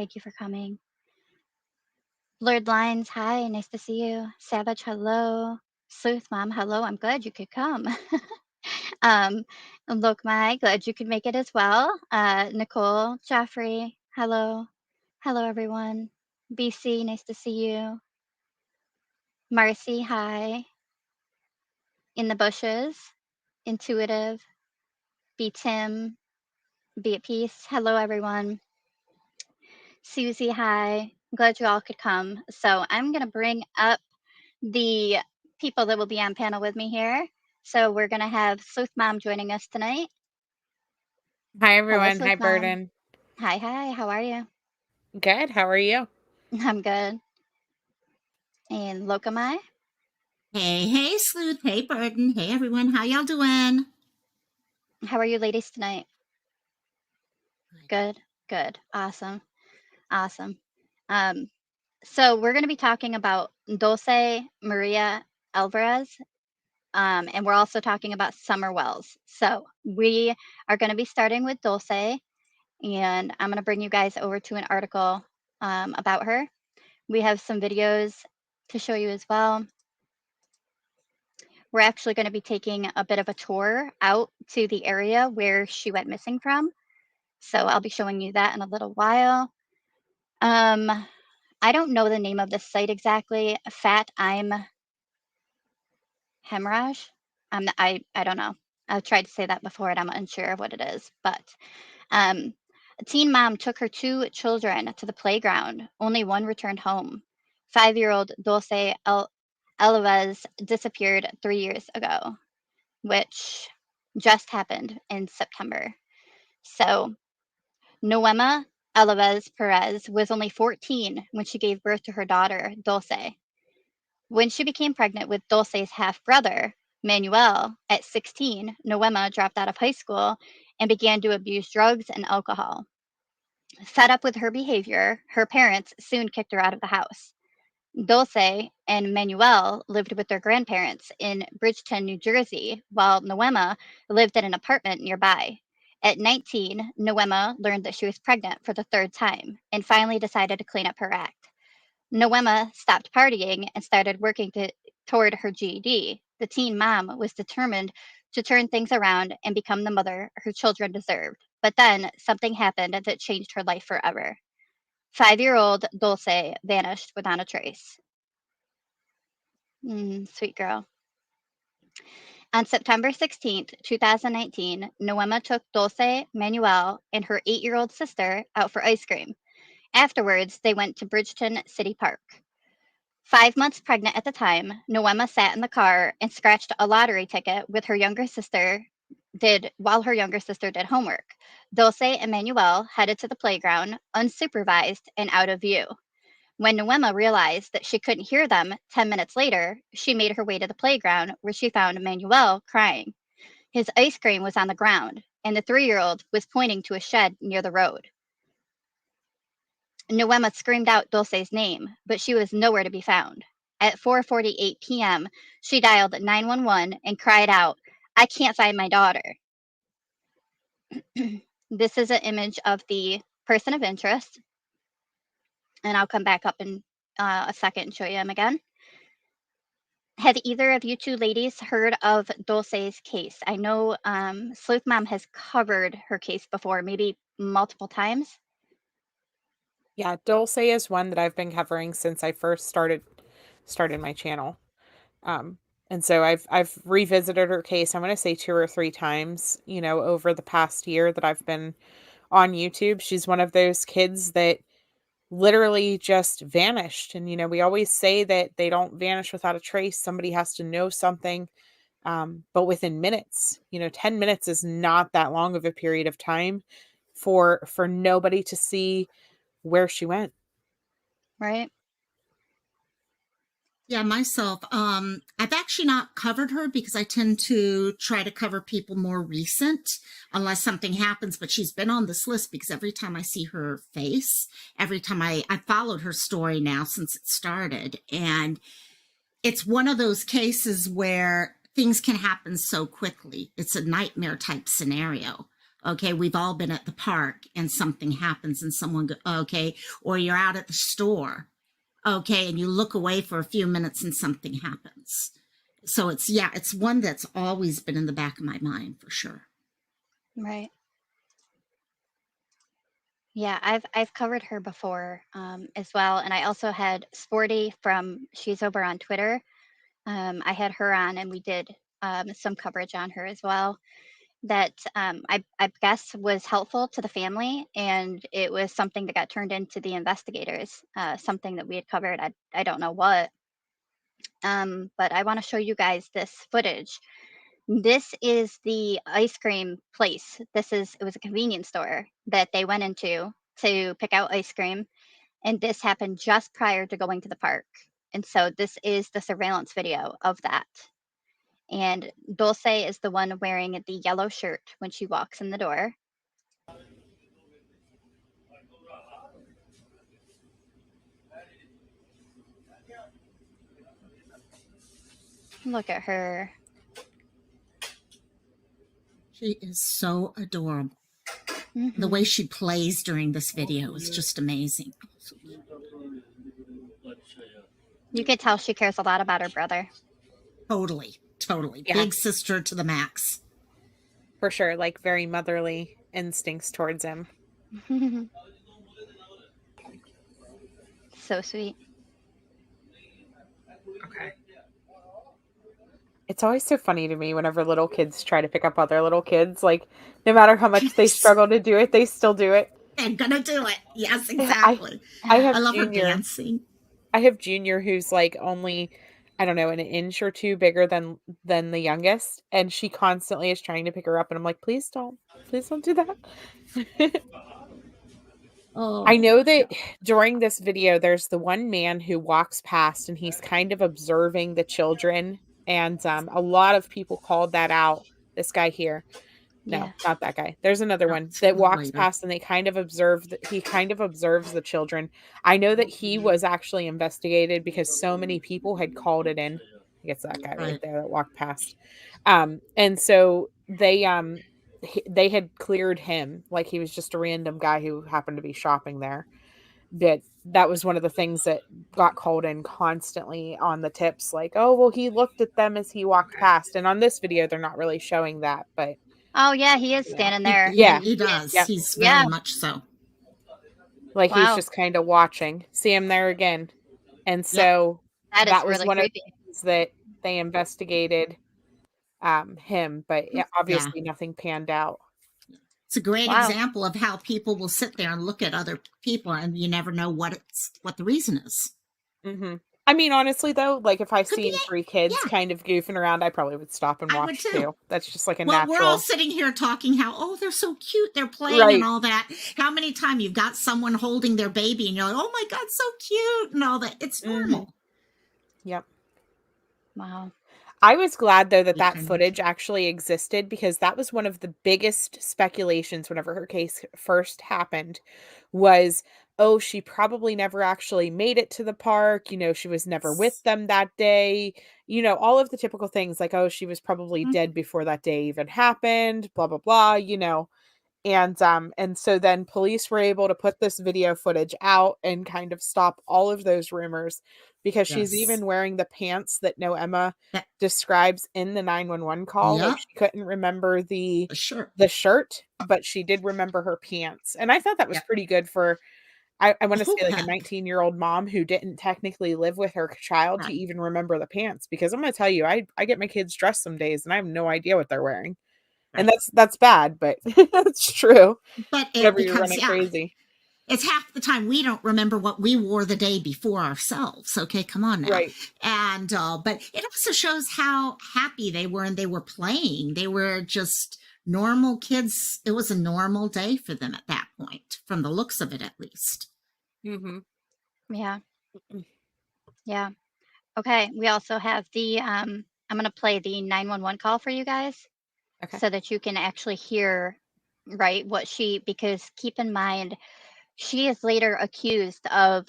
Thank you for coming. Blurred Lines, hi, nice to see you. Savage, hello. Sleuth Mom, hello. I'm glad you could come. um, Look, my glad you could make it as well. Nicole, Joffrey, hello. Hello, everyone. BC, nice to see you. Marcy, hi. In the bushes, intuitive. Be Tim, be at peace. Hello, everyone. Susie, hi. I'm glad you all could come. So I'm going to bring up the people that will be on panel with me here. So we're going to have Sleuth Mom joining us tonight. Hi, Hello, everyone. Hi, Sleuth Mom. Burden. Hi, how are you? Good. How are you? I'm good. And Lokamai. Hey, Sleuth. Hey, Burden. Hey, everyone. How y'all doing? How are you ladies tonight? Good. Awesome. So we're going to be talking about Dulce Maria Alavez, and we're also talking about Summer Wells. So we are going to be starting with Dulce, and I'm going to bring you guys over to an article about her. We have some videos to show you as well. We're actually going to be taking a bit of a tour out to the area where she went missing from. So I'll be showing you that in a little while. I don't know the name of this site exactly. I'm Hemorrhage. I don't know. I've tried to say that before and I'm unsure of what it is. But a teen mom took her two children to the playground. Only one returned home. 5-year-old Dulce Alavez disappeared 3 years ago, which just happened in September. So Noema Alavez Perez was only 14 when she gave birth to her daughter, Dulce. When she became pregnant with Dulce's half brother, Manuel, at 16, Noema dropped out of high school and began to abuse drugs and alcohol. Fed up with her behavior, her parents soon kicked her out of the house. Dulce and Manuel lived with their grandparents in Bridgeton, New Jersey, while Noema lived in an apartment nearby. At 19, Noema learned that she was pregnant for the third time and finally decided to clean up her act. Noema stopped partying and started working toward her GED. The teen mom was determined to turn things around and become the mother her children deserved. But then something happened that changed her life forever. 5-year-old Dulce vanished without a trace. Sweet girl. On September 16th, 2019, Noema took Dulce, Manuel, and her 8-year-old sister out for ice cream. Afterwards, they went to Bridgeton City Park. 5 months pregnant at the time, Noema sat in the car and scratched a lottery ticket with her younger sister while her younger sister did homework. Dulce and Manuel headed to the playground, unsupervised and out of view. When Noema realized that she couldn't hear them 10 minutes later, she made her way to the playground where she found Manuel crying. His ice cream was on the ground, and the 3-year-old was pointing to a shed near the road. Noema screamed out Dulce's name, but she was nowhere to be found. At 4:48 p.m., she dialed 911 and cried out, "I can't find my daughter." This is an image of the person of interest, and I'll come back up in a second and show you him again. Have either of you two ladies heard of Dulce's case? I know Sleuth Mom has covered her case before, maybe multiple times. Yeah, Dulce is one that I've been covering since I first started my channel. Um, and so I've revisited her case, I'm gonna say 2 or 3 times, over the past year that I've been on YouTube. She's one of those kids that literally just vanished. And we always say that they don't vanish without a trace. Somebody has to know something. But within minutes, 10 minutes is not that long of a period of time for nobody to see where she went. Right. Yeah, myself. I've actually not covered her because I tend to try to cover people more recent unless something happens, but she's been on this list because every time I see her face, every time I followed her story now since it started. And it's one of those cases where things can happen so quickly. It's a nightmare type scenario. Okay, we've all been at the park and something happens and someone okay, or you're out at the store, okay, and you look away for a few minutes and something happens. So it's one that's always been in the back of my mind for sure. Right. Yeah, I've covered her before as well, and I also had Sporty she's over on Twitter. I had her on, and we did some coverage on her as well. That I guess was helpful to the family, and it was something that got turned into the investigators. Something that we had covered. I don't know what. But I want to show you guys this footage. This is the ice cream place. It was a convenience store that they went into to pick out ice cream. And this happened just prior to going to the park. And so this is the surveillance video of that. And Dulce is the one wearing the yellow shirt when she walks in the door. Look at her. She is so adorable. Mm-hmm. The way she plays during this video is just amazing. You could tell she cares a lot about her brother. Totally. Yeah. Big sister to the max. For sure, like very motherly instincts towards him. So sweet. Okay. It's always so funny to me whenever little kids try to pick up other little kids. Like, no matter how much they struggle to do it, they still do it. They're gonna do it. Yes, exactly. I love Junior. her dancing. I have Junior, who's like only, I don't know, an inch or two bigger than the youngest, and she constantly is trying to pick her up, and I'm like, please don't do that. Oh, I know that during this video, there's the one man who walks past, and he's kind of observing the children, and a lot of people called that out. This guy here. No, Yeah. not that guy. There's another one that walks past and he kind of observes the children. I know that he was actually investigated because so many people had called it in. I guess that guy right there that walked past. And so they had cleared him, like he was just a random guy who happened to be shopping there. That was one of the things that got called in constantly on the tips, like, oh, well, he looked at them as he walked past. And on this video, they're not really showing that, but Oh yeah, he is standing there. Yeah, he does. Yeah. He's very much so. Like he's just kind of watching. See him there again. And so that was really one creepy. Of the things that they investigated him, but obviously nothing panned out. It's a great example of how people will sit there and look at other people and you never know what the reason is. Mm-hmm. I mean, honestly, though, like if I see 3 kids kind of goofing around, I probably would stop and watch too. That's just like a natural. We're all sitting here talking how, they're so cute, they're playing and all that. How many times you've got someone holding their baby and you're like, oh my God, so cute and all that. It's normal. Yep. Wow. I was glad, though, that footage actually existed because that was one of the biggest speculations whenever her case first happened was, oh, she probably never actually made it to the park. You know, she was never with them that day. You know, all of the typical things like, oh, she was probably dead before that day even happened, blah, blah, blah, you know. And so then police were able to put this video footage out and kind of stop all of those rumors because she's even wearing the pants that Emma describes in the 911 call. Like she couldn't remember the shirt, but she did remember her pants. And I thought that was pretty good for, I want to say like a 19-year-old mom who didn't technically live with her child to even remember the pants. Because I'm going to tell you, I get my kids dressed some days and I have no idea what they're wearing. And that's bad, but that's true. But whenever you're running crazy. It's half the time we don't remember what we wore the day before ourselves. Okay, come on now. Right. And but it also shows how happy they were and they were playing. They were just normal kids. It was a normal day for them at that point, from the looks of it at least. Mm-hmm. Yeah. Yeah. Okay. We also have the I'm gonna play the 911 call for you guys. Okay. So that you can actually hear, right, because keep in mind, she is later accused of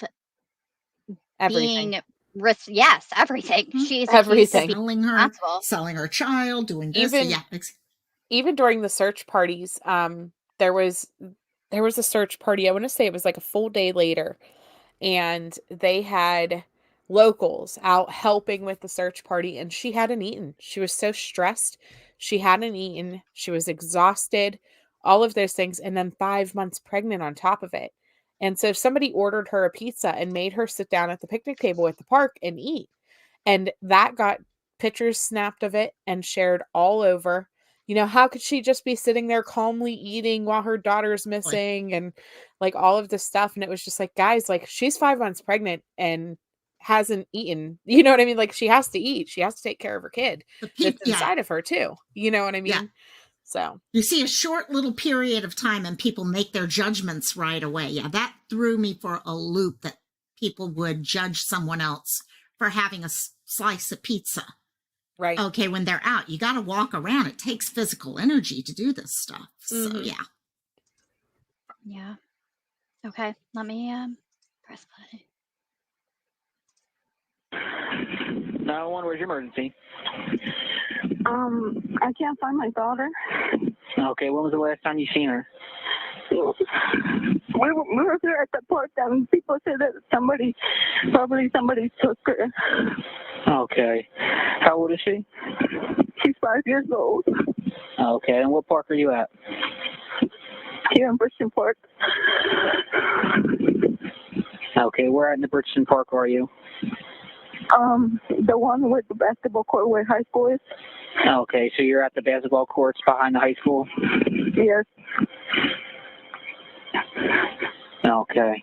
everything. Everything. She's everything. Selling her child, doing this. even during the search parties, there was a search party. I want to say it was like a full day later, and they had locals out helping with the search party, and she hadn't eaten. She was so stressed. She hadn't eaten. She was exhausted, all of those things, and then 5 months pregnant on top of it. And so somebody ordered her a pizza and made her sit down at the picnic table at the park and eat. And that got pictures snapped of it and shared all over. How could she just be sitting there calmly eating while her daughter's missing and like all of this stuff? And it was just like, guys, like she's 5 months pregnant and hasn't eaten. You know what I mean? Like she has to eat. She has to take care of her kid that's Yeah. inside of her too. You know what I mean? Yeah. So you see a short little period of time and people make their judgments right away. Yeah, that threw me for a loop, that people would judge someone else for having a slice of pizza. right. Okay, when they're out, you got to walk around. It takes physical energy to do this stuff. So, Mhm. yeah. Yeah. Okay. Let me press play. 911, where's your emergency? I can't find my daughter. Okay, when was the last time you seen her? We were there at the park, and people said that somebody took her. Okay. How old is she? She's 5 years old. Okay, and what park are you at? Here in Bridgeton Park. Okay, where at in the Bridgeton Park are you? The one with the basketball court where high school is. Okay, so you're at the basketball courts behind the high school? Yes. Okay.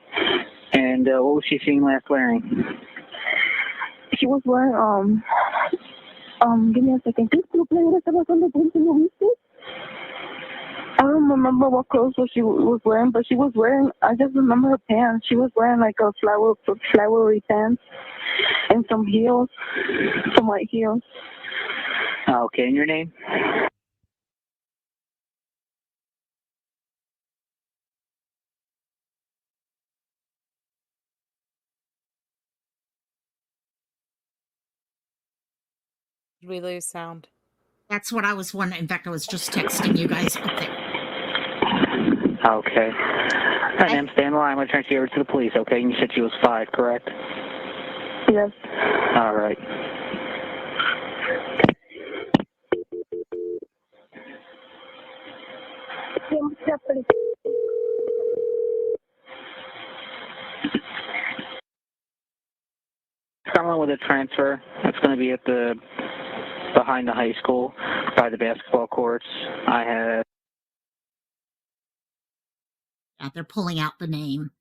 And what was she seen last wearing? She was wearing, give me a second. I don't remember what clothes she was wearing, but she was wearing, I just remember her pants. She was wearing like a flowery pants and some heels, some white heels. Okay, and your name? Did we lose sound? That's what I was wondering. In fact, I was just texting you guys up there. Okay. All right, ma'am, stay on the line. I'm going to transfer you over to the police, okay? And you said she was 5, correct? Yes. All right. Someone with a transfer. That's going to be at the behind the high school by the basketball courts. I have. Yeah, they're pulling out the name.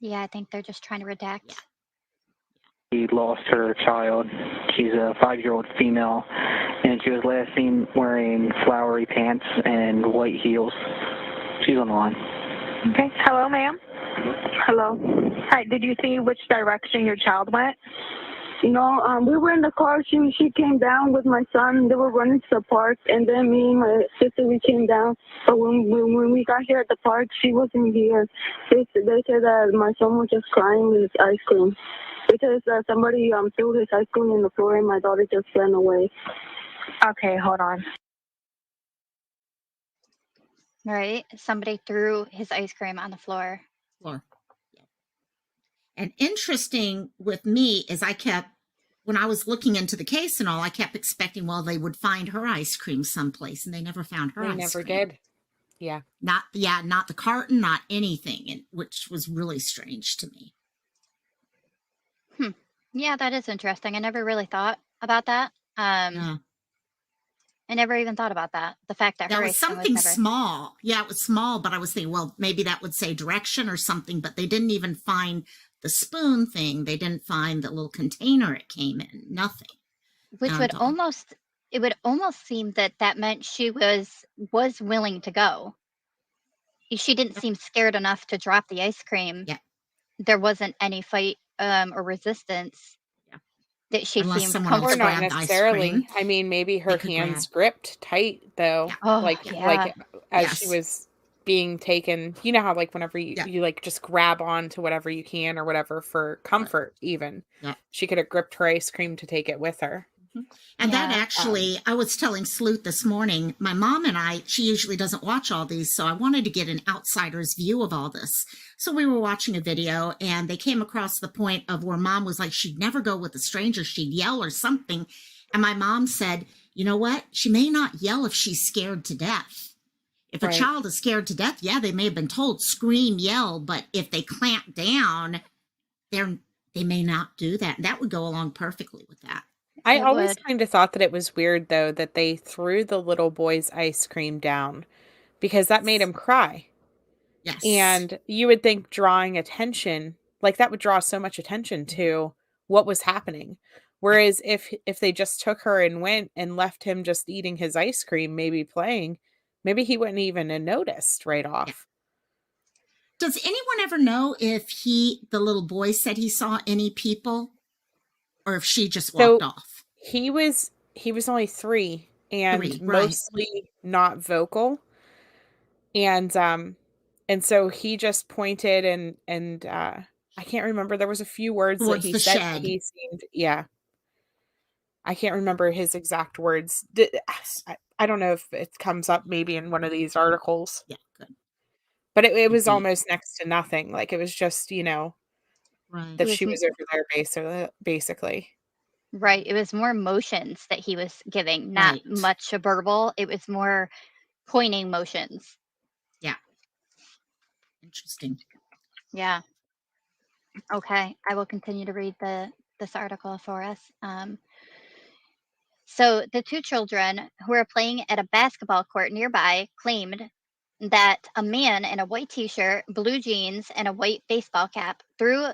Yeah, I think they're just trying to redact. Yeah. She lost her child. She's a 5-year-old female, and she was last seen wearing flowery pants and white heels. She's on the line. Okay. Hello, ma'am. Hello. Hi. Did you see which direction your child went? No, we were in the car. She came down with my son. They were running to the park, and then me and my sister, we came down. But when we got here at the park, she wasn't here. They said that my son was just crying with his ice cream because somebody threw his ice cream in the floor, and my daughter just ran away. Okay, hold on. Right? Somebody threw his ice cream on the floor. Floor. Yeah. And interesting with me is when I was looking into the case and all, I kept expecting, well, they would find her ice cream someplace, and they never found her They ice never cream. did. Yeah. Not the carton, not anything, which was really strange to me. Yeah, that is interesting. I never really thought about that. Yeah. I never even thought about that. The fact that That her was ice cream something was never. small. Yeah, it was small, but I was thinking, well, maybe that would say direction or something, but they didn't even find the spoon thing. They didn't find the little container it came in. Nothing. Which And, would almost seem that meant she was willing to go. She didn't seem scared enough to drop the ice cream. Yeah. There wasn't any fight or resistance. Yeah. That she Unless seemed someone else Or comfortable. not grabbed the ice necessarily. cream. I mean, maybe her They could hands grab. gripped tight though. Yeah. Oh, like yeah. as she Yes. was being taken. You know how like whenever you, Yeah. you like just grab on to whatever you can or whatever for comfort even. Yeah. She could have gripped her ice cream to take it with her. And that Yeah. actually, I was telling Sleuth this morning, my mom and I, she usually doesn't watch all these, so I wanted to get an outsider's view of all this. So we were watching a video and they came across the point of where mom was like, she'd never go with a stranger, she'd yell or something. And my mom said, you know what? She may not yell if she's scared to death. If a Right. child is scared to death, yeah, they may have been told scream, yell, but if they clamp down, they may not do that. That would go along perfectly with that. I It always would. kind of thought that it was weird, though, that they threw the little boy's ice cream down because that made him cry. Yes. And you would think drawing attention, like that would draw so much attention to what was happening. Whereas if they just took her and went and left him just eating his ice cream, maybe playing, maybe he wouldn't even have noticed right Yeah. off. Does anyone ever know if the little boy said he saw any people or if she just walked So off? he was only 3 and 3, right. mostly not vocal. And so he just pointed and I can't remember. There was a few words that Towards he the said, but shed. he seemed, yeah. I can't remember his exact words. I don't know if it comes up maybe in one of these articles, Yeah, good. but it Would was be almost next to nothing. Like it was just, right. It that was she was over there basically. right. It was more motions that he was giving, not Right. much verbal. It was more pointing motions. Yeah. Interesting. Yeah. Okay. I will continue to read this article for us. So the 2 children who were playing at a basketball court nearby claimed that a man in a white t-shirt, blue jeans, and a white baseball cap threw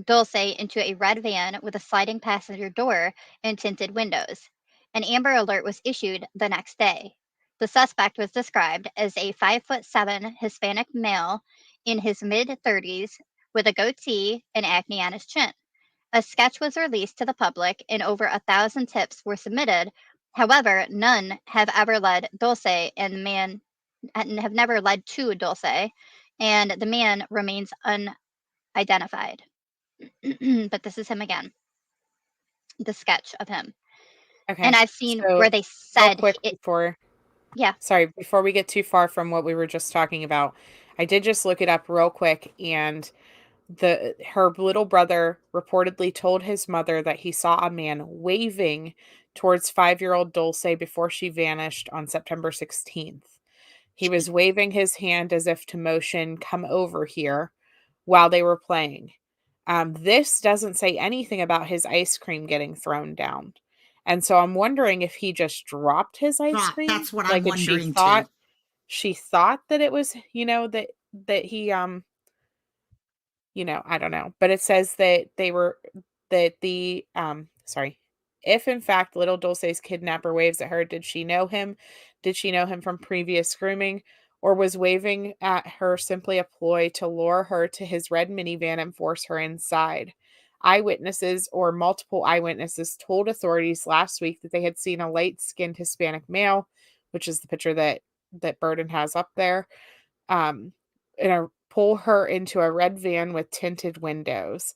Dulce into a red van with a sliding passenger door and tinted windows. An Amber Alert was issued the next day. The suspect was described as a 5'7" Hispanic male in his mid 30s with a goatee and acne on his chin. A sketch was released to the public and over 1,000 tips were submitted. However, none have ever led Dulce and the man and have never led to Dulce, and the man remains unidentified. But this is him again, the sketch of him. And Okay. I've seen So where they real said quick it. before Yeah. Sorry, before we get too far from what we were just talking about, I did just look it up real quick, and her little brother reportedly told his mother that he saw a man waving towards 5-year-old Dulce before she vanished on September 16th. He was waving his hand as if to motion, "Come over here," while they were playing. This doesn't say anything about his ice cream getting thrown down. And so I'm wondering if he just dropped his ice Drop. cream, That's what I'm like if wondering too. she thought that it was, that he I don't know, but it says that sorry. If in fact little Dulce's kidnapper waves at her, did she know him? Did she know him from previous grooming? Or was waving at her simply a ploy to lure her to his red minivan and force her inside? Multiple eyewitnesses told authorities last week that they had seen a light-skinned Hispanic male, which is the picture that Burden has up there, um, pull her into a red van with tinted windows.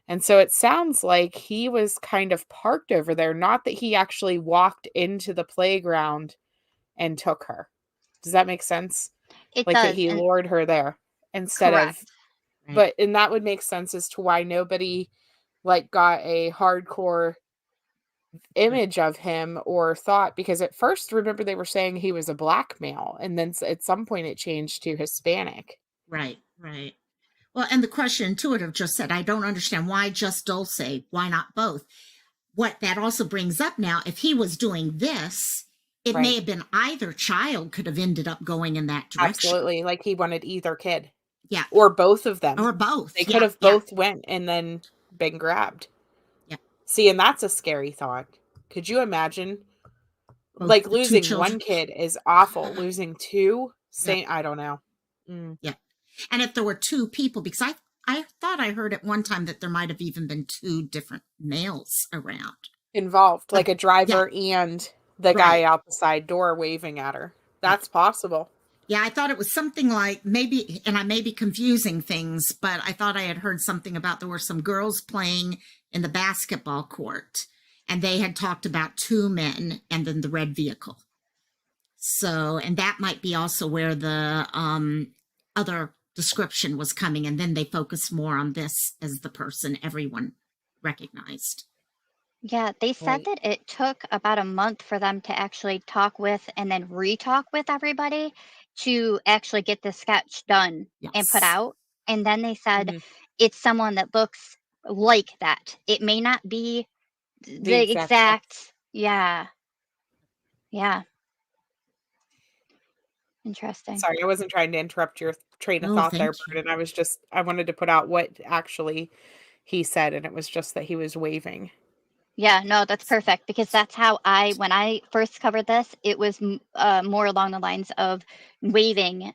And so it sounds like he was kind of parked over there, not that he actually walked into the playground and took her. Does that make sense? It Like that does. he And lured her there instead of, correct. Right. and that would make sense as to why nobody like got a hardcore image of him or thought, because at first, remember, they were saying he was a black male, and then at some point it changed to Hispanic. Right. Right. Well, and the question intuitive just said, I don't understand why just Dulce, why not both? What that also brings up now, if he was doing this, it may Right. have been either child could have ended up going in that direction. Absolutely. Like he wanted either kid Yeah. or both of them. Or both. They Yeah. could have Yeah. both went and then been grabbed. Yeah. See, and that's a scary thought. Could you imagine? Both Like the two losing children. one kid is awful. Losing two, I don't know. Yeah. And if there were 2 people, because I thought I heard at one time that there might have even been 2 different males around. Involved, like a driver Yeah. and the guy Right. out the side door waving at her. That's possible. Yeah, I thought it was something like maybe, and I may be confusing things, but I thought I had heard something about there were some girls playing in the basketball court. and they had talked about 2 men and then the red vehicle. So, and that might be also where the other description was coming, and then they focused more on this as the person everyone recognized. Yeah, they said Right. that it took about a month for them to actually talk with and then re-talk with everybody to actually get the sketch done and put Yes. out. And then they said Mhm. it's someone that looks like that. It may not be The the exact same. exact, yeah, yeah, interesting. Sorry, I wasn't trying to interrupt your train of Oh, thought there, thank you. Bert, and I wanted to put out what actually he said, and it was just that he was waving. Yeah, no, that's So perfect because that's how when I first covered this, it was more along the lines of waving,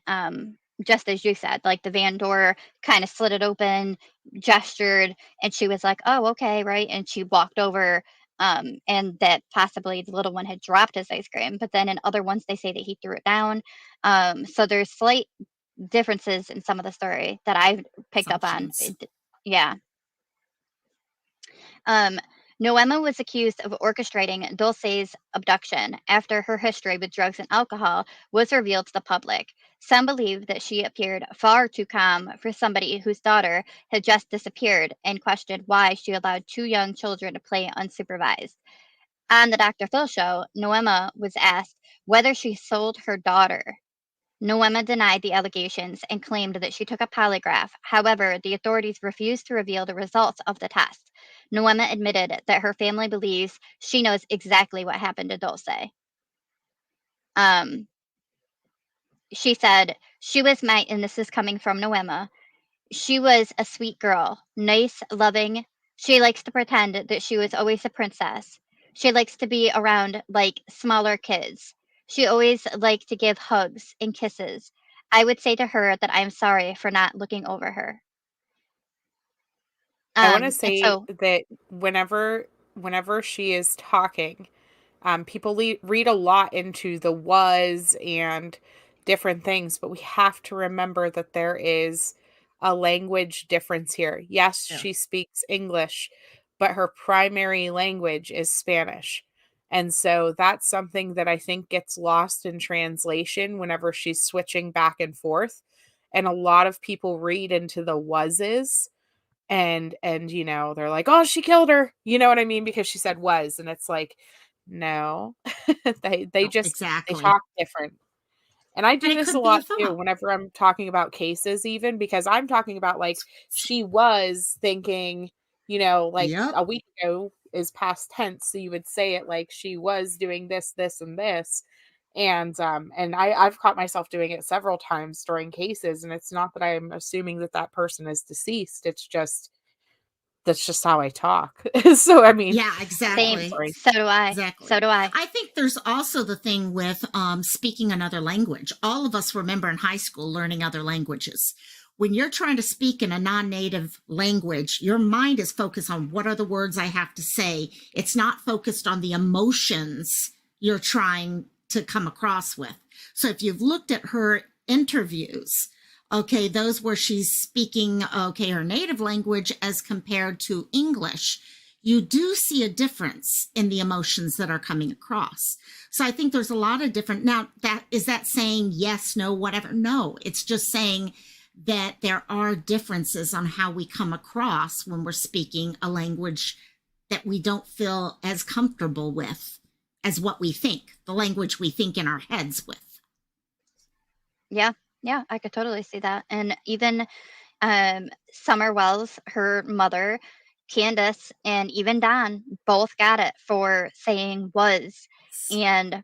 just as you said, like the van door kind of slid it open, gestured, and she was like, "Oh, okay, right," and she walked over, and that possibly the little one had dropped his ice cream, but then in other ones they say that he threw it down. So there's slight differences in some of the story that I've picked up on. Assumptions. Yeah. Um, Noema was accused of orchestrating Dulce's abduction after her history with drugs and alcohol was revealed to the public. Some believe that she appeared far too calm for somebody whose daughter had just disappeared and questioned why she allowed 2 young children to play unsupervised. On the Dr. Phil show, Noema was asked whether she sold her daughter. Noema denied the allegations and claimed that she took a polygraph. However, the authorities refused to reveal the results of the test. Noema admitted that her family believes she knows exactly what happened to Dulce. Um, she said, she was my, and this is coming from Noema, she was a sweet girl, nice, loving. She likes to pretend that she was always a princess. She likes to be around like smaller kids. She always liked to give hugs and kisses. I would say to her that I'm sorry for not looking over her. I wanna And say so that whenever she is talking, people read a lot into the was and different things, but we have to remember that there is a language difference here. Yes, Yeah. she speaks English, but her primary language is Spanish. And so that's something that I think gets lost in translation whenever she's switching back and forth. And a lot of people read into the wases and they're like, "Oh, she killed her." You know what I mean? Because she said was, and it's like, no. They No, just they exactly. talk different. And I And do it this a could be a lot too thought. whenever I'm talking about cases even because I'm talking about like she was thinking, like Yep. a week ago is past tense, so you would say it like she was doing this, this, and this. And I've caught myself doing it several times during cases, and it's not that I'm assuming that that person is deceased. It's just that's just how I talk. So, I mean, Yeah, same. exactly. sorry. So do I. Exactly. So do I. I think there's also the thing with speaking another language. All of us remember in high school learning other languages. When you're trying to speak in a non-native language, your mind is focused on what are the words I have to say. It's not focused on the emotions you're trying to come across with. So if you've looked at her interviews, okay, those where she's speaking, okay, her native language as compared to English, you do see a difference in the emotions that are coming across. So I think there's a lot of different. Now, that is that saying yes, no, whatever? No, it's just saying that there are differences on how we come across when we're speaking a language that we don't feel as comfortable with as what we think, the language we think in our heads with. Yeah. Yeah, I could totally see that. And even Summer Wells, her mother, Candace, and even Don both got it for saying was. And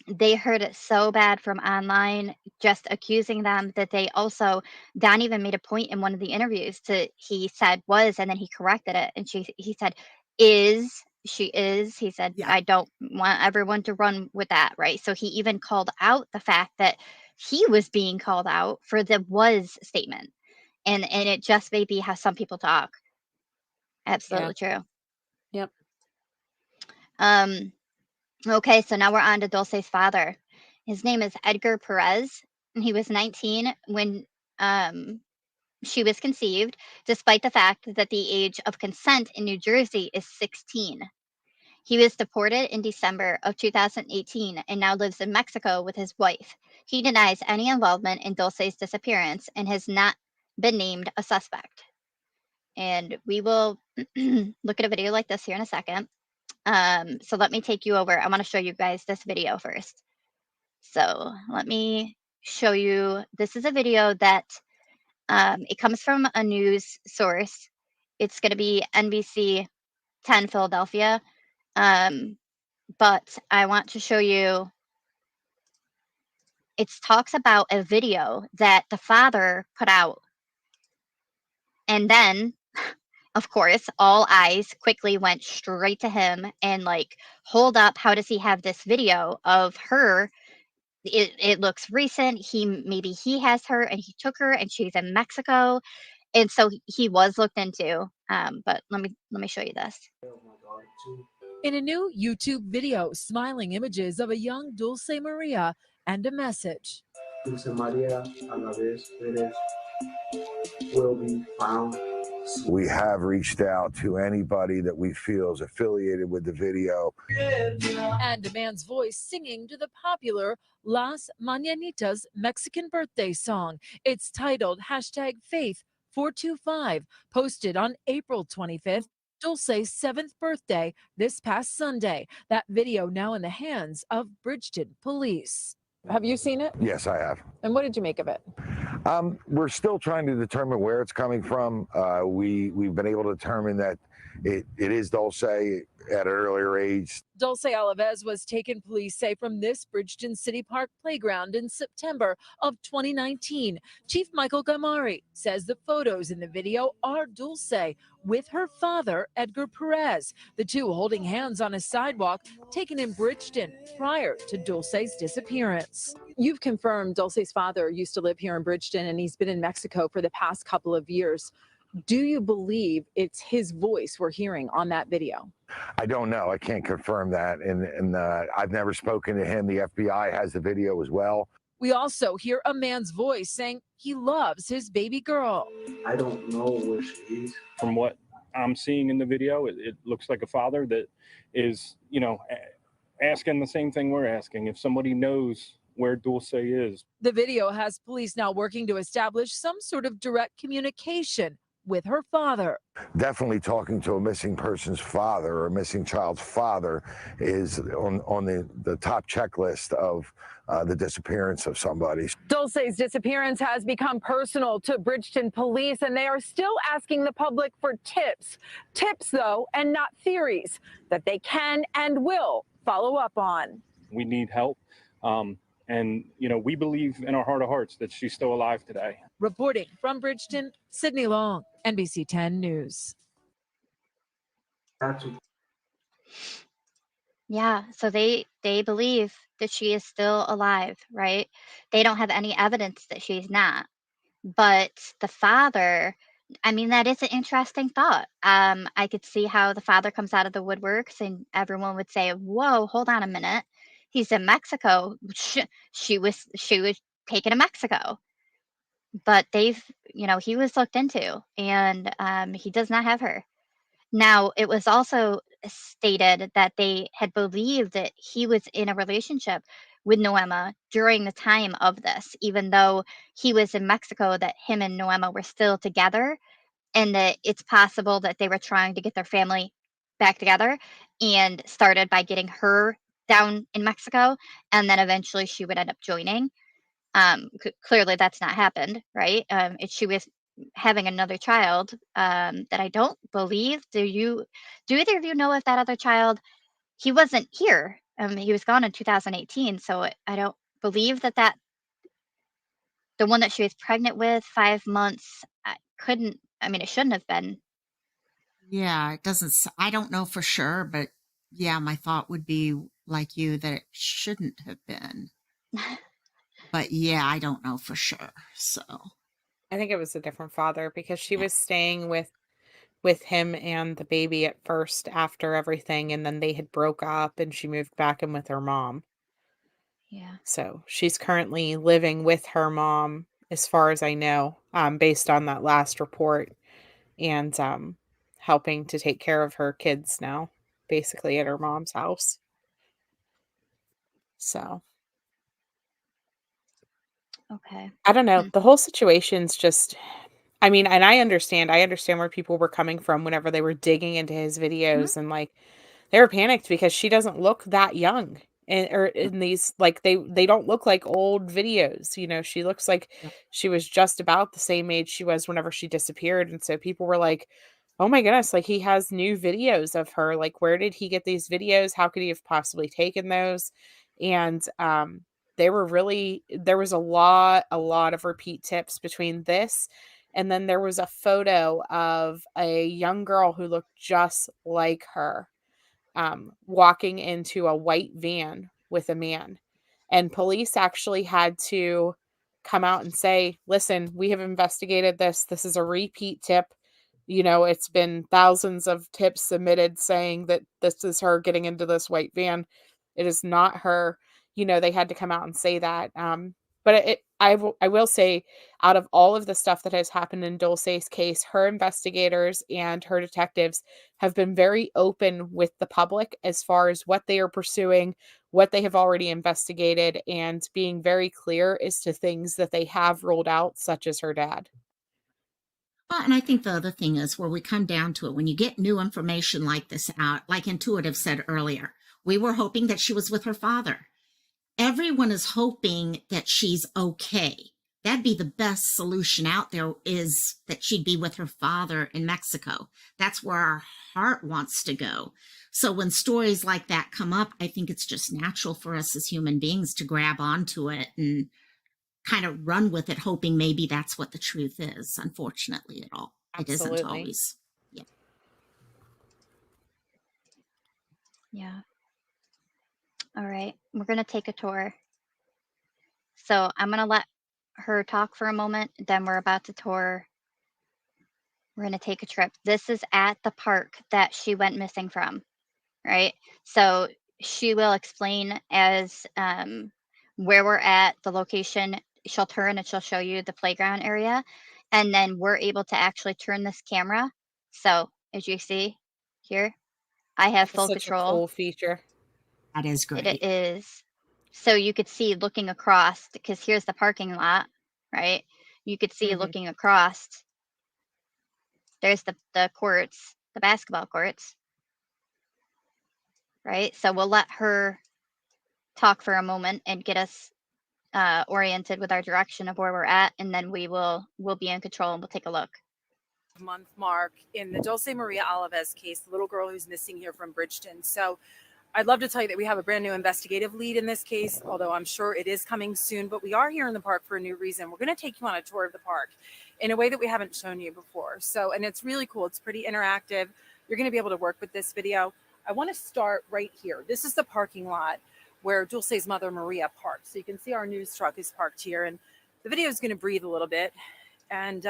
they heard it so bad from online, just accusing them that they also, Don even made a point in one of the interviews to, he said was, and then he corrected it. And he said, is, she is. He said, Yeah. I don't want everyone to run with that. Right. So he even called out the fact that he was being called out for the was statement and it just may be how some people talk. Yeah. Absolutely true. Yep. Um, okay, so now we're on to Dulce's father. His name is Edgar Perez, and he was 19 when um, she was conceived, despite the fact that the age of consent in New Jersey is 16. He was deported in December of 2018 and now lives in Mexico with his wife. He denies any involvement in Dulce's disappearance and has not been named a suspect. And we will look at a video like this here in a second. So let me take you over. I want to show you guys this video first. So let me show you. This is a video that it comes from a news source. It's going to be NBC 10 Philadelphia. But I want to show you. It talks about a video that the father put out. And then, of course, all eyes quickly went straight to him and like, hold up, how does he have this video of her? It looks recent. Maybe he has her and he took her and she's in Mexico. And so he was looked into. But let me show you this. In a new YouTube video, smiling images of a young Dulce Maria and a message. Dulce Maria Alavez will be found. We have reached out to anybody that we feel is affiliated with the video. And a man's voice singing to the popular Las Mañanitas Mexican birthday song. It's titled #Faith425, posted on April 25th. Dulce's 7th birthday this past Sunday. That video now in the hands of Bridgeton police. Have you seen it? Yes, I have. And what did you make of it? We're still trying to determine where it's coming from. We've been able to determine that it is Dulce at an earlier age. Dulce Alavez was taken, police say, from this Bridgeton City Park playground in September of 2019. Chief Michael Gamari says the photos in the video are Dulce with her father, Edgar Perez, the two holding hands on a sidewalk taken in Bridgeton prior to Dulce's disappearance. You've confirmed Dulce's father used to live here in Bridgeton and he's been in Mexico for the past couple of years. Do you believe it's his voice we're hearing on that video? I don't know. I can't confirm that. And I've never spoken to him. The FBI has the video as well. We also hear a man's voice saying he loves his baby girl. I don't know where she is. From what I'm seeing in the video, it looks like a father that is, asking the same thing we're asking. If somebody knows where Dulce is. The video has police now working to establish some sort of direct communication with her father. Definitely talking to a missing person's father or a missing child's father is on the top checklist of the disappearance of somebody. Dulce's disappearance has become personal to Bridgeton police, and they are still asking the public for tips. Tips, though, and not theories that they can and will follow up on. We need help. And, we believe in our heart of hearts that she's still alive today. Reporting from Bridgeton, Sydney Long, NBC 10 News. Yeah, so they believe that she is still alive, right? They don't have any evidence that she's not. But the father, I mean, that is an interesting thought. I could see how the father comes out of the woodworks and everyone would say, whoa, hold on a minute. He's in Mexico. She was taken to Mexico. But he was looked into and he does not have her. Now, it was also stated that they had believed that he was in a relationship with Noema during the time of this, even though he was in Mexico, that him and Noema were still together, and that it's possible that they were trying to get their family back together and started by getting her down in Mexico, and then eventually she would end up joining. Clearly that's not happened, right? She was having another child that I don't believe. Do either of you know if that other child, he wasn't here? He was gone in 2018, so I don't believe that the one that she was pregnant with 5 months, it shouldn't have been. Yeah, it doesn't, I don't know for sure, but yeah, my thought would be like you that it shouldn't have been. But yeah, I don't know for sure. So I think it was a different father because she was staying with him and the baby at first after everything, and then they had broke up and she moved back in with her mom. Yeah. So she's currently living with her mom, as far as I know, based on that last report, and helping to take care of her kids now. basically at her mom's house. So Okay. I don't know. The whole situation's just, I mean, and I understand where people were coming from whenever they were digging into his videos and like they were panicked because she doesn't look that young. And or in these like they don't look like old videos, you know, she looks like she was just about the same age she was whenever she disappeared. And so people were like, "Oh my goodness, like he has new videos of her. Like where did he get these videos? How could he have possibly taken those?" And they were really, there was a lot of repeat tips between this and then there was a photo of a young girl who looked just like her walking into a white van with a man. And police actually had to come out and say, listen, we have investigated this. This is a repeat tip. You know, it's been thousands of tips submitted saying that this is her getting into this white van. It is not her. You know, they had to come out and say that. But I will say, out of all of the stuff that has happened in Dulce's case, her investigators and her detectives have been very open with the public as far as what they are pursuing, what they have already investigated, and being very clear as to things that they have ruled out, such as her dad. Well, and I think the other thing is where we come down to it, when you get new information like this out, like Intuitive said earlier, we were hoping that she was with her father. Everyone is hoping that she's okay. That'd be the best solution out there, is that she'd be with her father in Mexico. That's where our heart wants to go. So when stories like that come up, I think it's just natural for us as human beings to grab onto it and kind of run with it, hoping maybe that's what the truth is. Unfortunately, it isn't always. Yeah. Yeah. All right. We're going to take a tour. So I'm going to let her talk for a moment. Then we're about to tour. We're going to take a trip. This is at the park that she went missing from, right? So she will explain as where we're at, the location. She'll turn and she'll show you the playground area. And then we're able to actually turn this camera. So as you see here, I have full Such control. a cool feature. That is great. It is. So you could see looking across, because here's the parking lot, right? You could see looking across. There's the courts, the basketball courts, right? So we'll let her talk for a moment and get us oriented with our direction of where we're at, and then we'll be in control and we'll take a look. Month mark in the Dulce Maria Alavez case, the little girl who's missing here from Bridgeton. So I'd love to tell you that we have a brand new investigative lead in this case, although I'm sure it is coming soon, but we are here in the park for a new reason. We're going to take you on a tour of the park in a way that we haven't shown you before. So, and it's really cool. It's pretty interactive. You're going to be able to work with this video. I want to start right here. This is the parking lot where Dulce's mother, Maria, parked. So you can see our news truck is parked here, and the video is going to breathe a little bit. And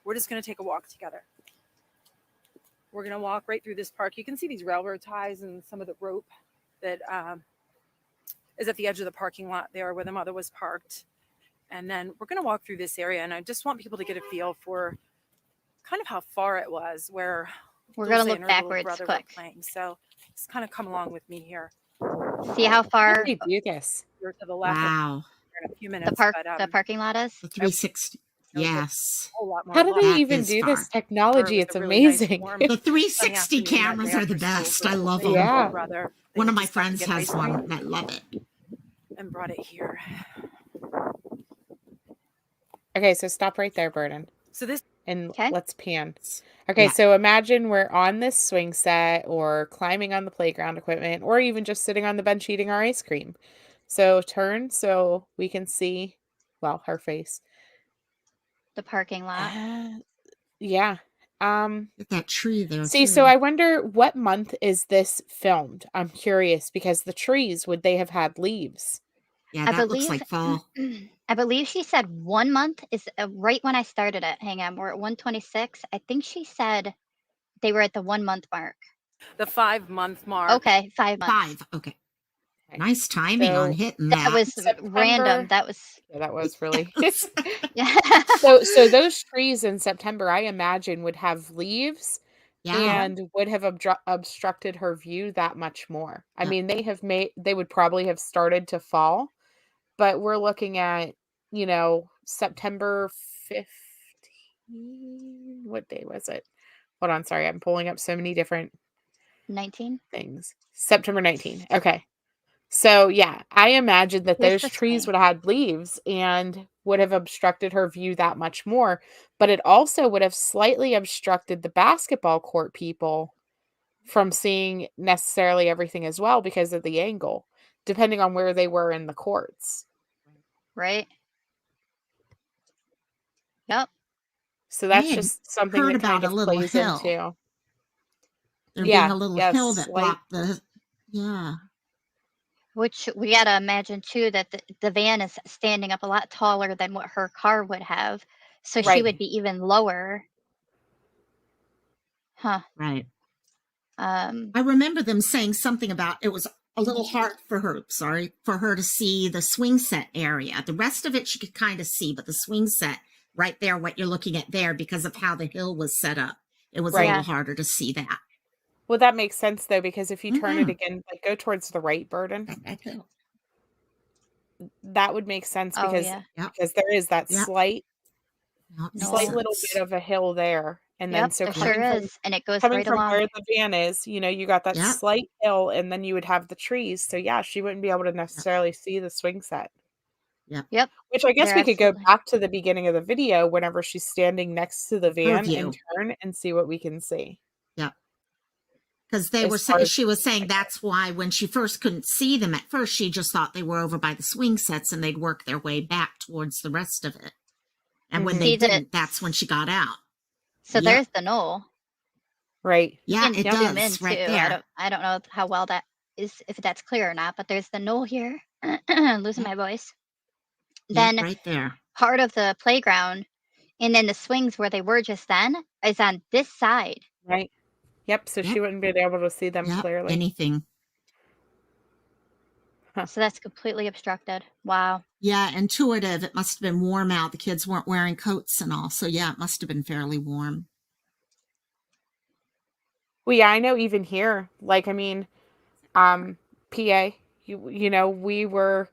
we're just going to take a walk together. We're going to walk right through this park. You can see these railroad ties and some of the rope that is at the edge of the parking lot there where the mother was parked. And then we're going to walk through this area. And I just want people to get a feel for kind of how far it was where we're going to look backwards quick. Playing. So just kind of come along with me here. See how far? How do you do this? To the left. Wow. In a few minutes, the parking lot is? The 360. Yes. How do they even do this technology? It's amazing. The 360 cameras are the best. I love them. Yeah. One of my friends has one. I love it. And brought it here. Okay, so stop right there, Burden. So this and let's pan. Okay, so imagine we're on this swing set or climbing on the playground equipment or even just sitting on the bench eating our ice cream. So turn so we can see, well, her face. The parking lot. Yeah. That tree there. See, so I wonder what month is this filmed? I'm curious because the trees, would they have had leaves? Yeah, that looks like fall. I believe she said 1 month is right when I started it. Hang on, we're at 126. I think she said they were at the 1 month mark. The 5 month mark. Okay, 5 months. 5. Okay. Nice timing on hitting that. That was random. That was really. Yeah. So those trees in September, I imagine, would have leaves Yeah. and would have obstructed her view that much more. I Yep. mean, they would probably have started to fall, but we're looking at, September 15. What day was it? Hold on, sorry, I'm pulling up so many different 19. things. September 19. Okay. So, yeah, I imagine that Here's those the trees swing. would have had leaves and would have obstructed her view that much more, but it also would have slightly obstructed the basketball court people from seeing necessarily everything as well because of the angle, depending on where they were in the courts. Right? Yep. So I that's had just something heard that kind about a of little plays hill. into. There being Yeah, a little yeah, hill that slight. blocked the. Yeah. Which we got to imagine too that the van is standing up a lot taller than what her car would have. So she would Right. be even lower. Huh. Right. Um, I remember them saying something about it was a little hard for her, for her to see the swing set area. The rest of it she could kind of see, but the swing set right there, what you're looking at there, because of how the hill was set up, it was a Right. little yeah. harder to see that. Well, that makes sense though, because if you turn it Mhm. again, like go towards the right, Burden, That hill. that would make sense Oh, because yeah. Yep. there is that Yep. slight That makes No. little sense. bit of a hill there. And then Yep, so there sure is. And it goes coming right from along. where the van is, you got that Yep. slight hill and then you would have the trees. So yeah, she wouldn't be able to Yep. necessarily see the swing set. Yep. Yep. Which I guess They're we could go absolutely. back to the beginning of the video whenever she's standing next to the Her van and view. turn and see what we can see. Yep. Because As far as she was saying that's why when she first couldn't see them at first, she just thought they were over by the swing sets and they'd work their way back towards the rest of it. And when they See that didn't, that's when she got out. so Yep. there's the knoll. Right. You Yeah, can it zoom in does too. right there. I don't know how well that is, if that's clear or not, but there's the knoll here. Losing Yep. my voice. Yep, Then right there. part of the playground, and then the swings where they were just then is on this side. Right. Yep. So she Yep. wouldn't be able to see them Yep. clearly. Anything. Huh. So that's completely obstructed. Wow. Yeah, intuitive. It must have been warm out. The kids weren't wearing coats and all. So yeah, it must have been fairly warm. Well, yeah, I know even here, like, I mean, PA, we were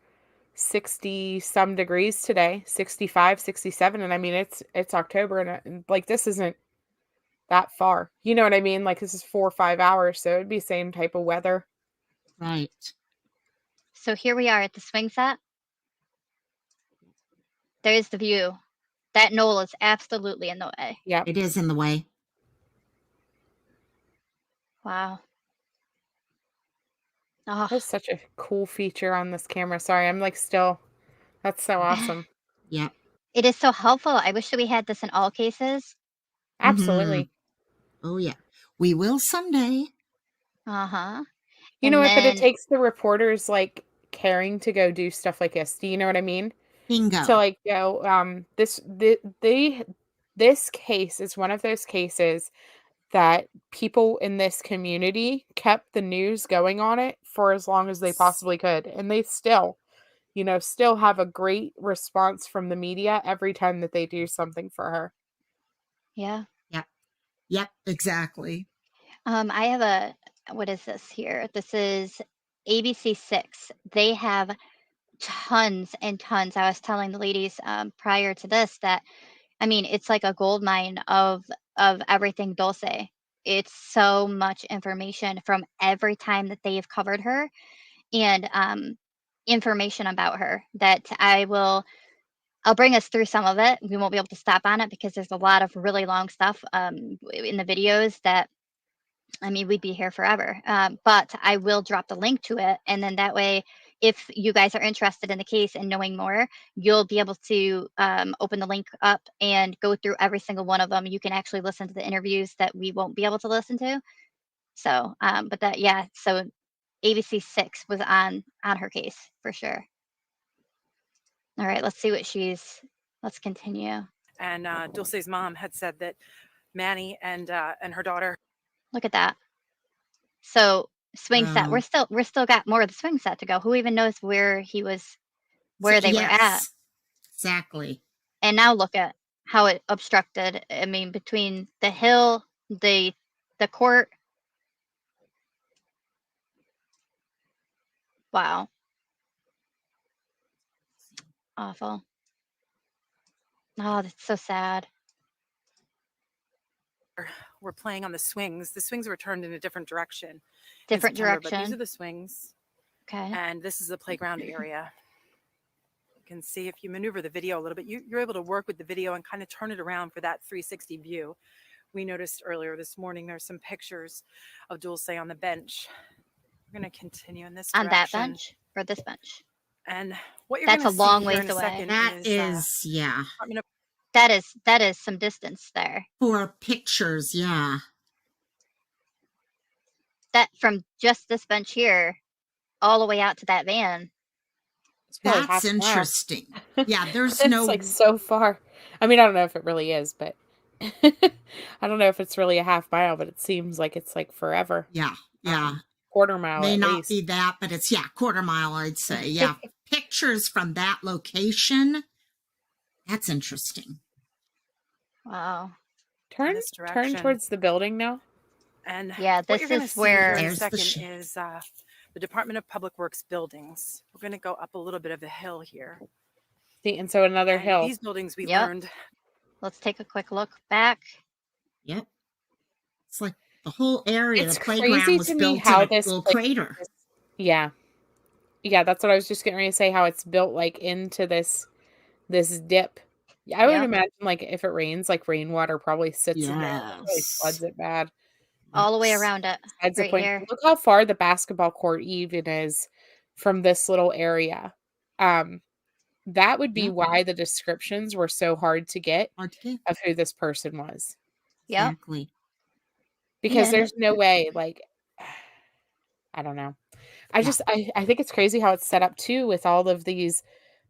60 some degrees today, 65, 67. And I mean, it's October and like, this isn't that far. You know what I mean? Like, this is 4 or 5 hours. So it'd be same type of weather. Right. So here we are at the swing set. There's the view. That knoll is absolutely in the way. Yep. It is in the way. Wow. Oh, That's such a cool feature on this camera. Sorry, I'm like still, that's so awesome. Yep. it is so helpful. I wish that we had this in all cases. Absolutely. Oh yeah. We will someday. Uh-huh. You know And what? But it then takes the reporters like caring to go do stuff like this. Do you know what I mean? Bingo. To like go, this case is one of those cases that people in this community kept the news going on it for as long as they possibly could. And they still have a great response from the media every time that they do something for her. yeah. Yep. Yep, exactly. I have what is this here? This is ABC 6. They have tons and tons. I was telling the ladies prior to this that I mean, it's like a gold mine of everything Dulce. It's so much information from every time that they've covered her and information about her that I'll bring us through some of it. We won't be able to stop on it because there's a lot of really long stuff in the videos that I mean, we'd be here forever. But I will drop the link to it. And then that way, if you guys are interested in the case and knowing more, you'll be able to open the link up and go through every single one of them. You can actually listen to the interviews that we won't be able to listen to. So, but that, yeah, so ABC 6 was on her case for sure. All right, let's see what let's continue. And Dulce's mom had said that Manny and her daughter. Look at that. So swing set. Wow. We're still got more of the swing set to go. Who even knows where they were at? Exactly. And now look at how it obstructed. I mean, between the hill, the the court. Wow. Awful. Oh, that's so sad. We're playing on the swings. The swings were turned in a different direction in Different September, but these direction. are the swings, Okay. and this is the playground area. You can see if you maneuver the video a little bit, you're able to work with the video and kind of turn it around for that 360 view. We noticed earlier this morning there's some pictures of Dulce on the bench. We're going to continue in this On that direction. bench or this bench? And what you're That's going a to see long here ways in a away. second That is is, yeah. Department of That is some distance there. For pictures, yeah. That from just this bench here all the way out to that van. It's probably That's half a mile. interesting. Yeah, there's It's no like so far. I mean, I don't know if it really is, but I don't know if it's really a half mile, but it seems like it's like forever. Yeah, yeah. Quarter mile May at not least. be that, but it's, yeah, quarter mile, I'd say. Yeah. Pictures from that location. That's interesting. Wow. Turn this direction. towards the building now. And Yeah, what this you're going to is see where- here in a There's the second is the Department of Public Works buildings. We're going to go up a little bit of the hill here. See, and so another And hill. these buildings we Yep. learned. Let's take a quick look back. Yep. It's like the whole area, It's the playground crazy was to me built how in a this little place crater. Yeah. Yeah, that's what I was just getting ready to say, how it's built like into this dip. I would Yep. imagine like if it rains, like rainwater probably sits in there and really Yes. floods it bad. All the way around it. That's the Right point. here. Look how far the basketball court even is from this little area. That would be Yep. why the descriptions were so hard to get Hard to get. of who this person was. Yep. Exactly. Because And- there's no way, like, I don't know. I think it's crazy how it's set up too with all of these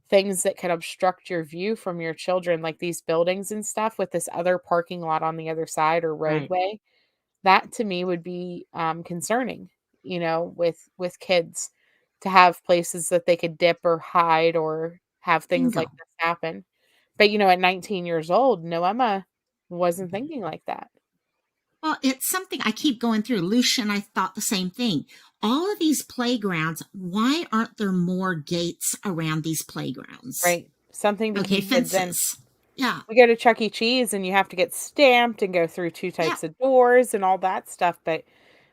things that could obstruct your view from your children, like these buildings and stuff with this other parking lot on the other side or Right. roadway. That to me would be concerning, with kids to have places that they could dip or hide or have things like Bingo. this happen. But at 19 years old, Noema wasn't thinking like that. Well, it's something I keep going through. Lucia and I thought the same thing. All of these playgrounds, why aren't there more gates around these playgrounds? Right. Something to Okay, keep kids in. fences. Yeah. We go to Chuck E. Cheese and you have to get stamped and go through 2 types of doors and all that stuff. But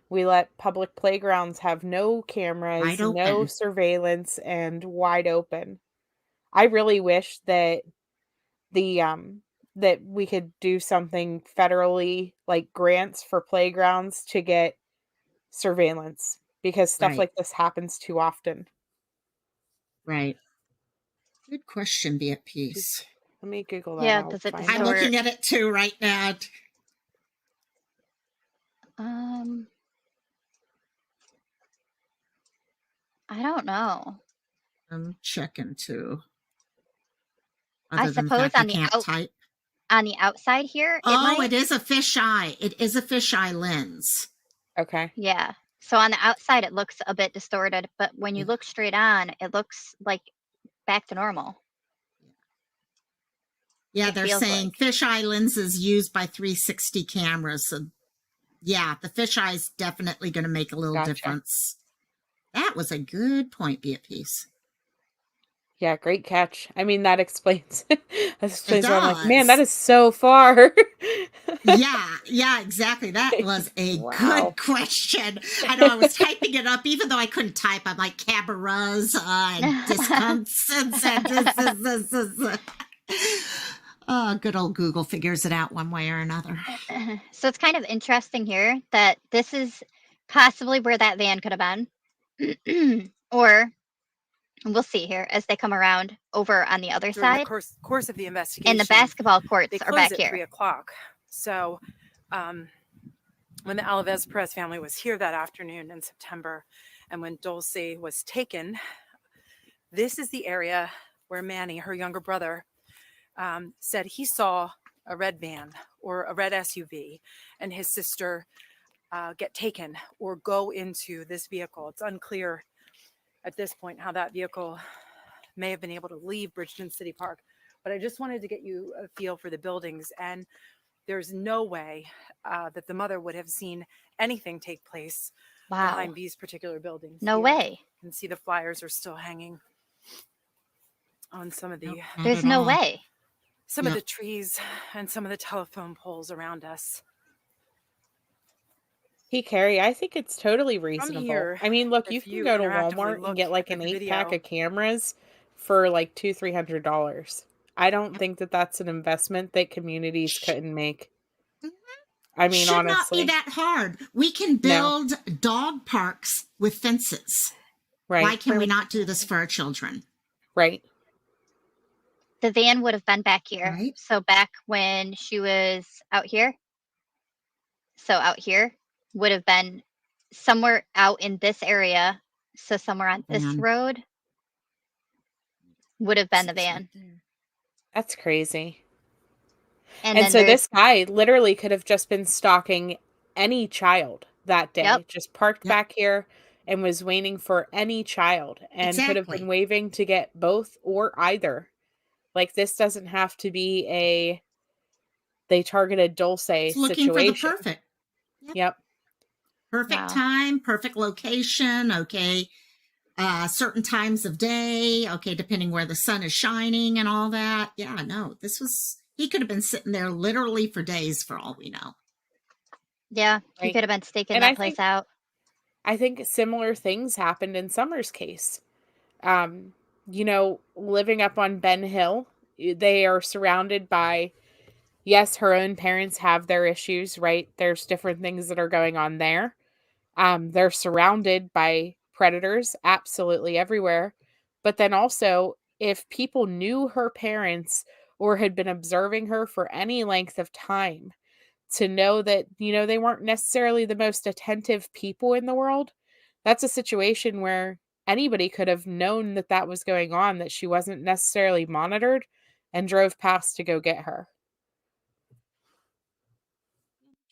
we let public playgrounds have no cameras, Wide no open. surveillance, and wide open. I really wish that that we could do something federally, like grants for playgrounds to get surveillance, because stuff Right. like this happens too often. Right. Good question, be at peace. Let me Google that. Yeah, I'll does it find I'm distort? looking at it too right now. I don't know. I'm checking too. I Other than the suppose fact I on the can't type. on the outside here, It is a fisheye. It is a fisheye lens. Okay. Yeah. So on the outside, it looks a bit distorted, but when you Yeah. look straight on, it looks like back to normal. Yeah, It they're feels saying like. fisheye lenses used by 360 cameras. So, yeah, the fisheye is definitely going to make a little Gotcha. difference. That was a good point, be at peace. Yeah, great catch. I mean, that explains why I'm like, man, does. that is so far. Yeah, exactly. That was a Wow. good question. I know I was typing it up, even though I couldn't type. I'm like cameras and discounts and sentences. Oh, good old Google figures it out one way or another. So it's kind of interesting here that this is possibly where that van could have been. Or we'll see here as they come around over on the other During the side. course of the investigation, And the basketball they courts are closed back at here. 3:00. So when the Alavez Perez family was here that afternoon in September, and when Dulce was taken, this is the area where Manny, her younger brother, said he saw a red van or a red SUV and his sister get taken or go into this vehicle. It's unclear at this point how that vehicle may have been able to leave Bridgeton City Park, but I just wanted to get you a feel for the buildings. And there's no way that the mother would have seen anything take place Wow. behind these particular buildings. No here. way. You can see the flyers are still hanging on some of the Nope, not There's at no all. way. some of Yep. the trees and some of the telephone poles around us. Hey, Carrie, I think it's totally From reasonable. here, I mean, look, you if can you go to interactively Walmart and look get like at an the 8-pack video, of cameras for like $200-$300. I don't think that that's an investment that communities couldn't make. I mean, Should not be honestly, that hard. We can no, build dog parks with fences. Why right, can we not do this for our children? right. The van would have been back here. Right. So back when she was out here, so out here would have been somewhere out in this area. So somewhere on this Van. road would have been the It's right van. there. That's crazy. And And then so there's, this guy literally could have just been stalking any child that day, yep, just parked Yep. back here and was waiting for any child and could have been Exactly. waving to get both or either. Like, this doesn't have to be they targeted Dulce It's looking for the situation. perfect. Yep. Perfect wow. time, perfect location. Okay. Certain times of day. Okay. Depending where the sun is shining and all that. Yeah, no, he could have been sitting there literally for days for all we know. Yeah, he Right. could have been staking And that place out. I think similar things happened in Summer's case. Living up on Ben Hill, they are surrounded by, yes, her own parents have their issues, right? There's different things that are going on there. They're surrounded by predators absolutely everywhere. But then also, if people knew her parents or had been observing her for any length of time, to know that, they weren't necessarily the most attentive people in the world, that's a situation where anybody could have known that that was going on, that she wasn't necessarily monitored, and drove past to go get her.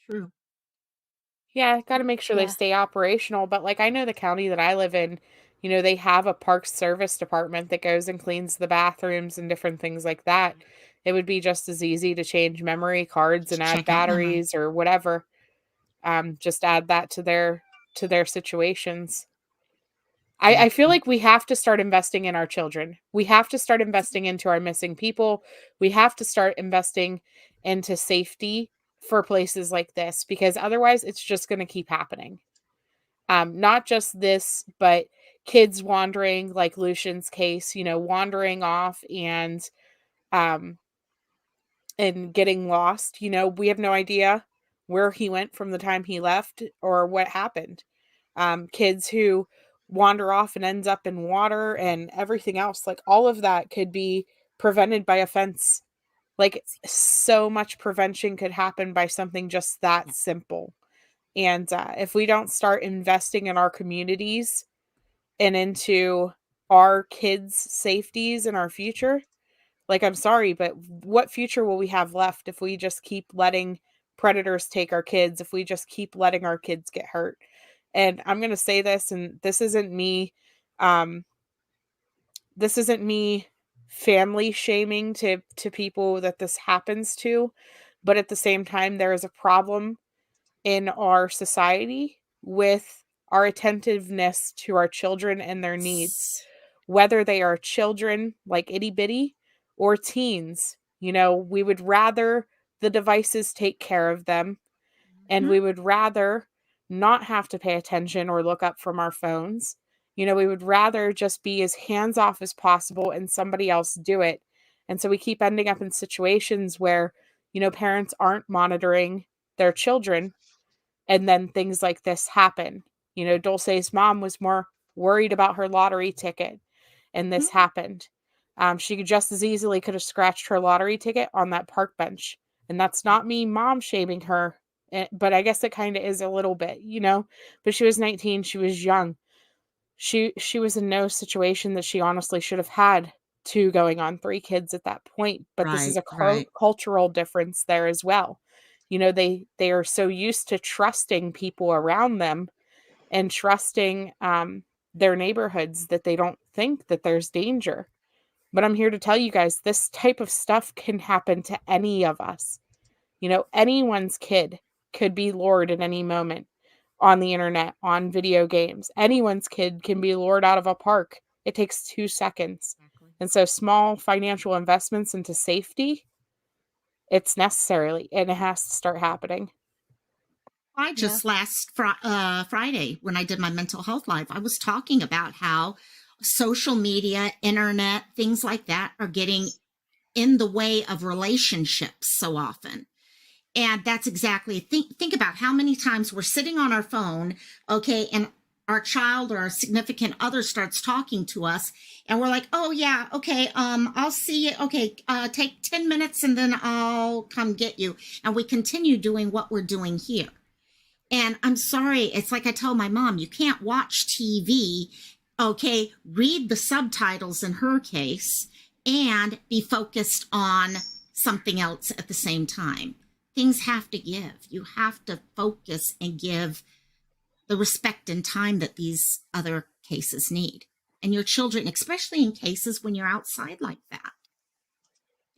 True. Yeah, got to make sure they Yeah. stay operational. But like, I know the county that I live in, they have a parks service department that goes and cleans the bathrooms and different things like that. It would be just as easy to change memory cards and add Check out memory. batteries or whatever. Just add that to their situations. I feel like we have to start investing in our children. We have to start investing into our missing people. We have to start investing into safety for places like this, because otherwise it's just going to keep happening. Not just this, but kids wandering, like Lucian's case, wandering off um and getting lost. We have no idea where he went from the time he left or what happened. Kids who wander off and ends up in water and everything else, like all of that could be prevented by a fence. Like, so much prevention could happen by something just that simple. And if we don't start investing in our communities and into our kids' safeties and our future, like, I'm sorry, but what future will we have left if we just keep letting predators take our kids, if we just keep letting our kids get hurt? And I'm going to say this, and this isn't me family shaming to people that this happens to, but at the same time, there is a problem in our society with our attentiveness to our children and their needs, whether they are children like itty bitty or teens. We would rather the devices take care of them, and we would rather not have to pay attention or look up from our phones. We would rather just be as hands off as possible and somebody else do it. And so we keep ending up in situations where, parents aren't monitoring their children, and then things like this happen. Dulce's mom was more worried about her lottery ticket, and this happened. She just as easily could have scratched her lottery ticket on that park bench. And that's not me mom shaming her, but I guess it kind of is a little bit, But she was 19. She was young. She was in no situation that she honestly should have had 2 going on 3 kids at that point. But this is a Right. cultural difference there as well. They are so used to trusting people around them and trusting their neighborhoods that they don't think that there's danger. But I'm here to tell you guys, this type of stuff can happen to any of us. Anyone's kid could be lured at any moment on the internet, on video games. Anyone's kid can be lured out of a park. It takes 2 seconds. Exactly. And so small financial investments into safety, it's necessary, and it has to start happening. I just last Friday, when I did my mental health live, I was talking about how social media, internet, things like that are getting in the way of relationships so often. And that's exactly, think about how many times we're sitting on our phone, okay, and our child or our significant other starts talking to us, and we're like, oh yeah, okay, I'll see you, okay, take 10 minutes and then I'll come get you. And we continue doing what we're doing here. And I'm sorry, it's like I told my mom, you can't watch TV, okay, read the subtitles in her case, and be focused on something else at the same time. Things have to give. You have to focus and give the respect and time that these other cases need. And your children, especially in cases when you're outside like that.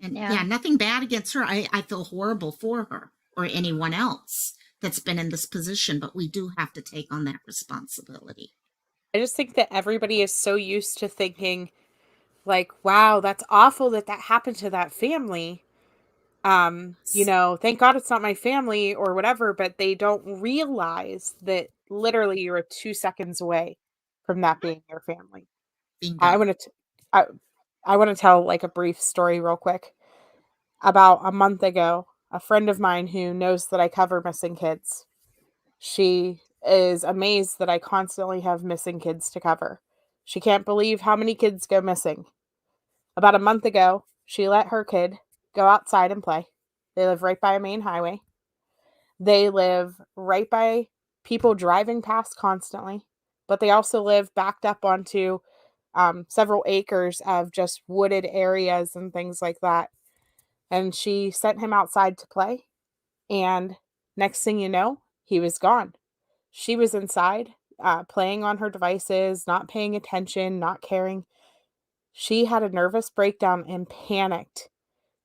And yeah, nothing bad against her. I feel horrible for her or anyone else that's been in this position, but we do have to take on that responsibility. I just think that everybody is so used to thinking, like, wow, that's awful that happened to that family. Thank God it's not my family or whatever, but they don't realize that literally you're 2 seconds away from that being your family. Bingo. I want to tell like a brief story real quick. About a month ago, a friend of mine who knows that I cover missing kids, she is amazed that I constantly have missing kids to cover. She can't believe how many kids go missing. About a month ago, she let her kid go outside and play. They live right by a main highway. They live right by people driving past constantly, but they also live backed up onto several acres of just wooded areas and things like that. And she sent him outside to play. And next thing you know, he was gone. She was inside playing on her devices, not paying attention, not caring. She had a nervous breakdown and panicked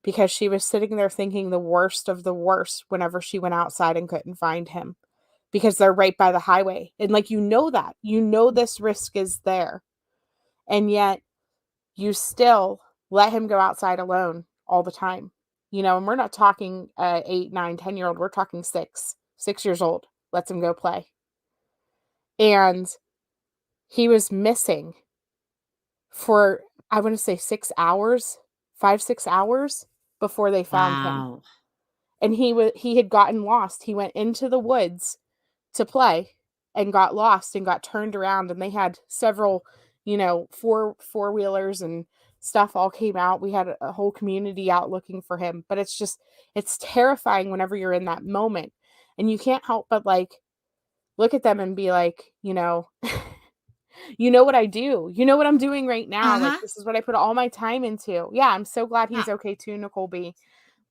because she was sitting there thinking the worst of the worst whenever she went outside and couldn't find him, because they're right by the highway. And this risk is there. And yet you still let him go outside alone all the time. And we're not talking 8, 9, 10-year-old. We're talking 6 years old. Lets him go play. And he was missing for, I want to say 6 hours, 5, 6 hours before they found him. And he had gotten lost. He went into the woods to play and got lost and got turned around. And they had several, four-wheelers and stuff all came out. We had a whole community out looking for him. But it's terrifying whenever you're in that moment. And you can't help but look at them and be like, you know what I do. You know what I'm doing right now. Like, this is what I put all my time into. Yeah, I'm so glad he's okay too, Nicole B.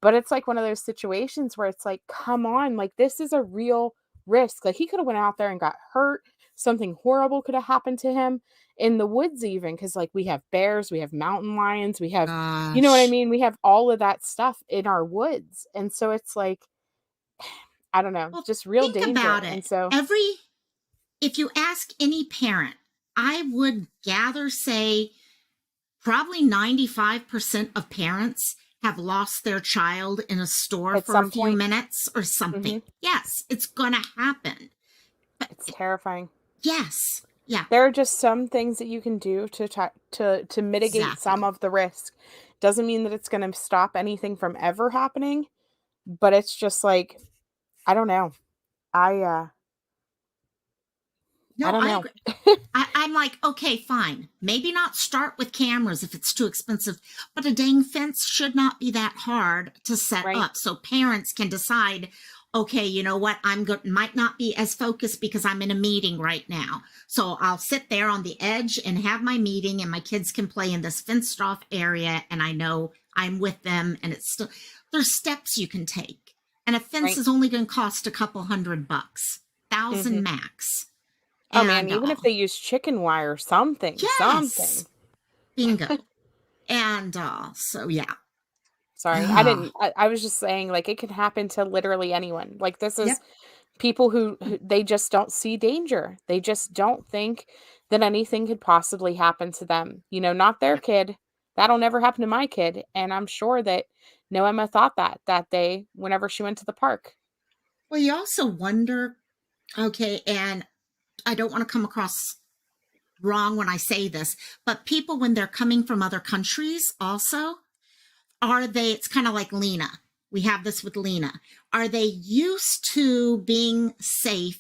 But it's like one of those situations where it's like, come on, like, this is a real risk. Like, he could have went out there and got hurt. Something horrible could have happened to him in the woods even, because like we have bears, we have mountain lions, we have, you know what I mean? We have all of that stuff in our woods. And so it's like, I don't know, just real danger. About it. And so if you ask any parent, I would gather say probably 95% of parents have lost their child in a store for a few minutes or something. Mm-hmm. Yes, it's going to happen. But it's terrifying. Yes. Yeah. There are just some things that you can do to try to mitigate some of the risk. Doesn't mean that it's going to stop anything from ever happening, but it's just like, I don't know. I don't know. I'm like, okay, fine. Maybe not start with cameras if it's too expensive, but a dang fence should not be that hard to set up. So parents can decide, okay, you know what? Might not be as focused because I'm in a meeting right now. So I'll sit there on the edge and have my meeting, and my kids can play in this fenced off area, and I know I'm with them, and it's still, there's steps you can take. And a fence is only going to cost a couple $100, $1,000 max. Oh man, even if they use chicken wire, something. Bingo. And so, yeah. Sorry. I Ah, didn't I was just saying, like, it could happen to literally anyone. Like, this is yep. people who they just don't see danger. They just don't think that anything could possibly happen to them. Not their Yep. kid. That'll never happen to my kid. And I'm sure that Noema thought that day whenever she went to the park. Well, you also wonder, okay, and I don't want to come across wrong when I say this, but people, when they're coming from other countries also, it's kind of like Lena. We have this with Lena. Are they used to being safe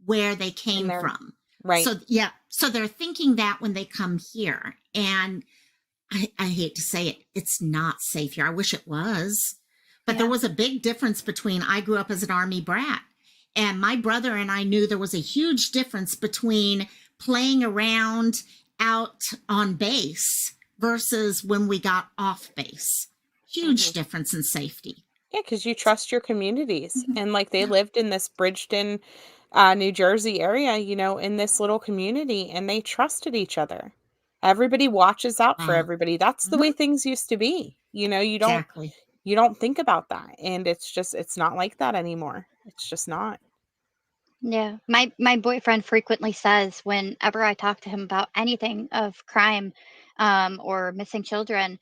where they And came they're from? right. So, yeah. So they're thinking that when they come here. And I hate to say it, it's not safe here. I wish it was. But there Yeah. was a big difference between, I grew up as an Army brat, and my brother and I knew there was a huge difference between playing around out on base versus when we got off base. Huge Mhm. difference in safety. Yeah, because you trust your communities. Mhm. And like they Yeah. lived in this Bridgeton, New Jersey area, in this little community, and they trusted each other. Everybody watches out for Wow. everybody. That's the way Mhm. things used to be. Exactly. You don't think about that. And it's not like that anymore. It's just not. Yeah. My boyfriend frequently says whenever I talk to him about anything of crime, or missing children,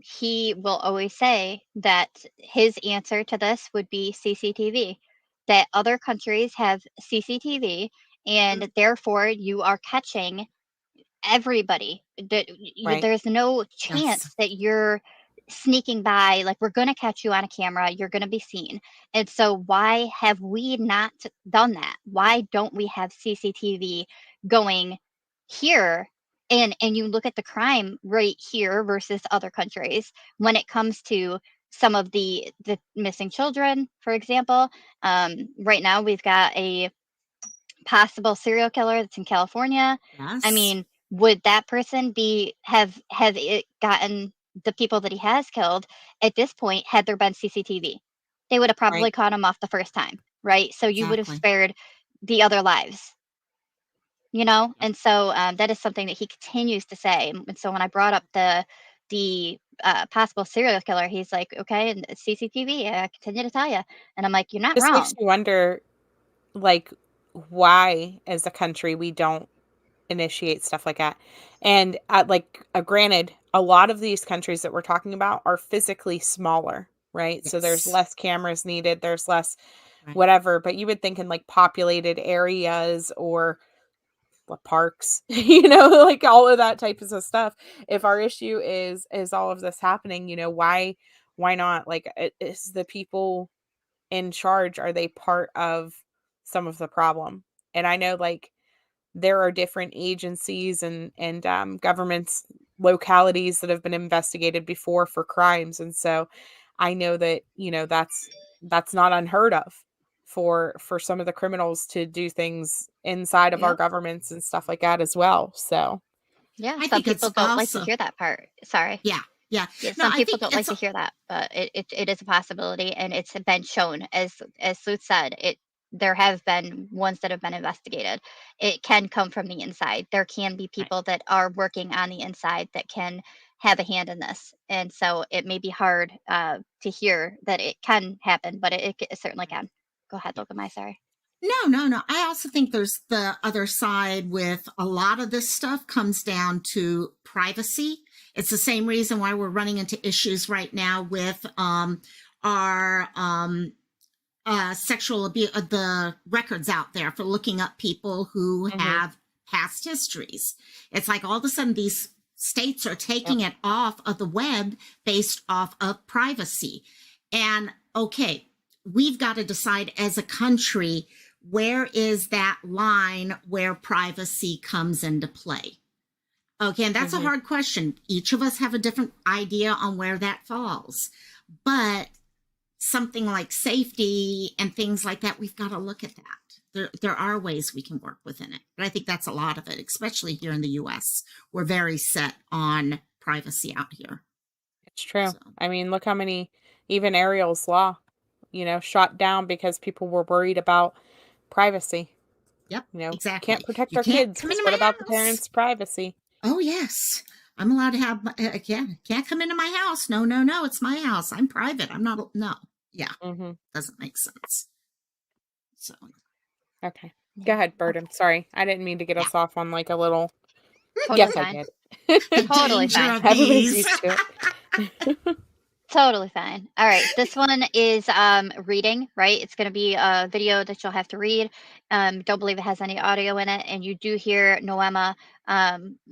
he will always say that his answer to this would be CCTV. That other countries have CCTV, and therefore you are catching everybody. Right. There's no Yes. chance that you're sneaking by. Like, we're going to catch you on a camera. You're going to be seen. And so, why have we not done that? Why don't we have CCTV going here? And you look at the crime right here versus other countries when it comes to some of the missing children, for example. Right now, we've got a possible serial killer that's in California. I Yes. mean, would that person have it gotten the people that he has killed at this point had there been CCTV? They would have Right. probably caught him off the first time, right? So you would have Exactly. spared the other lives, you know? Yep. And so that is something that he continues to say. And so when I brought up the possible serial killer, he's like, okay, and it's CCTV. I continue to tell you, and I'm like, you're not Just makes wrong. you wonder, like, why as a country we don't initiate stuff like that. And granted, a lot of these countries that we're talking about are physically smaller, right? So there's Yes. less cameras needed, there's less Right. whatever, but you would think in like populated areas or parks, like all of that type of stuff. If our issue is all of this happening, why not? Like, is the people in charge, are they part of some of the problem? And I know, like, there are different agencies and governments, localities that have been investigated before for crimes, and so I know that that's not unheard of for some of the criminals to do things inside of our Yep. governments and stuff like that as well. So Yeah. I Some think it's people don't like to also, hear that part. Sorry. yeah. Yeah. Yeah, No, some I people think don't like it's, to hear that, but it is a possibility, and it's been shown, as Sleuth said, there have been ones that have been investigated. It can come from the inside. There can be right. people that are working on the inside that can have a hand in this, and so it may be hard to hear that it can happen, but it certainly Right. can. Go ahead, Yeah. Logan. My sorry. No, no, no. I also think there's the other side with a lot of this stuff comes down to privacy. It's the same reason why we're running into issues right now with our sexual abuse, the records out there for looking up people who mhm, have past histories. It's like all of a sudden these states are yep, taking it off of the web based off of privacy. And okay, we've got to decide as a country, where is that line where privacy comes into play? Okay, and that's a mhm, hard question. Each of us have a different idea on where that falls. But something like safety and things like that, we've got to look at that. There are ways we can work within it. But I think that's a lot of it, especially here in the US. We're very set on privacy out here. it's true. So, I mean, look how many, even Ariel's law, shot down because people were worried about privacy. yep, Can't exactly. protect You our can't kids come because into what my about the house. parents' privacy? Oh, yes. I'm allowed to have, can't come into my house. No, no, no, it's my house. I'm private. I'm not, no. Yeah, doesn't make sense. So. Okay. Go ahead, Burden. Sorry. I didn't mean to get us off on like a little. Totally Yes, fine. I did. The Totally danger fine. of Everybody's these. used to it. Totally fine. All right. This one is reading, right? It's going to be a video that you'll have to read. Don't believe it has any audio in it. And you do hear Noema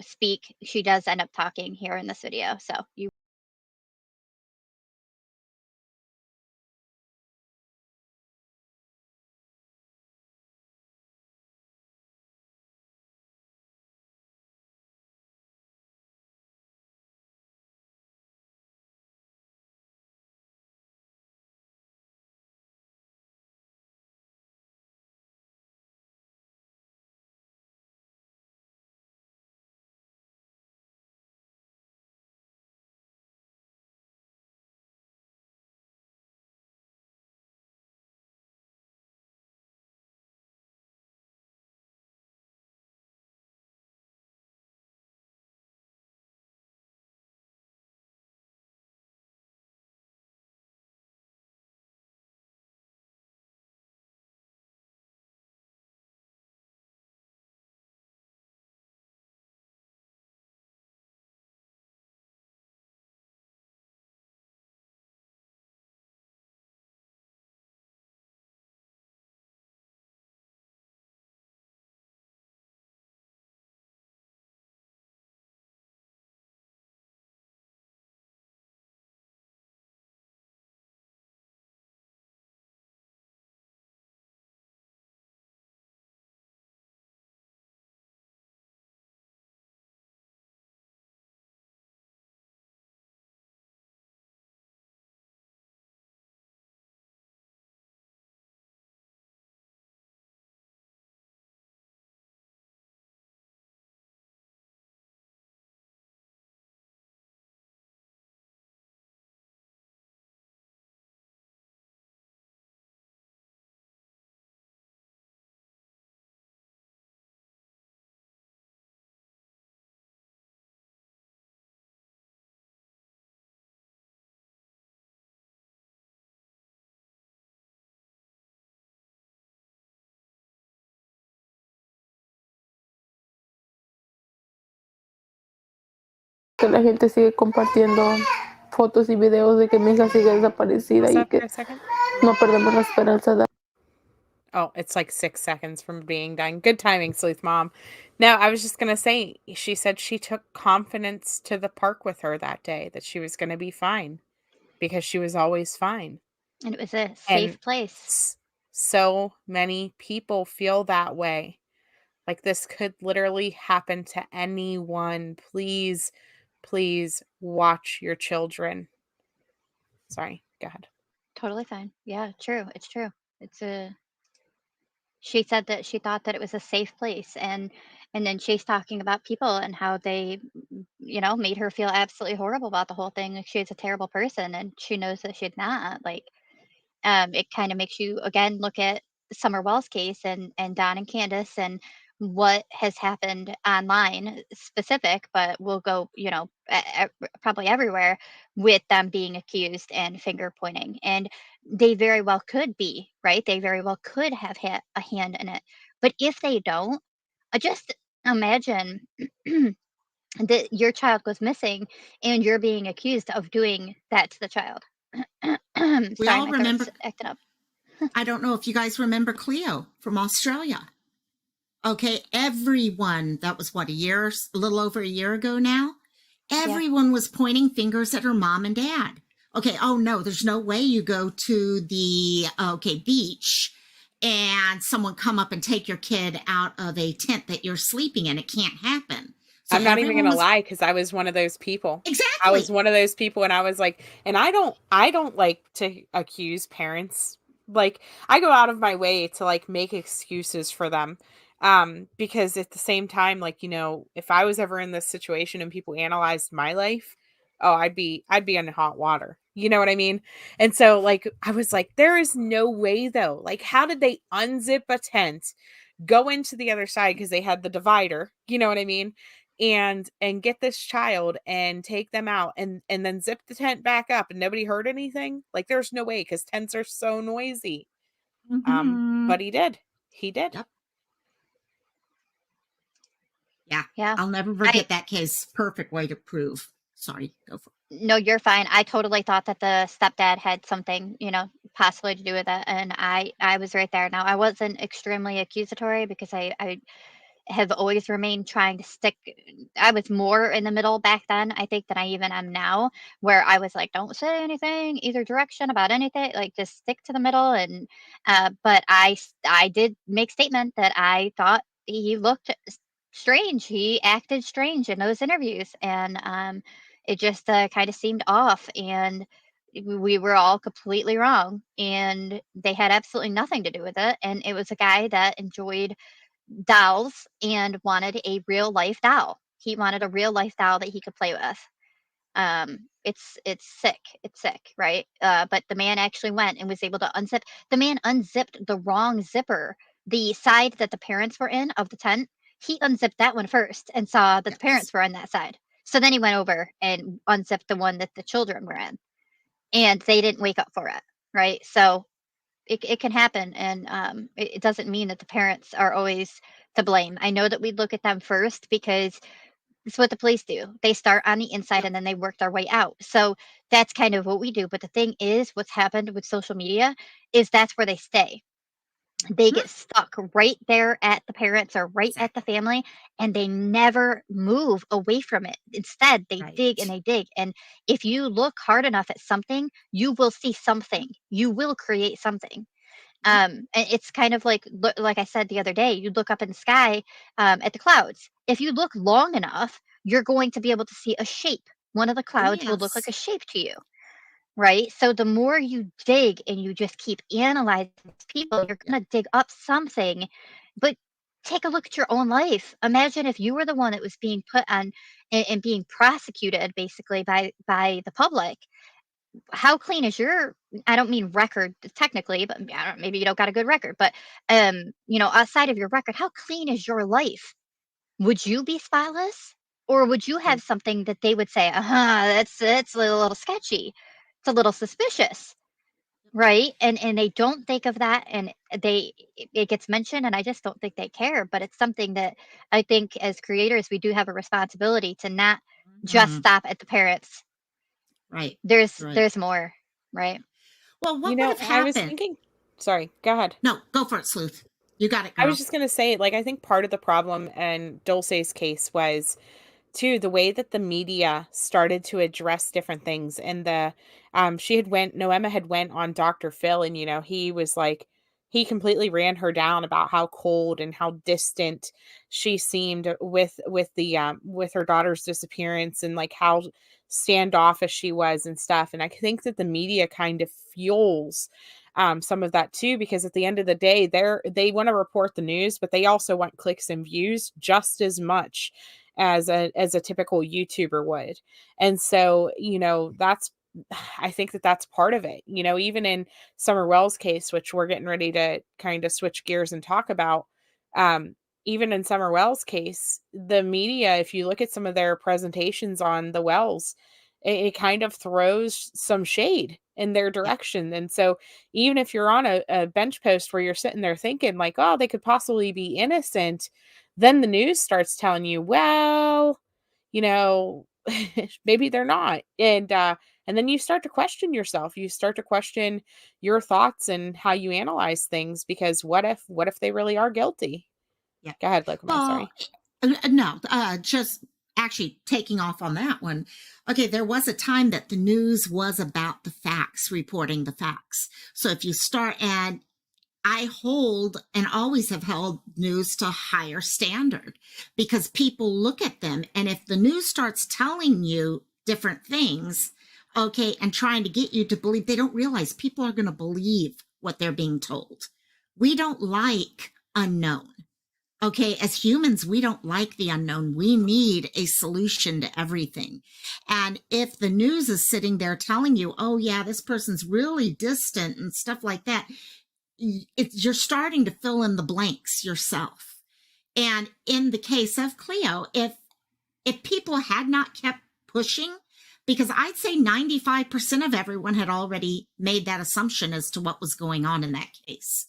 speak. She does end up talking here in this video. So you. Que la gente sigue compartiendo fotos y videos de que mi hija sigue desaparecida y que no perdemos la esperanza de. Oh, it's like 6 seconds from being done. Good timing, Sleuth Mom. No, I was just going to say, she said she took confidence to the park with her that day, that she was going to be fine because she was always fine. And it was a And safe place. so many people feel that way. Like this could literally happen to anyone. Please, please watch your children. Sorry, go ahead. Totally fine. Yeah, true. It's true. She said that she thought that it was a safe place, and then she's talking about people and how they, made her feel absolutely horrible about the whole thing. Like she's a terrible person, and she knows that she's not. Like, it kind of makes you again look at Summer Wells case and Don and Candace and what has happened online specific, but we'll go, probably everywhere with them being accused and finger pointing. And they very well could be, right? They very well could have had a hand in it. But if they don't, just imagine that your child goes missing and you're being accused of doing that to the child. We Sorry, all my remember. throat's acting up. I don't know if you guys remember Cleo from Australia. Okay, everyone, that was what, a little over a year ago now? Everyone was pointing fingers at her mom and dad. Okay, oh no, there's no way you go to the, beach and someone come up and take your kid out of a tent that you're sleeping in. It can't happen. So I'm not even going to lie, because I was one of those people. Exactly. I was one of those people, and I was like, and I don't like to accuse parents. Like, I go out of my way to like make excuses for them. Because at the same time, like, if I was ever in this situation and people analyzed my life, oh, I'd be in hot water. You know what I mean? And so like, I was like, there is no way though. Like, how did they unzip a tent, go into the other side? Cause they had the divider, you know what I mean? and get this child and take them out and then zip the tent back up and nobody heard anything? Like, there's no way, because tents are so noisy. But he did. Yep. Yeah. Yeah. I'll never forget that case. Perfect way to prove. Sorry, go for it. No, you're fine. I totally thought that the stepdad had something, possibly to do with it, and I was right there. Now, I wasn't extremely accusatory because I have always remained trying to stick. I was more in the middle back then, I think, than I even am now, where I was like, don't say anything either direction about anything, like just stick to the middle. And but I did make statement that I thought he looked strange. He acted strange in those interviews, and it just kind of seemed off. And we were all completely wrong, and they had absolutely nothing to do with it. And it was a guy that enjoyed dolls and wanted a real life doll. He wanted a real life doll that he could play with. It's sick. It's sick, right? But the man actually went and was able to unzip. The man unzipped the wrong zipper. The side that the parents were in of the tent, he unzipped that one first and saw that the parents were on that side. So then he went over and unzipped the one that the children were in, and they didn't wake up for it, right? So it can happen, and it doesn't mean that the parents are always to blame. I know that we look at them first because it's what the police do. They start on the inside and then they work their way out. So that's kind of what we do. But the thing is, what's happened with social media is that's where they stay. They get stuck right there at the parents or right at the family, and they never move away from it. Instead, they dig and they dig. And if you look hard enough at something, you will see something. You will create something. And it's kind of like I said the other day, you look up in the sky at the clouds. If you look long enough, you're going to be able to see a shape. One of the clouds will look like a shape to you. Right? So the more you dig and you just keep analyzing people, you're going to dig up something. But take a look at your own life. Imagine if you were the one that was being put on and being prosecuted basically by the public. How clean is your, I don't mean record technically, but maybe you don't got a good record, but outside of your record, how clean is your life? Would you be spotless? Or would you have something that they would say, that's a little sketchy. It's a little suspicious, right? And they don't think of that, and it gets mentioned, and I just don't think they care. But it's something that I think as creators, we do have a responsibility to not just stop at the parents. Right. There's more, right? Well, what would have happened? I was thinking, sorry, go ahead. No, go for it, Sleuth. You got it, girl. I was just going to say, I think part of the problem in Dulce's case was, too, the way that the media started to address different things. And Noema had went on Dr. Phil, and, he was like, he completely ran her down about how cold and how distant she seemed with her daughter's disappearance, and how standoffish she was and stuff. And I think that the media kind of fuels some of that too, because at the end of the day, they want to report the news, but they also want clicks and views just as much as a typical YouTuber would. And so, I think that's part of it. Even in Summer Wells' case, which we're getting ready to kind of switch gears and talk about, even in Summer Wells' case, the media, if you look at some of their presentations on the Wells, it kind of throws some shade in their direction. And so even if you're on a bench post where you're sitting there thinking oh, they could possibly be innocent, then the news starts telling you, well, maybe they're not. And then you start to question yourself. You start to question your thoughts and how you analyze things, because what if they really are guilty? Yeah. Go ahead, Look. Sorry. No, just actually taking off on that one. Okay, there was a time that the news was about the facts, reporting the facts. So if you start, and I hold and always have held news to a higher standard, because people look at them, and if the news starts telling you different things, okay, and trying to get you to believe, they don't realize people are going to believe what they're being told. We don't like unknown. Okay, as humans, we don't like the unknown. We need a solution to everything. And if the news is sitting there telling you, oh yeah, this person's really distant and stuff like that, you're starting to fill in the blanks yourself. And in the case of Cleo, if if people had not kept pushing, because I'd say 95% of everyone had already made that assumption as to what was going on in that case.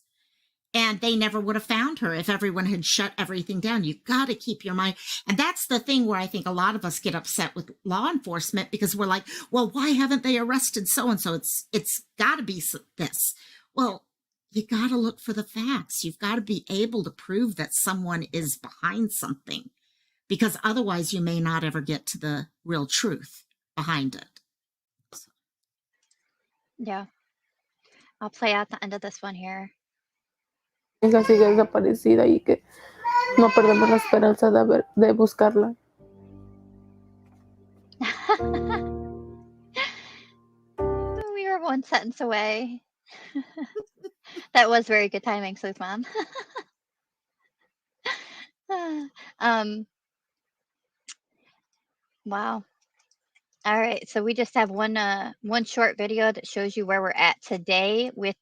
And they never would have found her if everyone had shut everything down. You've got to keep your mind. And that's the thing where I think a lot of us get upset with law enforcement, because we're like, well, why haven't they arrested so-and-so? It's got to be this. Well, you got to look for the facts. You've got to be able to prove that someone is behind something, because otherwise you may not ever get to the real truth behind it. Yeah. I'll play out the end of this one here. Hija sigue desaparecida y que no perdemos la esperanza de buscarla. We were one sentence away. That was very good timing, Sleuth Mom. Wow. All right, so we just have one short video that shows you where we're at today with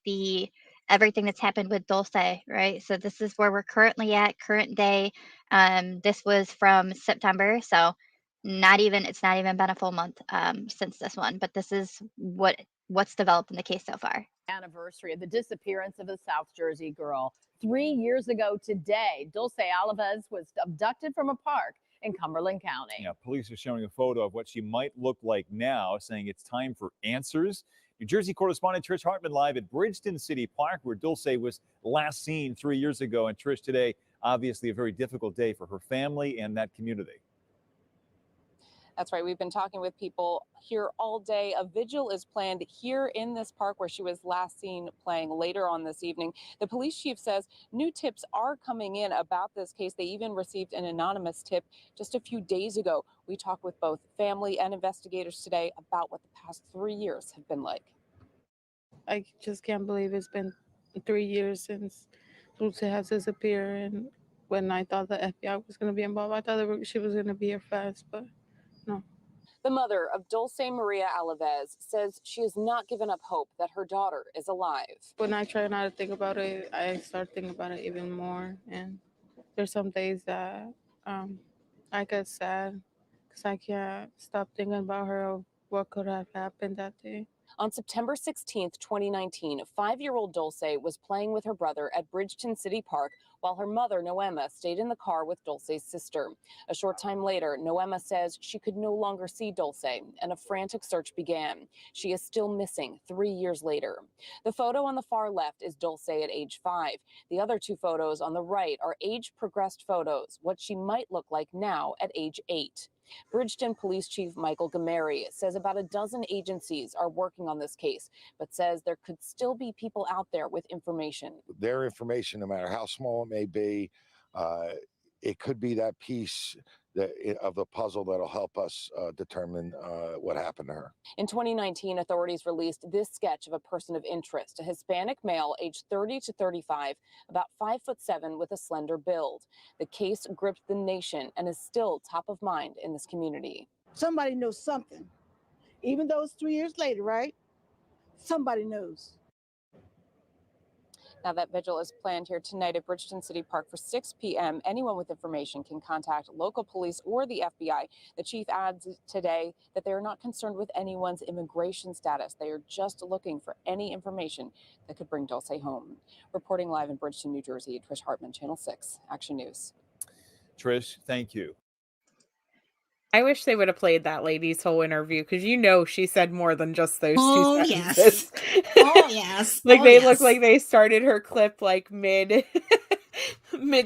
everything that's happened with Dulce, right? So this is where we're currently at, current day. This was from September, so it's not even been a full month since this one, but this is what's developed in the case so far. Anniversary of the disappearance of a South Jersey girl. 3 years ago today, Dulce Alavez was abducted from a park in Cumberland County. Yeah, police are showing a photo of what she might look like now, saying it's time for answers. New Jersey correspondent Trish Hartman live at Bridgeton City Park, where Dulce was last seen 3 years ago. And Trish, today, obviously a very difficult day for her family and that community. That's right. We've been talking with people here all day. A vigil is planned here in this park where she was last seen playing later on this evening. The police chief says new tips are coming in about this case. They even received an anonymous tip just a few days ago. We talked with both family and investigators today about what the past 3 years have been like. I just can't believe it's been 3 years since Dulce has disappeared. And when I thought the FBI was going to be involved, I thought she was going to be here fast, but no. The mother of Dulce Maria Alavez says she has not given up hope that her daughter is alive. When I try not to think about it, I start thinking about it even more. And there's some days that I get sad because I can't stop thinking about her or what could have happened that day. On September 16th, 2019, 5-year-old Dulce was playing with her brother at Bridgeton City Park while her mother, Noema, stayed in the car with Dulce's sister. A short time later, Noema says she could no longer see Dulce, and a frantic search began. She is still missing 3 years later. The photo on the far left is Dulce at age 5. The other two photos on the right are age-progressed photos, what she might look like now at age 8. Bridgeton Police Chief Michael Gamari says about a dozen agencies are working on this case, but says there could still be people out there with information. Their information, no matter how small it may be, it could be that piece of the puzzle that'll help us determine what happened to her. In 2019, authorities released this sketch of a person of interest, a Hispanic male aged 30 to 35, about 5'7" with a slender build. The case gripped the nation and is still top of mind in this community. Somebody knows something. Even though it's 3 years later, right? Somebody knows. Now, that vigil is planned here tonight at Bridgeton City Park for 6 p.m. Anyone with information can contact local police or the FBI. The chief adds today that they are not concerned with anyone's immigration status. They are just looking for any information that could bring Dulce home. Reporting live in Bridgeton, New Jersey, Trish Hartman, Channel 6, Action News. Trish, thank you. I wish they would have played that lady's whole interview, because she said more than just those Oh, two sentences. yes. Oh, yes. Like Oh, they yes. look like they started her clip like mid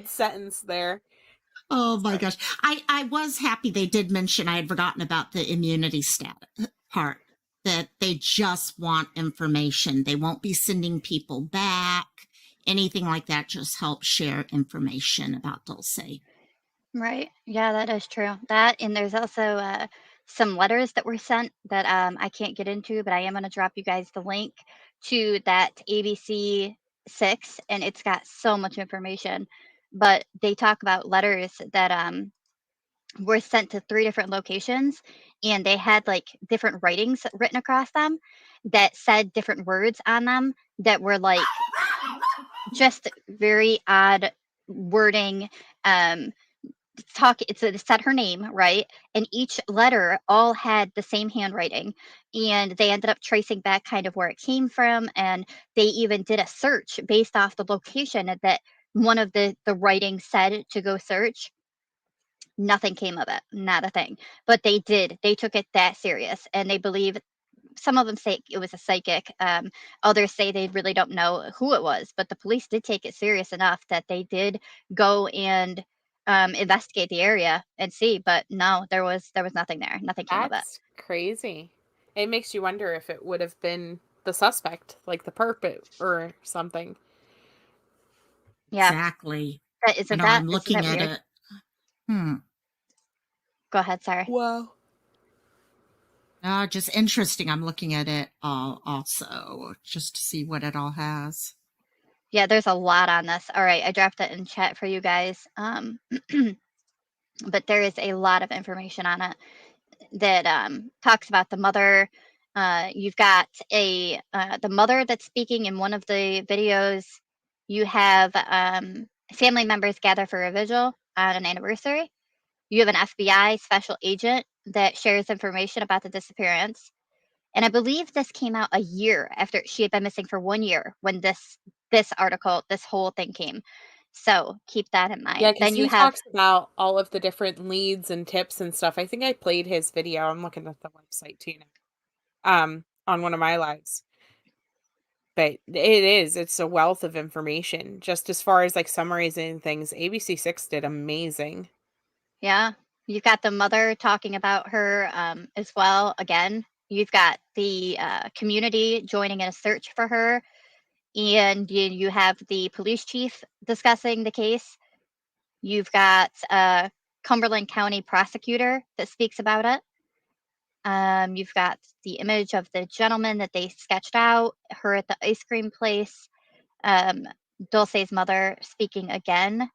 sentence there. Oh my gosh. I was happy they did mention, I had forgotten about the immunity part, that they just want information. They won't be sending people back, anything like that. Just help share information about Dulce. Right. Yeah, that is true. That, and there's also some letters that were sent that I can't get into, but I am going to drop you guys the link to that ABC 6, and it's got so much information. But they talk about letters that were sent to 3 different locations, and they had like different writings written across them that said different words on them that were like just very odd wording. it said her name, right? And each letter all had the same handwriting. And they ended up tracing back kind of where it came from. And they even did a search based off the location that one of the writing said to go search. Nothing came of it, not a thing. But they took it that serious. And they believe, some of them say it was a psychic. Others say they really don't know who it was, but the police did take it serious enough that they did go and investigate the area and see. But no, there was nothing there. Nothing came of it. That's crazy. It makes you wonder if it would have been the suspect, like the perp or something. Yeah, Exactly. isn't I'm that looking at weird? it. Go ahead, sorry. Wow. Just interesting. I'm looking at it also just to see what it all has. Yeah, there's a lot on this. All right, I dropped it in chat for you guys. But there is a lot of information on it that talks about the mother. You've got the mother that's speaking in one of the videos. You have family members gather for a vigil on an anniversary. You have an FBI special agent that shares information about the disappearance. And I believe this came out a year after she had been missing for 1 year when this article, this whole thing came. So keep that in Yeah, mind. because Then you he have, talks about all of the different leads and tips and stuff. I think I played his video. I'm looking at the website too now. On one of my lives. But it's a wealth of information. Just as far as like summarizing things, ABC6 did amazing. yeah, you've got the mother talking about her as well. Again, you've got the community joining in a search for her. And you have the police chief discussing the case. You've got a Cumberland County prosecutor that speaks about it. You've got the image of the gentleman that they sketched out, her at the ice cream place, Dulce's mother speaking again.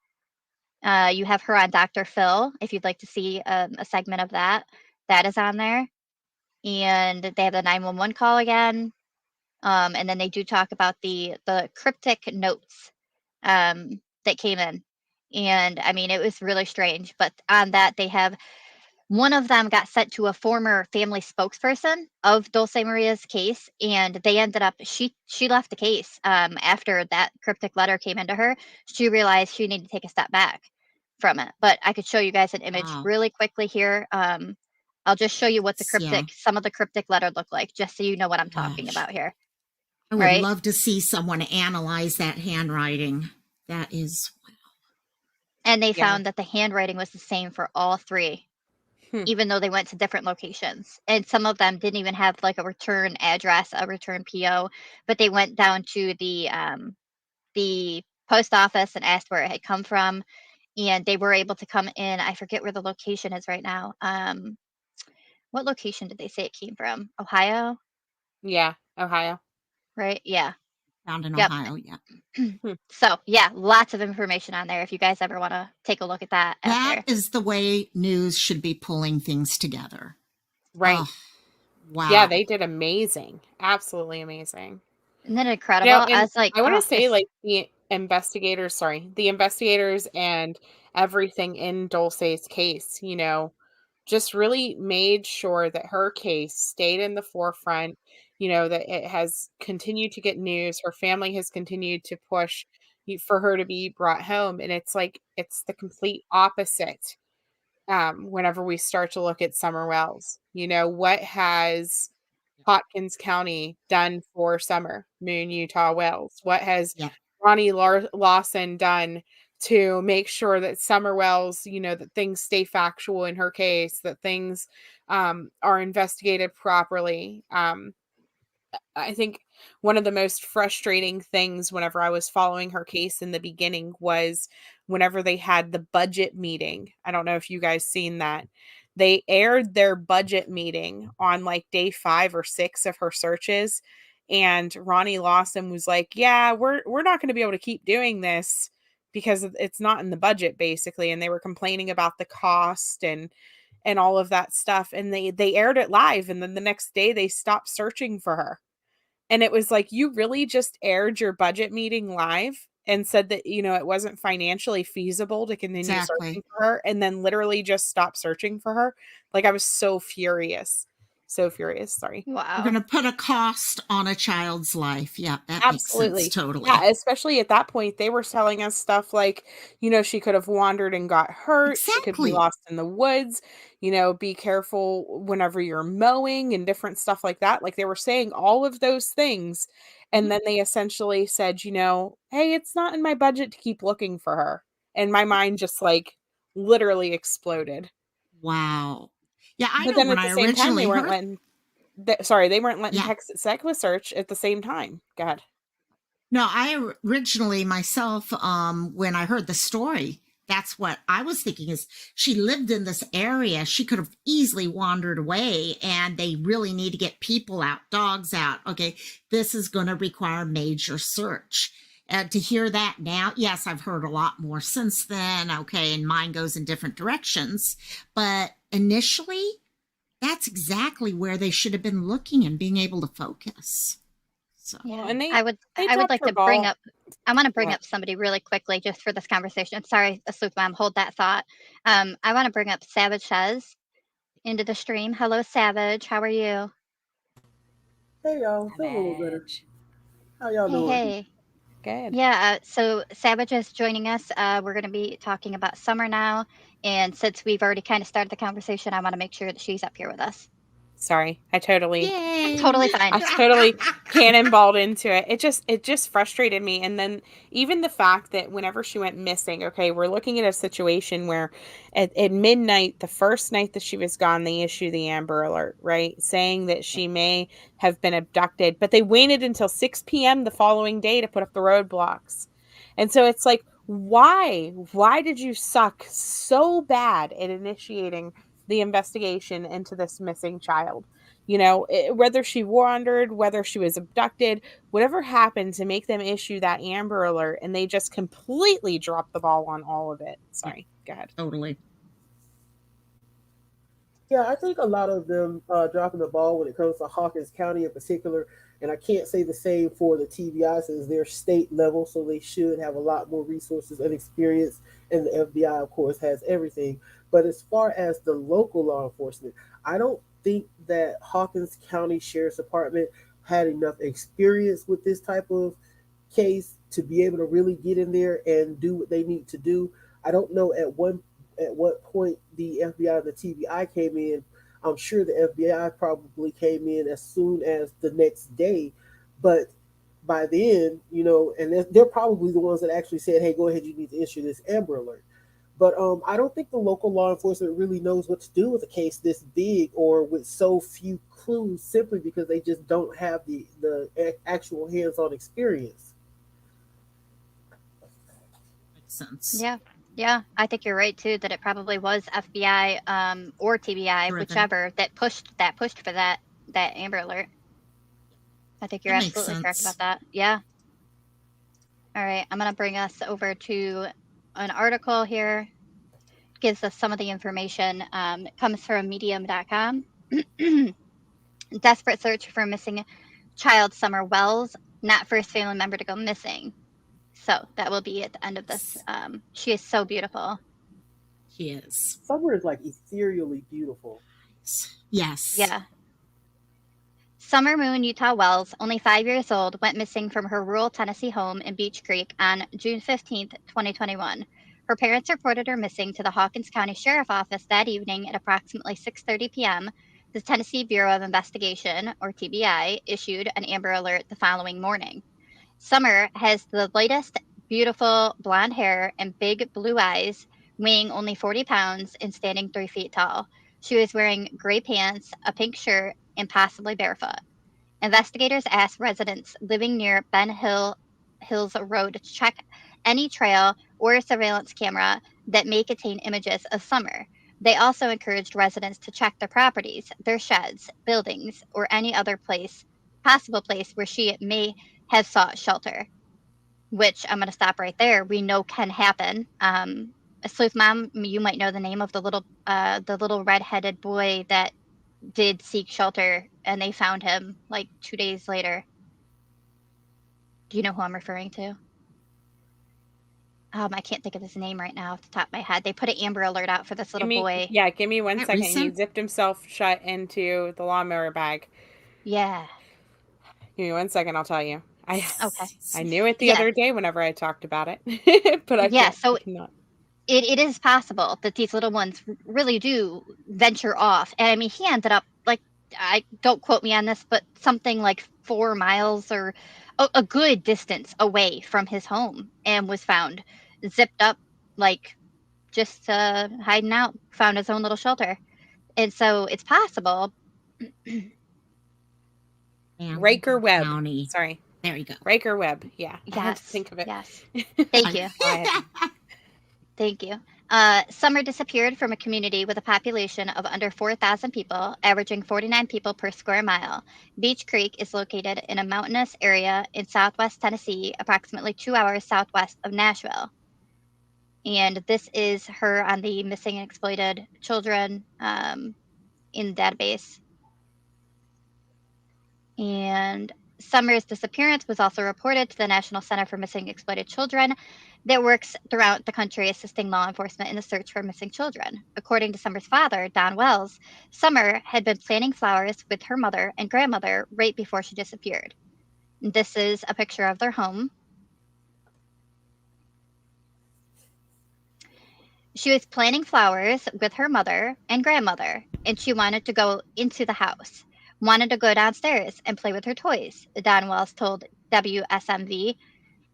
You have her on Dr. Phil, if you'd like to see a segment of that. That is on there. And they have the 911 call again. And then they do talk about the cryptic notes that came in. And I mean, it was really strange. But on that, they have one of them got sent to a former family spokesperson of Dulce Maria's case, and they ended up she left the case after that cryptic letter came into her. She realized she needed to take a step back from it. But I could show you guys an image really quickly here. I'll just show you what some of the cryptic letter looked like, just so you know what I'm talking about here. I would love to see someone analyze that handwriting. That is, and they found that the handwriting was the same for all three. Even though they went to different locations. And some of them didn't even have like a return address, a return PO, but they went down to the post office and asked where it had come from. And they were able to come in. I forget where the location is right now. What location did they say it came from? Ohio? Yeah, Ohio. Right? Yeah. Found in Ohio, yeah. So, yeah, lots of information on there if you guys ever want to take a look at that. That is the way news should be pulling things together. Right. Oh, wow. Yeah, they did amazing. Absolutely amazing. Isn't that incredible? You know, and I was like, I want to say, like, the investigators and everything in Dulce's case, just really made sure that her case stayed in the forefront, that it has continued to get news. Her family has continued to push for her to be brought home. And it's like, it's the complete opposite. Whenever we start to look at Summer Wells, what has Hawkins County done for Summer Moon, Utah Wells? What has Ronnie Lawson done to make sure that Summer Wells, that things stay factual in her case, that things are investigated properly? I think one of the most frustrating things whenever I was following her case in the beginning was whenever they had the budget meeting. I don't know if you guys seen that. They aired their budget meeting on like day 5 or 6 of her searches. And Ronnie Lawson was like, yeah, we're not going to be able to keep doing this because it's not in the budget, basically. And they were complaining about the cost and all of that stuff. And they aired it live. And then the next day they stopped searching for her. And it was like, you really just aired your budget meeting live and said that, it wasn't financially feasible to continue Exactly. searching for her, and then literally just stopped searching for her. Like, I was so furious. So furious. Sorry. We're Wow. going to put a cost on a child's life. Yeah, that makes sense Absolutely. totally. Yeah, especially at that point, they were telling us stuff like, she could have wandered and got hurt. She could be Exactly. lost in the woods. Be careful whenever you're mowing and different stuff like that. Like, they were saying all of those things. And then they essentially said, hey, it's not in my budget to keep looking for her. And my mind just like literally exploded. Wow. Yeah, I But know then when at the I same time, they originally weren't heard. letting, they weren't letting Yeah. text search at the same time. Go ahead. No, I originally myself, when I heard the story, that's what I was thinking is she lived in this area. She could have easily wandered away, and they really need to get people out, dogs out. Okay, this is going to require major search. To hear that now, yes, I've heard a lot more since then. Okay, and mine goes in different directions. But initially, that's exactly where they should have been looking and being able to focus. So. Yeah, and I would dropped like her to bring ball. up. I want to bring What? up somebody really quickly just for this conversation. Sorry, Sleuth Mom, hold that thought. I want to bring up Savage Says into the stream. Hello, Savage. How are you? Hey y'all, feel a little better. How y'all Hey, doing? hey. Good. Yeah, so Savage is joining us. We're going to be talking about summer now. And since we've already kind of started the conversation, I want to make sure that she's up here with us. Sorry. I totally Totally fine. I totally cannonballed into it. It just frustrated me. And then even the fact that whenever she went missing, okay, we're looking at a situation where at midnight, the first night that she was gone, they issue the Amber Alert, right? Saying that she may have been abducted, but they waited until 6 p.m. the following day to put up the roadblocks. And so it's like, why? Why did you suck so bad at initiating the investigation into this missing child? Whether she wandered, whether she was abducted, whatever happened to make them issue that Amber Alert, and they just completely dropped the ball on all of it. Sorry, go ahead. Totally. Yeah, I think a lot of them dropping the ball when it comes to Hawkins County in particular, and I can't say the same for the TBI since they're state level, so they should have a lot more resources and experience, and the FBI, of course, has everything. But as far as the local law enforcement, I don't think that Hawkins County Sheriff's Department had enough experience with this type of case to be able to really get in there and do what they need to do. I don't know at what point the FBI and the TBI came in. I'm sure the FBI probably came in as soon as the next day, but by then, and they're probably the ones that actually said, "Hey, go ahead, you need to issue this Amber Alert." But I don't think the local law enforcement really knows what to do with a case this big or with so few clues, simply because they just don't have the actual hands-on experience. Makes sense. Yeah, I think you're right too. That it probably was FBI or TBI, whichever that pushed for that Amber Alert. I think you're absolutely correct about that. Yeah. All right, I'm gonna bring us over to an article here. Gives us some of the information. It comes from Medium.com. Desperate search for missing child Summer Wells, not first family member to go missing. So that will be at the end of this. She is so beautiful. She is. Summer is like ethereally beautiful. Yes. Yeah. Summer Moon Utah Wells, only 5 years old, went missing from her rural Tennessee home in Beech Creek on June 15th, 2021. Her parents reported her missing to the Hawkins County Sheriff Office that evening at approximately 6:30 p.m. The Tennessee Bureau of Investigation, or TBI, issued an Amber Alert the following morning. Summer has the lightest, beautiful blonde hair and big blue eyes, weighing only 40 pounds and standing 3 feet tall. She was wearing gray pants, a pink shirt, and possibly barefoot. Investigators asked residents living near Ben Hills Road to check any trail or surveillance camera that may contain images of Summer. They also encouraged residents to check their properties, their sheds, buildings, or any other possible place where she may have sought shelter, which I'm going to stop right there. We know can happen. Sleuth Mom, you might know the name of the little redheaded boy that did seek shelter, and they found him like 2 days later. Do you know who I'm referring to? I can't think of his name right now off the top of my head. They put an Amber Alert out for this little boy. Give me 1 That second. He recent? zipped himself shut into the lawnmower bag. Yeah. Give me 1 second, I'll tell you. Okay. I knew it the Yeah. other day whenever I talked about it, but I Yeah. So cannot. it is possible that these little ones really do venture off. And I mean, he ended up like, I don't quote me on this, but something like 4 miles or a good distance away from his home and was found zipped up, like just hiding out, found his own little shelter. And so it's possible. Raker Webb. County. Sorry. There you go. Raker Webb. Yeah. I had to Yes. think of it. Yes. Thank you. Thank you. Summer disappeared from a community with a population of under 4,000 people, averaging 49 people per square mile. Beech Creek is located in a mountainous area in southwest Tennessee, approximately 2 hours southwest of Nashville. And this is her on the missing and exploited children in the database. And Summer's disappearance was also reported to the National Center for Missing and Exploited Children that works throughout the country assisting law enforcement in the search for missing children. According to Summer's father, Don Wells, Summer had been planting flowers with her mother and grandmother right before she disappeared. This is a picture of their home. She was planting flowers with her mother and grandmother, and she wanted to go into the house, wanted to go downstairs and play with her toys, Don Wells told WSMV.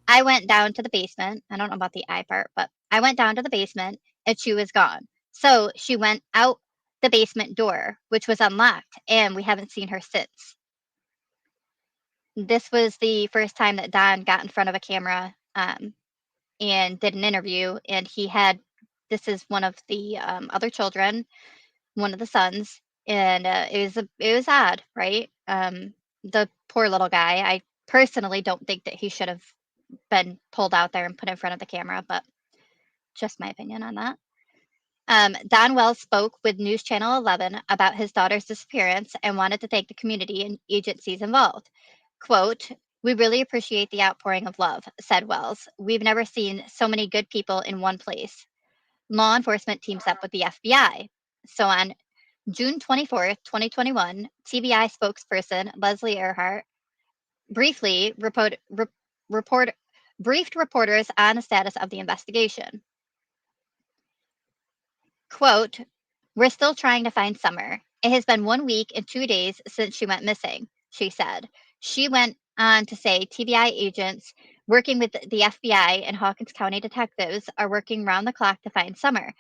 I went down to the basement. I don't know about the I part, but I went down to the basement and she was gone. So she went out the basement door, which was unlocked, and we haven't seen her since. This was the first time that Don got in front of a camera and did an interview, and this is one of the other children, one of the sons, and it was odd, right? The poor little guy. I personally don't think that he should have been pulled out there and put in front of the camera, but just my opinion on that. Don Wells spoke with News Channel 11 about his daughter's disappearance and wanted to thank the community and agencies involved. Quote, "We really appreciate the outpouring of love," said Wells. "We've never seen so many good people in one place." Law enforcement teams up with the FBI. So on June 24th, 2021, TBI spokesperson Leslie Earhart briefly briefed reporters on the status of the investigation. Quote, "We're still trying to find Summer. It has been 1 week and 2 days since she went missing," she said. She went on to say TBI agents working with the FBI and Hawkins County detectives are working round the clock to find Summer,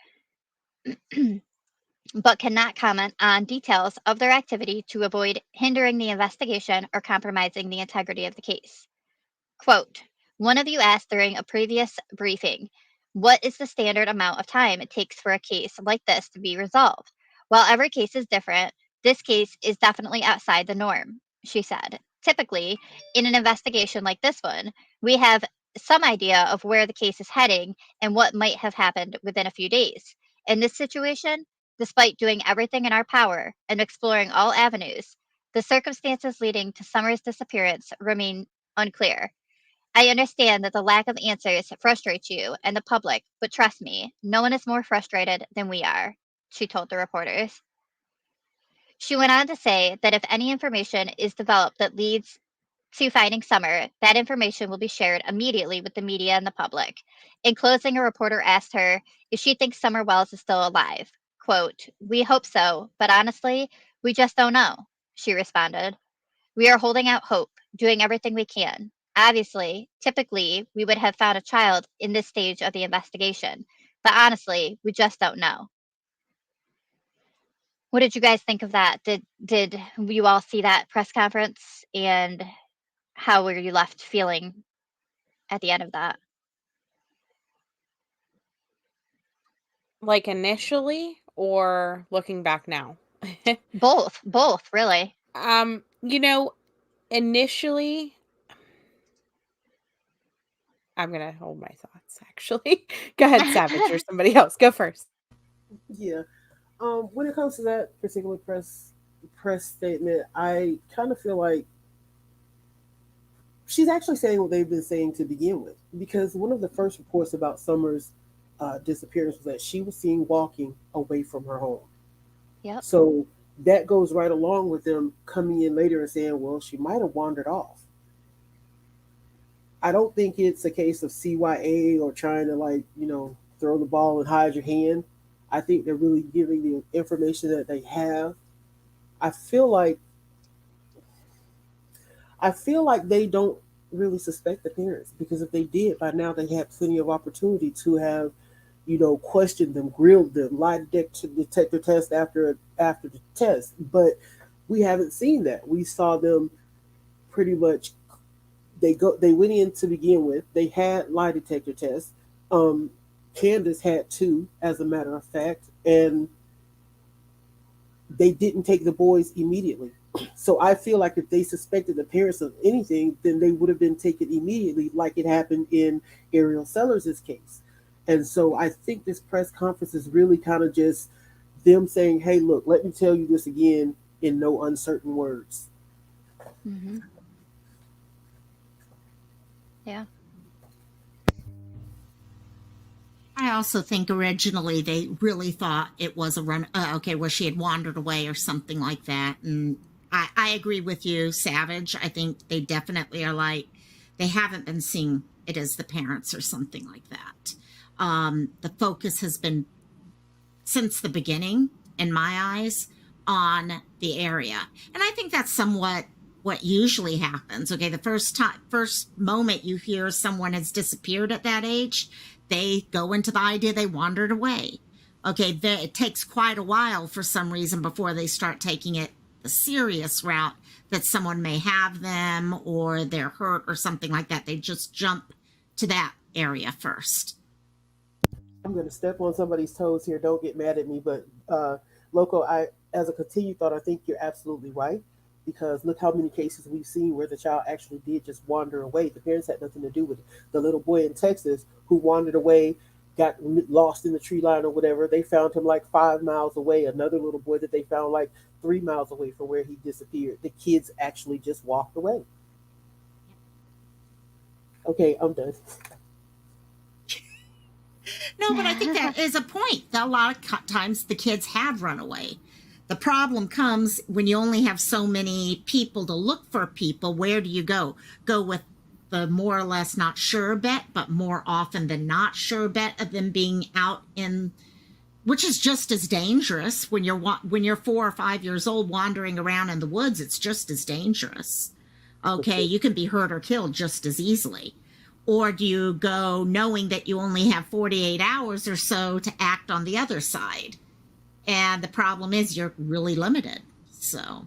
but cannot comment on details of their activity to avoid hindering the investigation or compromising the integrity of the case. Quote, "One of you asked during a previous briefing, what is the standard amount of time it takes for a case like this to be resolved? While every case is different, this case is definitely outside the norm," she said. "Typically, in an investigation like this one, we have some idea of where the case is heading and what might have happened within a few days. In this situation, despite doing everything in our power and exploring all avenues, the circumstances leading to Summer's disappearance remain unclear. I understand that the lack of answers frustrates you and the public, but trust me, no one is more frustrated than we are," she told the reporters. She went on to say that if any information is developed that leads to finding Summer, that information will be shared immediately with the media and the public. In closing, a reporter asked her if she thinks Summer Wells is still alive. Quote, "We hope so, but honestly, we just don't know," she responded. "We are holding out hope, doing everything we can. Obviously, typically, we would have found a child in this stage of the investigation, but honestly, we just don't know." What did you guys think of that? Did you all see that press conference, and how were you left feeling at the end of that? Like initially or looking back now? Both, really. You know, initially I'm gonna hold my thoughts actually. Go ahead, Savage, or somebody else. Go first. Yeah. When it comes to that particular press statement, I kind of feel like she's actually saying what they've been saying to begin with. Because one of the first reports about Summer's disappearance was that she was seen walking away from her home. Yep. So that goes right along with them coming in later and saying, well, she might have wandered off. I don't think it's a case of CYA or trying to, like, throw the ball and hide your hand. I think they're really giving the information that they have. I feel like they don't really suspect the parents, because if they did, by now they had plenty of opportunity to have, questioned them, grilled them, lie detector test after the test. But we haven't seen that. We saw them pretty much. They went in to begin with. They had lie detector tests. Candace had two, as a matter of fact, and they didn't take the boys immediately. So I feel like if they suspected the parents of anything, then they would have been taken immediately, like it happened in Ariel Sellers' case. And so I think this press conference is really kind of just them saying, hey, look, let me tell you this again in no uncertain words. Mm-hmm. Yeah. I also think originally they really thought it was a run, where she had wandered away or something like that. And I agree with you, Savage. I think they definitely are like, they haven't been seeing it as the parents or something like that. The focus has been, since the beginning, in my eyes, on the area. And I think that's somewhat what usually happens. Okay, the first moment you hear someone has disappeared at that age, they go into the idea they wandered away. Okay, it takes quite a while for some reason before they start taking it the serious route that someone may have them or they're hurt or something like that. They just jump to that area first. I'm going to step on somebody's toes here. Don't get mad at me, but Loco, as a continued thought, I think you're absolutely right, because look how many cases we've seen where the child actually did just wander away. The parents had nothing to do with it. The little boy in Texas who wandered away, got lost in the tree line or whatever, they found him like 5 miles away. Another little boy that they found like 3 miles away from where he disappeared. The kids actually just walked away. Okay, I'm done. No, but I think that is a point. That a lot of times the kids have run away. The problem comes when you only have so many people to look for people. Where do you go? Go with the more or less not sure bet, but more often than not sure bet of them being out in, which is just as dangerous when you're 4 or 5 years old wandering around in the woods. It's just as dangerous. Okay, you can be hurt or killed just as easily. Or do you go knowing that you only have 48 hours or so to act on the other side? And the problem is you're really limited. So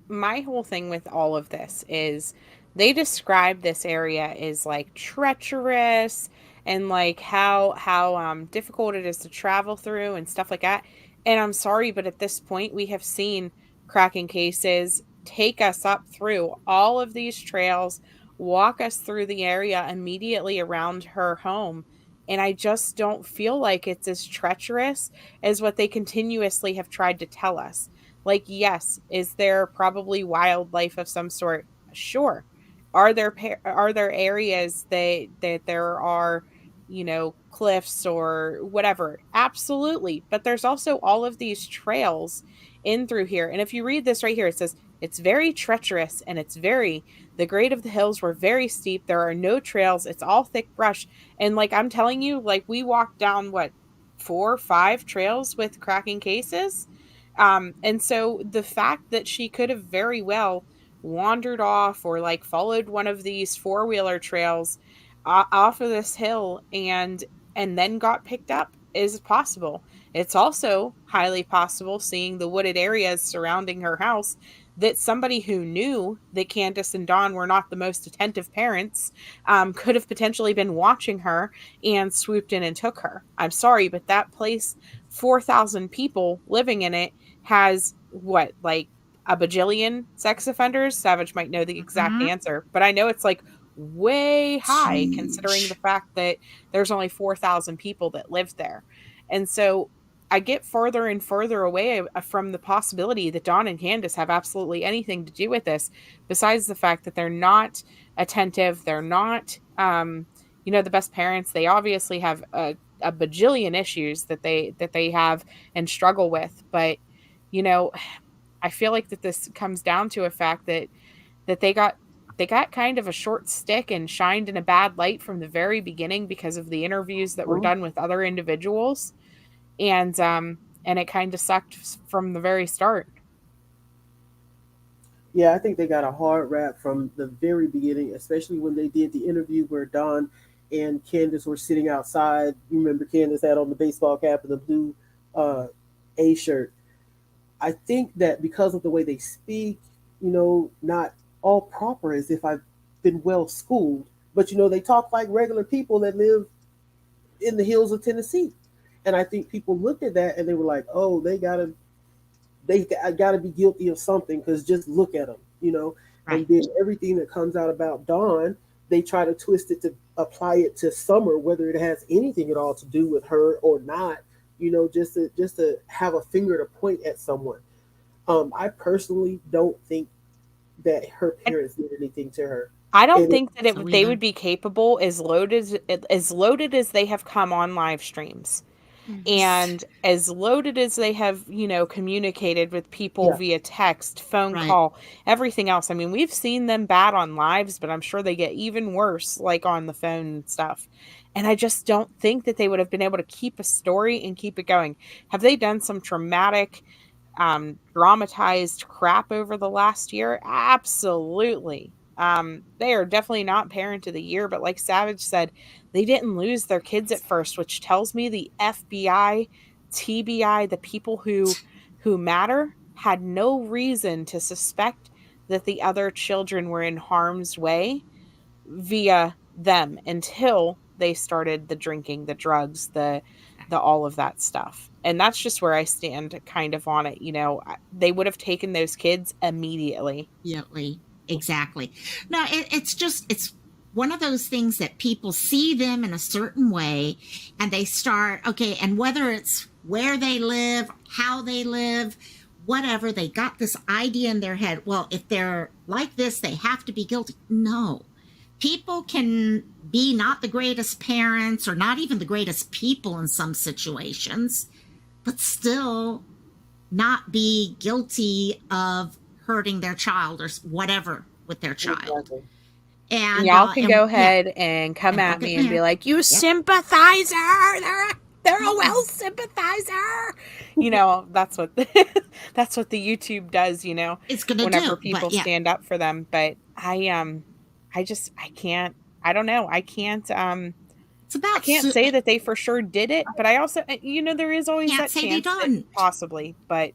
my whole thing with all of this is they describe this area as like treacherous and like how difficult it is to travel through and stuff like that. And I'm sorry, but at this point we have seen cracking cases take us up through all of these trails, walk us through the area immediately around her home. And I just don't feel like it's as treacherous as what they continuously have tried to tell us. Like, yes, is there probably wildlife of some sort? Sure. Are there areas that there are, cliffs or whatever? Absolutely. But there's also all of these trails in through here. And if you read this right here, it says it's very treacherous and the grade of the hills were very steep. There are no trails. It's all thick brush. And like I'm telling you, like we walked down 4 or 5 trails with cracking cases. And so the fact that she could have very well wandered off or like followed one of these 4-wheeler trails off of this hill and then got picked up is possible. It's also highly possible, seeing the wooded areas surrounding her house, that somebody who knew that Candace and Dawn were not the most attentive parents could have potentially been watching her and swooped in and took her. I'm sorry, but that place, 4,000 people living in it, has like a bajillion sex offenders? Savage might know the exact answer, but I know it's like way high considering the fact that there's only 4,000 people that live there. And so I get further and further away from the possibility that Dawn and Candace have absolutely anything to do with this, besides the fact that they're not attentive. They're not, the best parents. They obviously have a bajillion issues that they have and struggle with. But, I feel like that this comes down to a fact that they got kind of a short stick and shined in a bad light from the very beginning because of the interviews that were done with other individuals. And it kind of sucked from the very start. Yeah, I think they got a hard rap from the very beginning, especially when they did the interview where Don and Candace were sitting outside. You remember Candace had on the baseball cap and the blue A shirt. I think that because of the way they speak, not all proper as if I've been well schooled, but they talk like regular people that live in the hills of Tennessee. And I think people looked at that and they were like, "Oh, they gotta be guilty of something because just look at them," Right. And then everything that comes out about Dawn, they try to twist it to apply it to Summer, whether it has anything at all to do with her or not. Just to have a finger to point at someone. I personally don't think that her parents did anything to her. I don't think that they would be capable as loaded as they have come on live streams. And as loaded as they have, communicated with people via text, phone call, everything else. I mean, we've seen them bad on lives, but I'm sure they get even worse, like on the phone and stuff. And I just don't think that they would have been able to keep a story and keep it going. Have they done some traumatic, dramatized crap over the last year? Absolutely. They are definitely not parent of the year, but like Savage said, they didn't lose their kids at first, which tells me the FBI, TBI, the people who matter had no reason to suspect that the other children were in harm's way via them until they started the drinking, the drugs, the all of that stuff. And that's just where I stand kind of on it. They would have taken those kids immediately. Exactly. No, it's one of those things that people see them in a certain way and they start, okay, and whether it's where they live, how they live, whatever, they got this idea in their head. Well, if they're like this, they have to be guilty. No. People can be not the greatest parents or not even the greatest people in some situations, but still not be guilty of hurting their child or whatever with their child. Exactly. And y'all can go ahead and come at me and be like, "You sympathizer! They're a well sympathizer." That's what that's what the YouTube does. It's gonna whenever do, people stand up for them. But I can't. I don't know. I can't. It's about. I can't say that they for sure did it, but I also, there is always that chance that possibly. But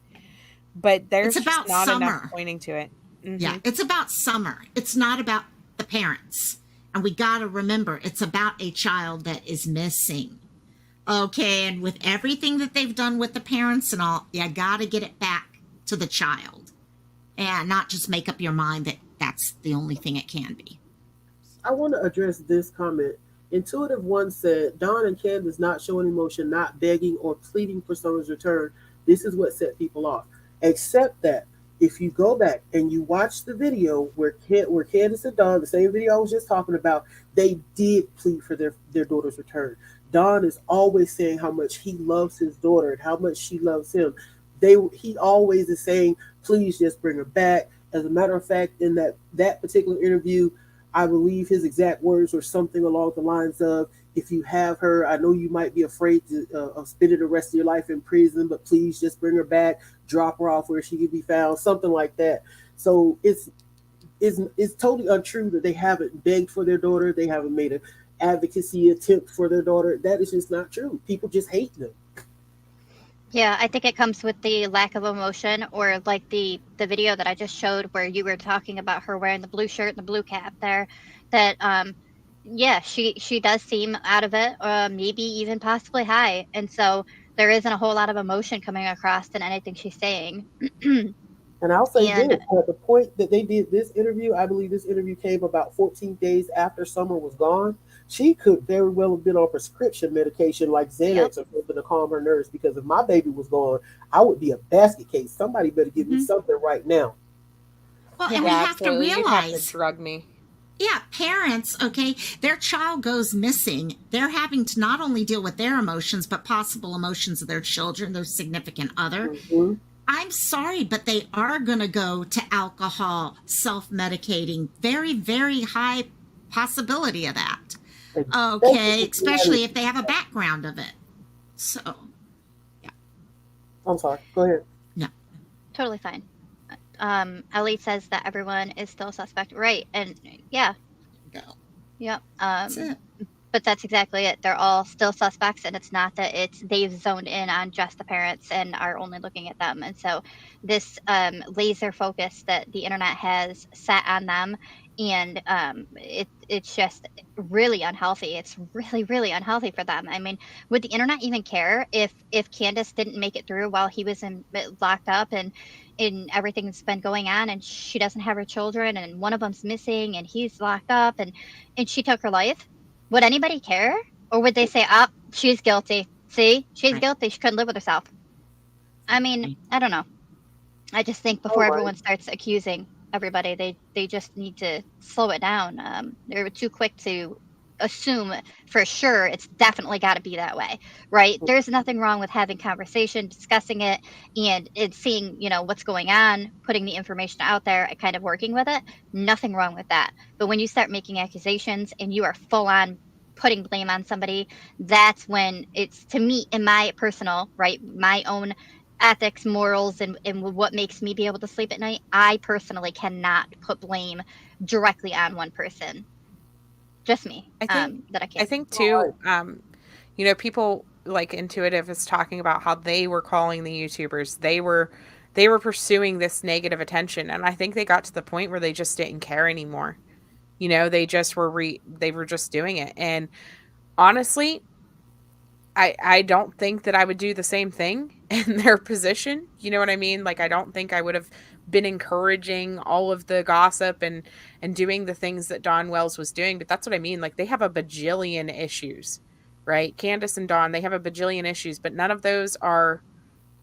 there's it's about just not enough Summer. pointing to it. Mm-hmm. Yeah, it's about Summer. It's not about the parents. And we got to remember, it's about a child that is missing. Okay, and with everything that they've done with the parents and all, you got to get it back to the child. And not just make up your mind that that's the only thing it can be. I want to address this comment. Intuitive One said, Dawn and Candace not showing emotion, not begging or pleading for Summer's return. This is what set people off. Except that if you go back and you watch the video where Candace and Dawn, the same video I was just talking about, they did plead for their daughter's return. Dawn is always saying how much he loves his daughter and how much she loves him. He always is saying, please just bring her back. As a matter of fact, in that particular interview, I believe his exact words were something along the lines of, if you have her, I know you might be afraid of spending the rest of your life in prison, but please just bring her back, drop her off where she can be found, something like that. So it's totally untrue that they haven't begged for their daughter. They haven't made an advocacy attempt for their daughter. That is just not true. People just hate them. Yeah, I think it comes with the lack of emotion, or like the video that I just showed where you were talking about her wearing the blue shirt and the blue cap there, that yeah, she does seem out of it, maybe even possibly high, and so there isn't a whole lot of emotion coming across in anything she's saying. And I'll say And this, at the point that they did this interview, I believe this interview came about 14 days after Summer was gone. She could very well have been on prescription medication like Xanax or something to calm her nerves, because if my baby was gone, I would be a basket case. Somebody better give me something right now. Well, and we have to absolutely. You'd have to realize, drug me. yeah, parents, okay, their child goes missing. They're having to not only deal with their emotions, but possible emotions of their children, their significant other. Mm-hmm. I'm sorry, but they are going to go to alcohol, self-medicating. Very, very high possibility of that. Okay, especially if they have a background of it. So, yeah. I'm sorry. Go ahead. No. Totally fine. Ellie says that everyone is still suspect. Right. And yeah. Go. Yep. That's it. But that's exactly it. They're all still suspects, and it's not that they've zoned in on just the parents and are only looking at them. And so this laser focus that the internet has set on them, and it's just really unhealthy. It's really, really unhealthy for them. I mean, would the internet even care if Candace didn't make it through while he was locked up and everything's been going on, and she doesn't have her children, and one of them's missing, and he's locked up, and she took her life? Would anybody care? Or would they say, oh, she's guilty. See, she's guilty. She couldn't live with herself. I mean, I don't know. I just think before everyone starts accusing everybody, they just need to slow it down. They're too quick to assume for sure it's definitely got to be that way, right? There's nothing wrong with having conversation, discussing it, and seeing, what's going on, putting the information out there, and kind of working with it. Nothing wrong with that. But when you start making accusations and you are full on putting blame on somebody, that's when it's, to me, in my personal, right, my own ethics, morals, and what makes me be able to sleep at night, I personally cannot put blame directly on one person. Just me. That I can't. I think too, people like Intuitive is talking about how they were calling the YouTubers. They were pursuing this negative attention, and I think they got to the point where they just didn't care anymore. They just were just doing it. And honestly, I don't think that I would do the same thing in their position. You know what I mean? Like, I don't think I would have been encouraging all of the gossip and doing the things that Dawn Wells was doing. But that's what I mean. Like, they have a bajillion issues, right? Candace and Dawn, they have a bajillion issues, but none of those are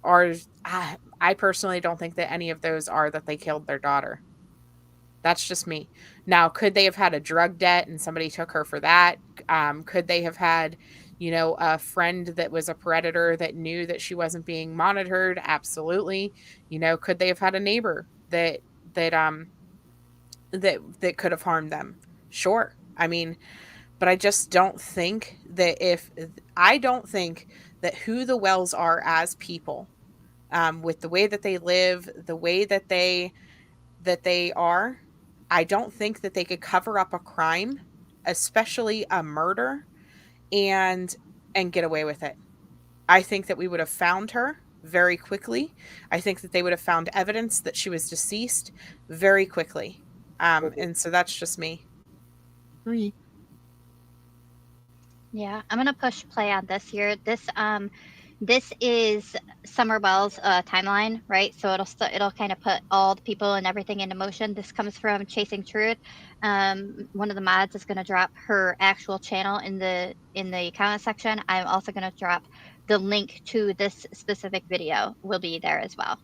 I personally don't think that any of those are that they killed their daughter. That's just me. Now, could they have had a drug debt and somebody took her for that? Could they have had, a friend that was a predator that knew that she wasn't being monitored? Absolutely. Could they have had a neighbor that could have harmed them? Sure. I mean, but I just don't think that who the Wells are as people, with the way that they live, the way that they are, I don't think that they could cover up a crime, especially a murder, and get away with it. I think that we would have found her very quickly. I think that they would have found evidence that she was deceased very quickly. And so that's just me. Agree. Yeah, I'm gonna push play on this here. This is Summer Wells' timeline, right? So it'll kind of put all the people and everything into motion. This comes from Chasing Truth. One of the mods is going to drop her actual channel in the comment section. I'm also going to drop the link to this specific video. Will be there as well.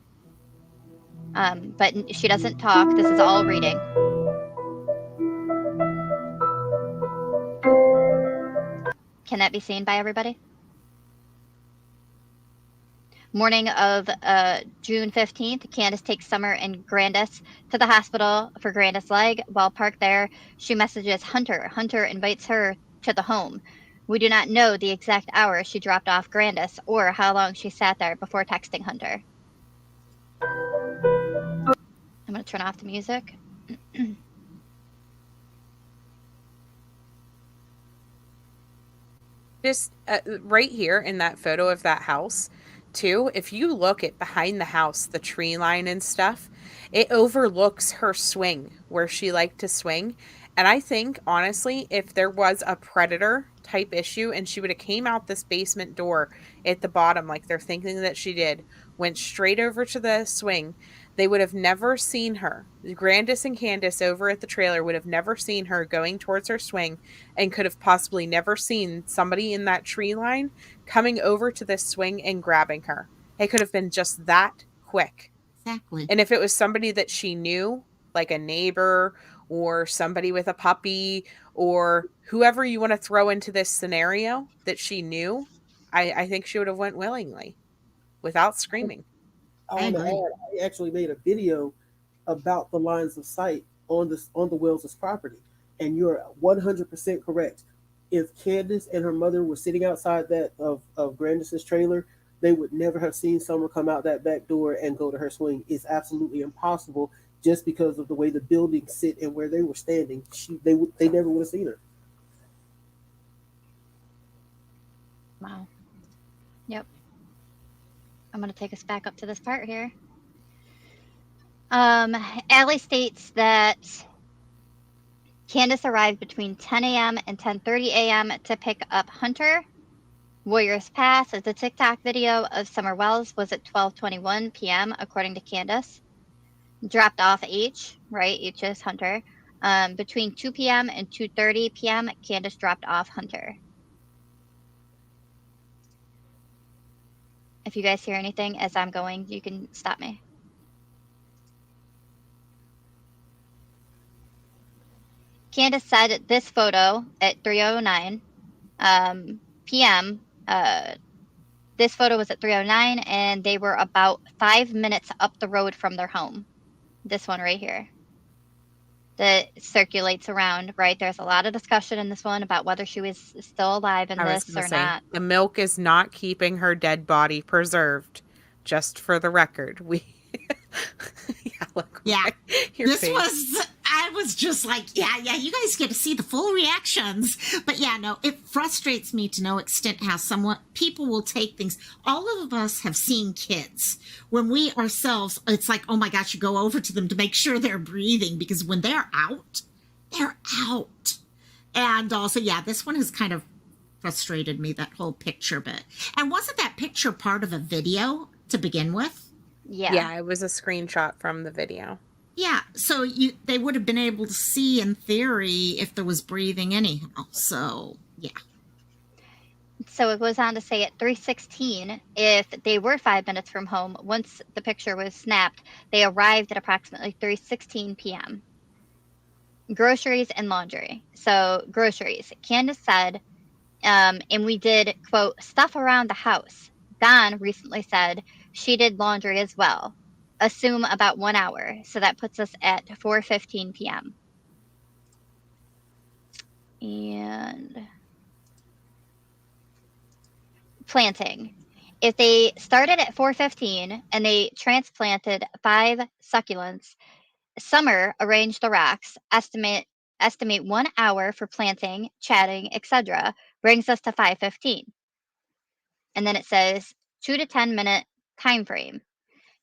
But she doesn't talk. This is all reading. Can that be seen by everybody? Morning of June 15th, Candace takes Summer and Grandis to the hospital for Grandis' leg. While parked there, she messages Hunter. Hunter invites her to the home. We do not know the exact hour she dropped off Grandis or how long she sat there before texting Hunter. I'm going to turn off the music. Just right here in that photo of that house, too, if you look at behind the house, the tree line and stuff, it overlooks her swing where she liked to swing. And I think, honestly, if there was a predator type issue and she would have came out this basement door at the bottom, like they're thinking that she did, went straight over to the swing, They would have never seen her. Grandis and Candace over at the trailer would have never seen her going towards her swing and could have possibly never seen somebody in that tree line coming over to this swing and grabbing her. It could have been just that quick. Exactly. And if it was somebody that she knew, like a neighbor or somebody with a puppy or whoever you want to throw into this scenario that she knew, I think she would have went willingly without screaming. I want to add, I actually made a video about the lines of sight on the Wells' property, and you're 100% correct. If Candace and her mother were sitting outside that of Grandis's trailer, they would never have seen someone come out that back door and go to her swing. It's absolutely impossible, just because of the way the buildings sit and where they were standing. They never would have seen her. Wow. Yep. I'm going to take us back up to this part here. Allie states that Candace arrived between 10 a.m. and 10:30 a.m. to pick up Hunter. Warriors Pass, as the TikTok video of Summer Wells was at 12:21 p.m. according to Candace. Dropped off H, right? H is Hunter. Between 2 p.m. and 2:30 p.m., Candace dropped off Hunter. If you guys hear anything as I'm going, you can stop me. Candace said this photo at 3:09 p.m. This photo was at 3:09, and they were about 5 minutes up the road from their home. This one right here that circulates around, right? There's a lot of discussion in this one about whether she was still alive in this or not. The milk is not keeping her dead body preserved. Just for the record, I was just like, yeah, you guys get to see the full reactions. But yeah, no, it frustrates me to no extent how people will take things. All of us have seen kids. When we ourselves, it's like, oh my gosh, you go over to them to make sure they're breathing, because when they're out, they're out. And also, yeah, this one has kind of frustrated me, that whole picture bit. And wasn't that picture part of a video to begin with? Yeah, it was a screenshot from the video. Yeah, so they would have been able to see, in theory, if there was breathing anyhow. So, yeah. So it goes on to say at 3:16, if they were 5 minutes from home, once the picture was snapped, they arrived at approximately 3:16 p.m. Groceries and laundry. So groceries. Candace said, and we did, quote, stuff around the house. Don recently said she did laundry as well. Assume about 1 hour. So that puts us at 4:15 p.m. And planting. If they started at 4:15 and they transplanted 5 succulents, Summer arranged the racks, estimate 1 hour for planting, chatting, etc., brings us to 5:15. And then it says 2 to 10 minute time frame.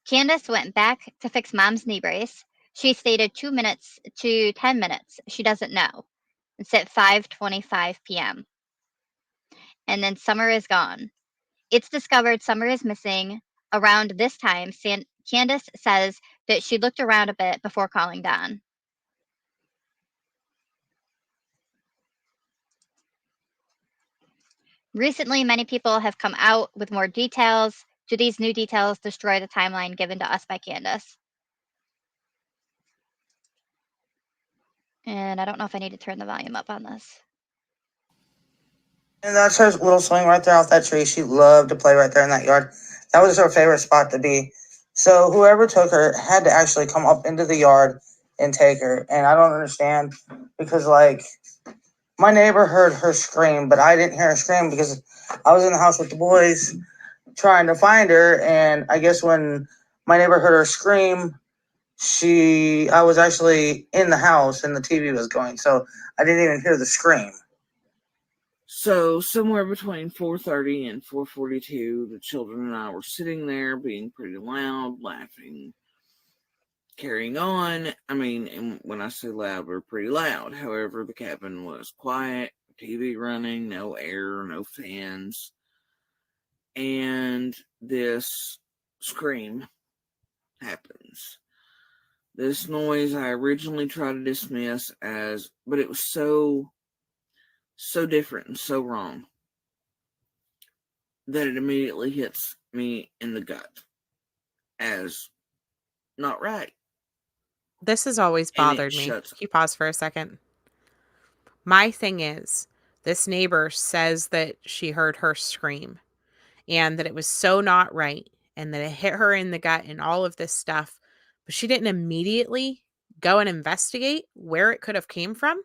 Candace went back to fix mom's knee brace. She stated 2 minutes to 10 minutes. She doesn't know. It's at 5:25 p.m. And then Summer is gone. It's discovered Summer is missing around this time. Candace says that she looked around a bit before calling Don. Recently, many people have come out with more details. Do these new details destroy the timeline given to us by Candace? And I don't know if I need to turn the volume up on this. And that's her little swing right there off that tree. She loved to play right there in that yard. That was her favorite spot to be. So whoever took her had to actually come up into the yard and take her. And I don't understand, because, like, my neighbor heard her scream, but I didn't hear her scream because I was in the house with the boys trying to find her. And I guess when my neighbor heard her scream, I was actually in the house and the TV was going. So I didn't even hear the scream. So somewhere between 4:30 and 4:42, the children and I were sitting there being pretty loud, laughing, carrying on. I mean, and when I say loud, we're pretty loud. However, the cabin was quiet, TV running, no air, no fans. And this scream happens. This noise I originally tried to dismiss as, but it was so different and so wrong that it immediately hits me in the gut as not right. This has always And it bothered me. Can shuts. you pause for a second? My thing is, this neighbor says that she heard her scream and that it was so not right and that it hit her in the gut and all of this stuff, but she didn't immediately go and investigate where it could have came from.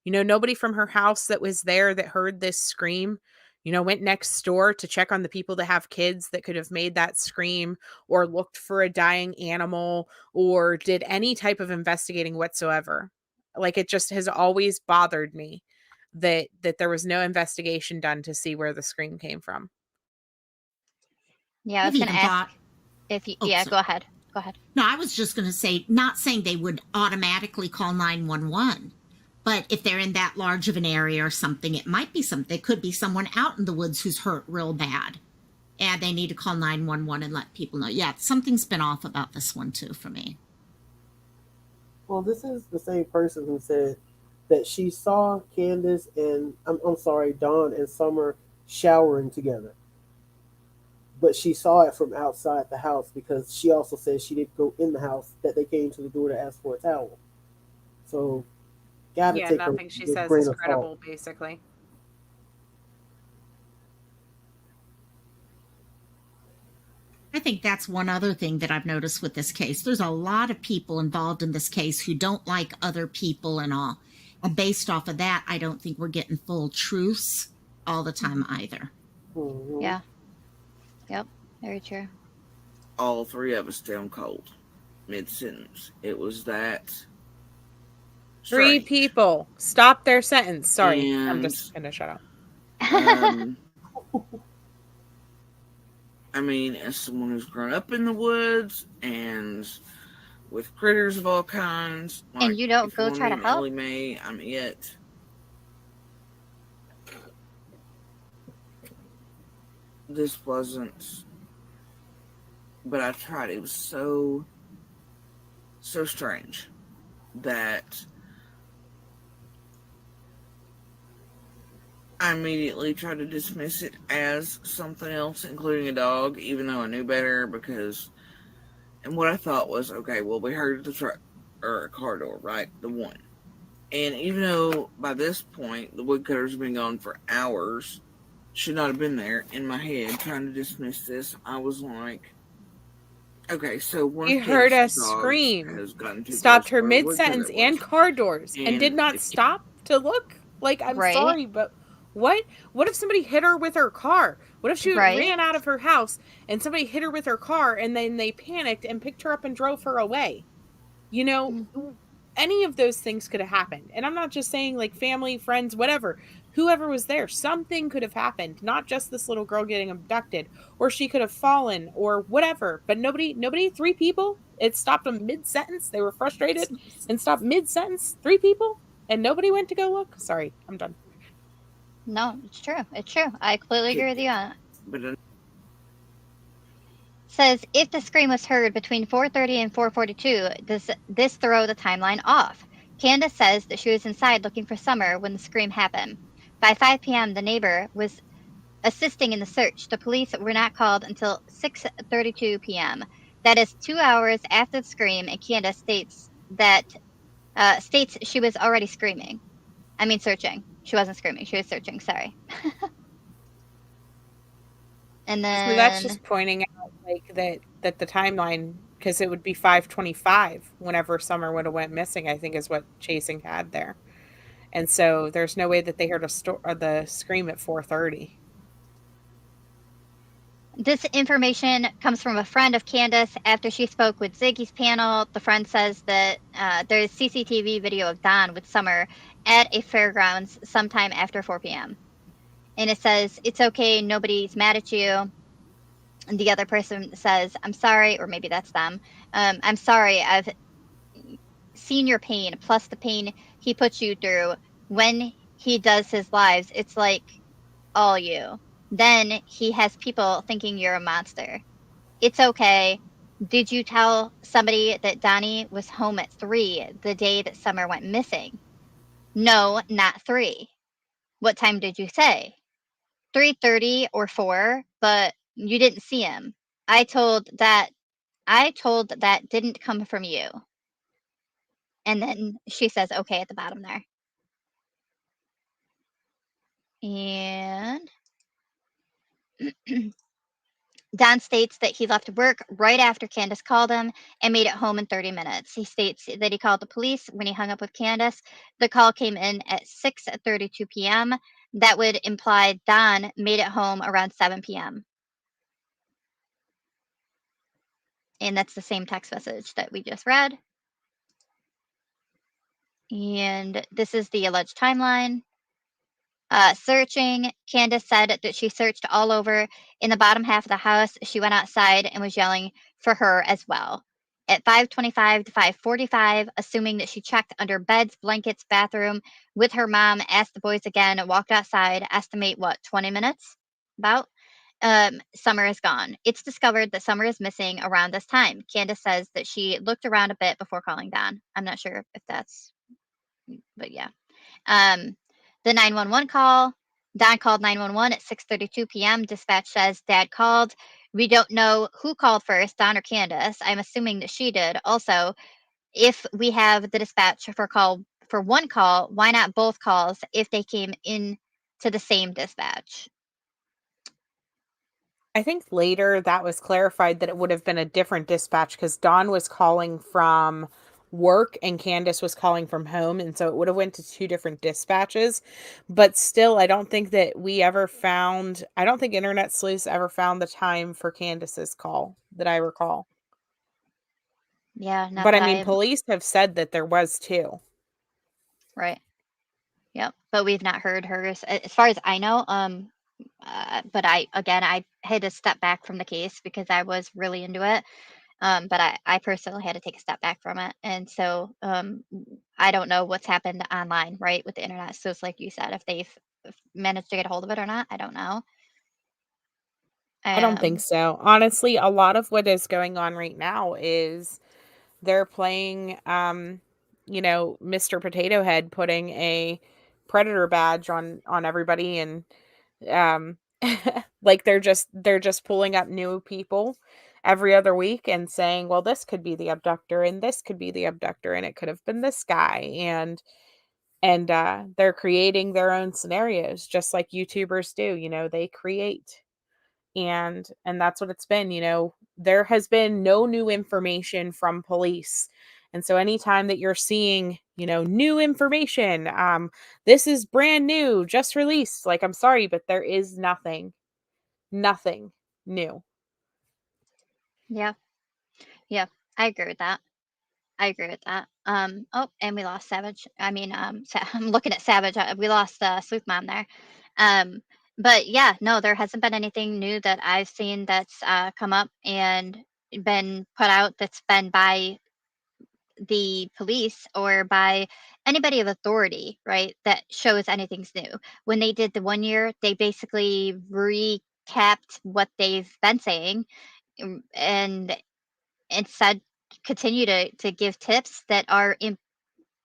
Nobody from her house that was there that heard this scream, went next door to check on the people that have kids that could have made that scream or looked for a dying animal or did any type of investigating whatsoever. Like, it just has always bothered me that there was no investigation done to see where the scream came from. Yeah, I was I've going to even ask thought. if you, Oh, yeah, sorry. go ahead. Go ahead. No, I was just going to say, not saying they would automatically call 911, but if they're in that large of an area or something, it might be something. It could be someone out in the woods who's hurt real bad, and they need to call 911 and let people know. Yeah, something's been off about this one too for me. Well, this is the same person who said that she saw Candace and Dawn and Summer showering together. But she saw it from outside the house because she also said she didn't go in the house, that they came to the door to ask for a towel. So, gotta take her Nothing she with a says grain is of credible, salt. basically. I think that's one other thing that I've noticed with this case. There's a lot of people involved in this case who don't like other people and all. And based off of that, I don't think we're getting full truths all the time either. Mm-hmm. Yeah. Yep. Very true. All three of us stone cold mid-sentence. It was that Three strange. people stop their sentence. Sorry, I'm And, just gonna shut up. I mean, as someone who's grown up in the woods and with critters of all kinds, like, And you don't if you go want try me to an help? Ellie Mae, I'm it. This wasn't, but I tried. It was so strange that I immediately tried to dismiss it as something else, including a dog, even though I knew better. Because, and what I thought was, okay, well, we heard the truck or a car door, right? The one. And even though by this point the woodcutter's been gone for hours, should not have been there, in my head trying to dismiss this, I was like, okay, so one You of heard a Candace's dogs scream, has gotten too close stopped to her where the mid-sentence woodcutter and was. car doors, and did And not if stop to look. Like, I'm Right. sorry, but what if somebody hit her with her car? What if she Right. ran out of her house and somebody hit her with her car and then they panicked and picked her up and drove her away? Any of those things could have happened. And I'm not just saying like family, friends, whatever. Whoever was there, something could have happened. Not just this little girl getting abducted, or she could have fallen, or whatever. But nobody, 3 people. It stopped them mid-sentence. They were frustrated and stopped mid-sentence. 3 people, and nobody went to go look. Sorry, I'm done. No, it's true. It's true. I completely agree with you on it. But Says if the scream was heard between 4:30 and 4:42, does this throw the timeline off? Candace says that she was inside looking for Summer when the scream happened. By 5 p.m., the neighbor was assisting in the search. The police were not called until 6:32 p.m. That is 2 hours after the scream, and Candace states she was already screaming. I mean, searching. She wasn't screaming. She was searching. Sorry. And then So that's just pointing out like that the timeline, because it would be 5:25 whenever Summer would have went missing, I think is what Chasing had there. And so there's no way that they heard the scream at 4:30. This information comes from a friend of Candace after she spoke with Ziggy's panel. The friend says that there's CCTV video of Don with Summer at a fairgrounds sometime after 4 p.m. And it says, it's okay, nobody's mad at you. And the other person says, I'm sorry, or maybe that's them. I'm sorry, I've seen your pain, plus the pain he puts you through. When he does his lives, it's like all you. Then he has people thinking you're a monster. It's okay. Did you tell somebody that Donnie was home at 3 the day that Summer went missing? No, not 3. What time did you say? 3:30 or 4, but you didn't see him. I told that didn't come from you. And then she says, okay, at the bottom there. And Don states that he left work right after Candace called him and made it home in 30 minutes. He states that he called the police when he hung up with Candace. The call came in at 6:32 p.m. That would imply Don made it home around 7 p.m. And that's the same text message that we just read. And this is the alleged timeline. Searching, Candace said that she searched all over in the bottom half of the house. She went outside and was yelling for her as well. At 5:25 to 5:45, assuming that she checked under beds, blankets, bathroom with her mom, asked the boys again, walked outside, estimate what, 20 minutes? About? Summer is gone. It's discovered that Summer is missing around this time. Candace says that she looked around a bit before calling Don. I'm not sure if that's, but yeah. The 911 call. Don called 911 at 6:32 p.m. Dispatch says Dad called. We don't know who called first, Don or Candace. I'm assuming that she did. Also, if we have the dispatch for one call, why not both calls if they came in to the same dispatch? I think later that was clarified that it would have been a different dispatch because Dawn was calling from work and Candace was calling from home, and so it would have went to 2 different dispatches. But still, I don't think that I don't think Internet Sleuths ever found the time for Candace's call that I recall. Yeah, not But I that mean, I police have said that there was 2. right. Yep, but we've not heard hers as far as I know. But I had to step back from the case because I was really into it. But I personally had to take a step back from it. And so I don't know what's happened online, right, with the internet. So it's like you said, if they've managed to get a hold of it or not, I don't know. I don't think Um, so. Honestly, a lot of what is going on right now is they're playing, Mr. Potato Head putting a predator badge on everybody, and um, like they're just pulling up new people every other week and saying, well, this could be the abductor, and this could be the abductor, and it could have been this guy, and they're creating their own scenarios, just like YouTubers do. They create. And that's what it's been. There has been no new information from police. And so anytime that you're seeing, new information, this is brand new, just released, like, I'm sorry, but there is nothing new. yeah, yeah, I agree with that. I agree with that. Oh, and we lost Savage. I mean, I'm looking at Savage. We lost Sleuth Mom there. Um, but yeah, no, there hasn't been anything new that I've seen that's come up and been put out that's been by the police or by anybody of authority, right? That shows anything's new. When they did the 1 year, they basically recapped what they've been saying, and said continue to give tips that are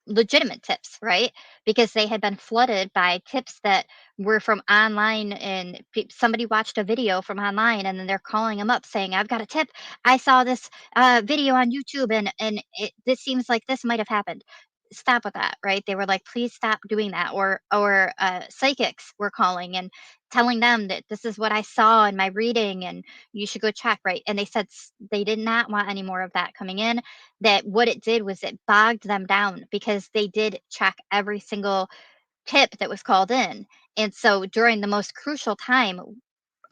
legitimate tips, right? Because they had been flooded by tips that were from online, and somebody watched a video from online, and then they're calling them up saying, "I've got a tip. I saw this video on YouTube, and this seems like this might have happened." Stop with that, right? They were like, "Please stop doing that." Or psychics were calling and telling them that this is what I saw in my reading, and you should go check, right? And they said they did not want any more of that coming in. That what it did was it bogged them down because they did check every single tip that was called in. And so during the most crucial time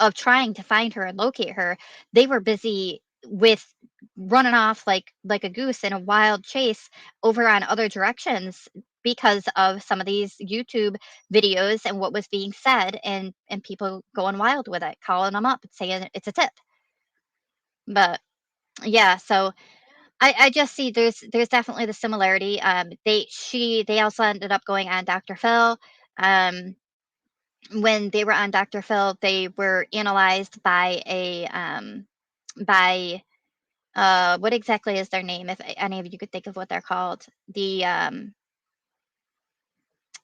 of trying to find her and locate her, they were busy with running off like a goose in a wild chase over on other directions because of some of these YouTube videos and what was being said, and people going wild with it, calling them up and saying it's a tip. But yeah, so I just see there's definitely the similarity. They also ended up going on Dr. Phil. When they were on Dr. Phil, they were analyzed by what exactly is their name? If any of you could think of what they're called.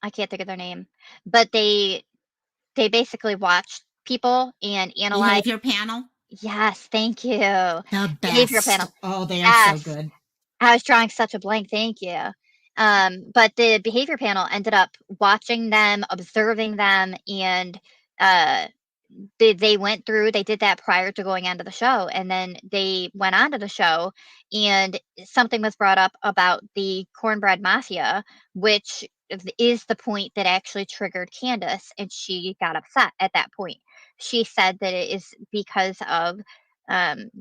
I can't think of their name, but they basically watch people and analyze. Behavior panel. Yes, thank you. The Behavior best. panel. Oh, they are so Yes. good. I was drawing such a blank, thank you. But the behavior panel ended up watching them, observing them, and they went through, they did that prior to going onto the show, and then they went onto the show, and something was brought up about the cornbread mafia, which is the point that actually triggered Candace, and she got upset at that point. She said that it is because of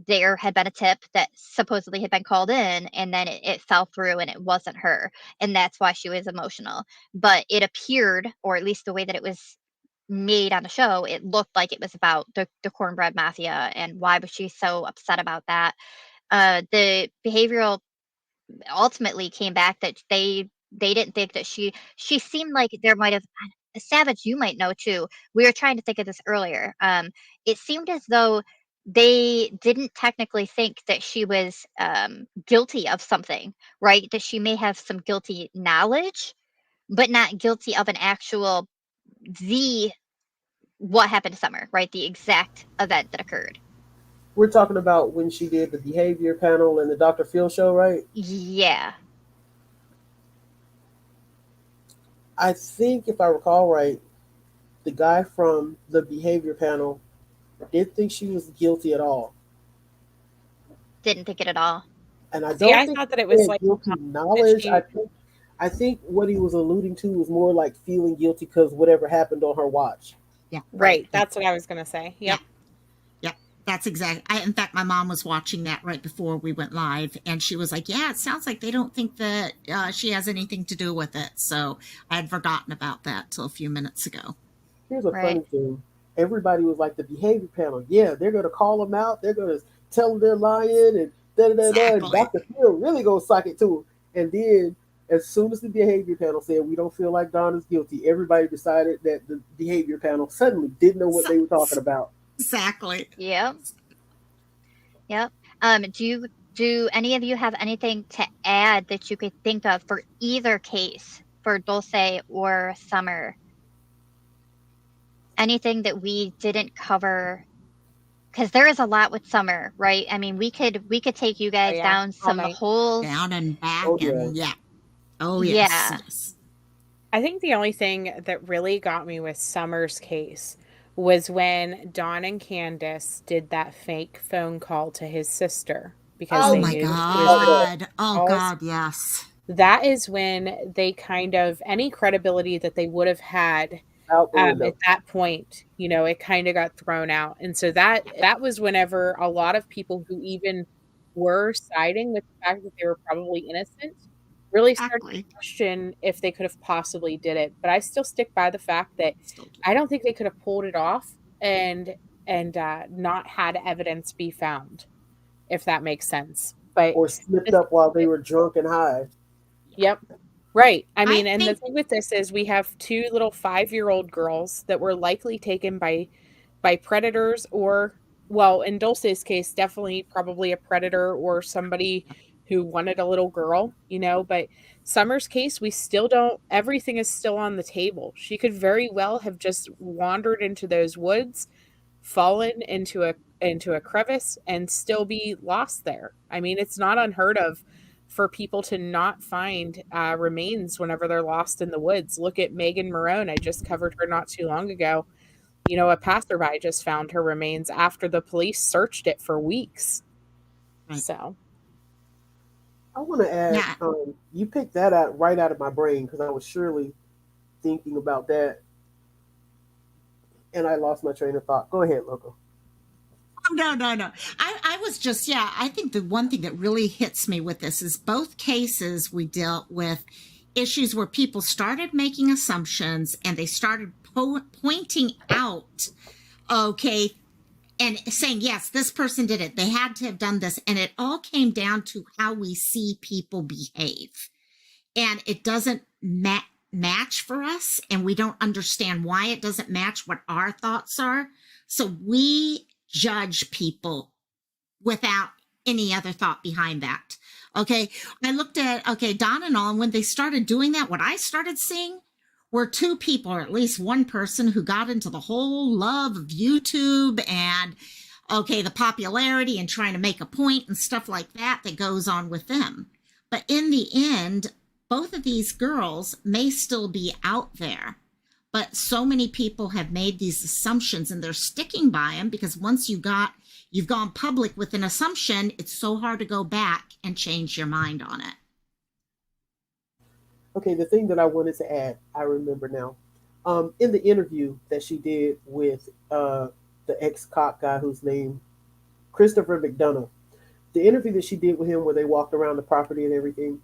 there had been a tip that supposedly had been called in, and then it fell through and it wasn't her, and that's why she was emotional. But it appeared, or at least the way that it was made on the show, it looked like it was about the cornbread mafia, and why was she so upset about that. The behavioral ultimately came back that they didn't think that she seemed like there might have, Savage, you might know too. We were trying to think of this earlier. It seemed as though they didn't technically think that she was guilty of something, right? That she may have some guilty knowledge, but not guilty of an actual the what happened to Summer, right? The exact event that occurred. We're talking about when she did the behavior panel and the Dr. Phil show, right? Yeah. I think, if I recall right, the guy from the behavior panel didn't think she was guilty at all. Didn't think it at all. And I See, don't I think thought that it he was had like guilty that knowledge. she. I think what he was alluding to was more like feeling guilty because whatever happened on her watch. Yeah. Right. That's what I was gonna say. Yep. Yep. That's exactly. In fact, my mom was watching that right before we went live, and she was like, "Yeah, it sounds like they don't think that she has anything to do with it." So I had forgotten about that till a few minutes ago. Here's a Right. funny thing. Everybody was like, the behavior panel. Yeah, they're going to call them out. They're going to tell them they're lying and da-da-da-da. And Dr. Phil really going to sock it to them. And then as soon as the behavior panel said, we don't feel like Donna's guilty, everybody decided that the behavior panel suddenly didn't know what they were talking about. Exactly. Yep. Yep. Do any of you have anything to add that you could think of for either case, for Dulce or Summer? Anything that we didn't cover? Because there is a lot with Summer, right? I mean, we could take you guys yeah. down All some night. holes. Down and back, Oh, yeah. and yeah. Oh yes, Yeah. yes. I think the only thing that really got me with Summer's case was when Dawn and Candace did that fake phone call to his sister because Oh they my knew that she was God. Oh calls. God, yes. That is when they kind of, any credibility that they would have had Out the at window. that point, you know, it kind of got thrown out. And so that was whenever a lot of people who even were siding with the fact that they were probably innocent really started to Exactly. question if they could have possibly did it. But I still stick by the fact that I don't think they could have pulled it off and not had evidence be found, if that makes sense. But Or slipped up while they were drunk and high. Yep. Right. I mean, I and the think thing with this is we have two little 5-year-old girls that were likely taken by predators, or, well, in Dulce's case, definitely probably a predator or somebody who wanted a little girl, you know, but Summer's case, we still don't, everything is still on the table. She could very well have just wandered into those woods, fallen into a crevice, and still be lost there. I mean, it's not unheard of for people to not find remains whenever they're lost in the woods. Look at Megan Marone. I just covered her not too long ago. You know, a passerby just found her remains after the police searched it for weeks. Right. So I want to add, Yeah. you picked that out right out of my brain because I was surely thinking about that. And I lost my train of thought. Go ahead, Loco. Oh, no. I was just, yeah, I think the one thing that really hits me with this is both cases we dealt with issues where people started making assumptions and they started pointing out, okay, and saying, yes, this person did it. They had to have done this. And it all came down to how we see people behave. And it doesn't match for us. And we don't understand why it doesn't match what our thoughts are. So we judge people without any other thought behind that. Okay. I looked at, okay, Don and all, and when they started doing that, what I started seeing were two people, or at least one person, who got into the whole love of YouTube and, okay, the popularity and trying to make a point and stuff like that that goes on with them. But in the end, both of these girls may still be out there. But so many people have made these assumptions and they're sticking by them, because once you've gone public with an assumption, it's so hard to go back and change your mind on it. Okay, the thing that I wanted to add, I remember now. In the interview that she did with the ex-cop guy whose name, Christopher McDonough, the interview that she did with him where they walked around the property and everything,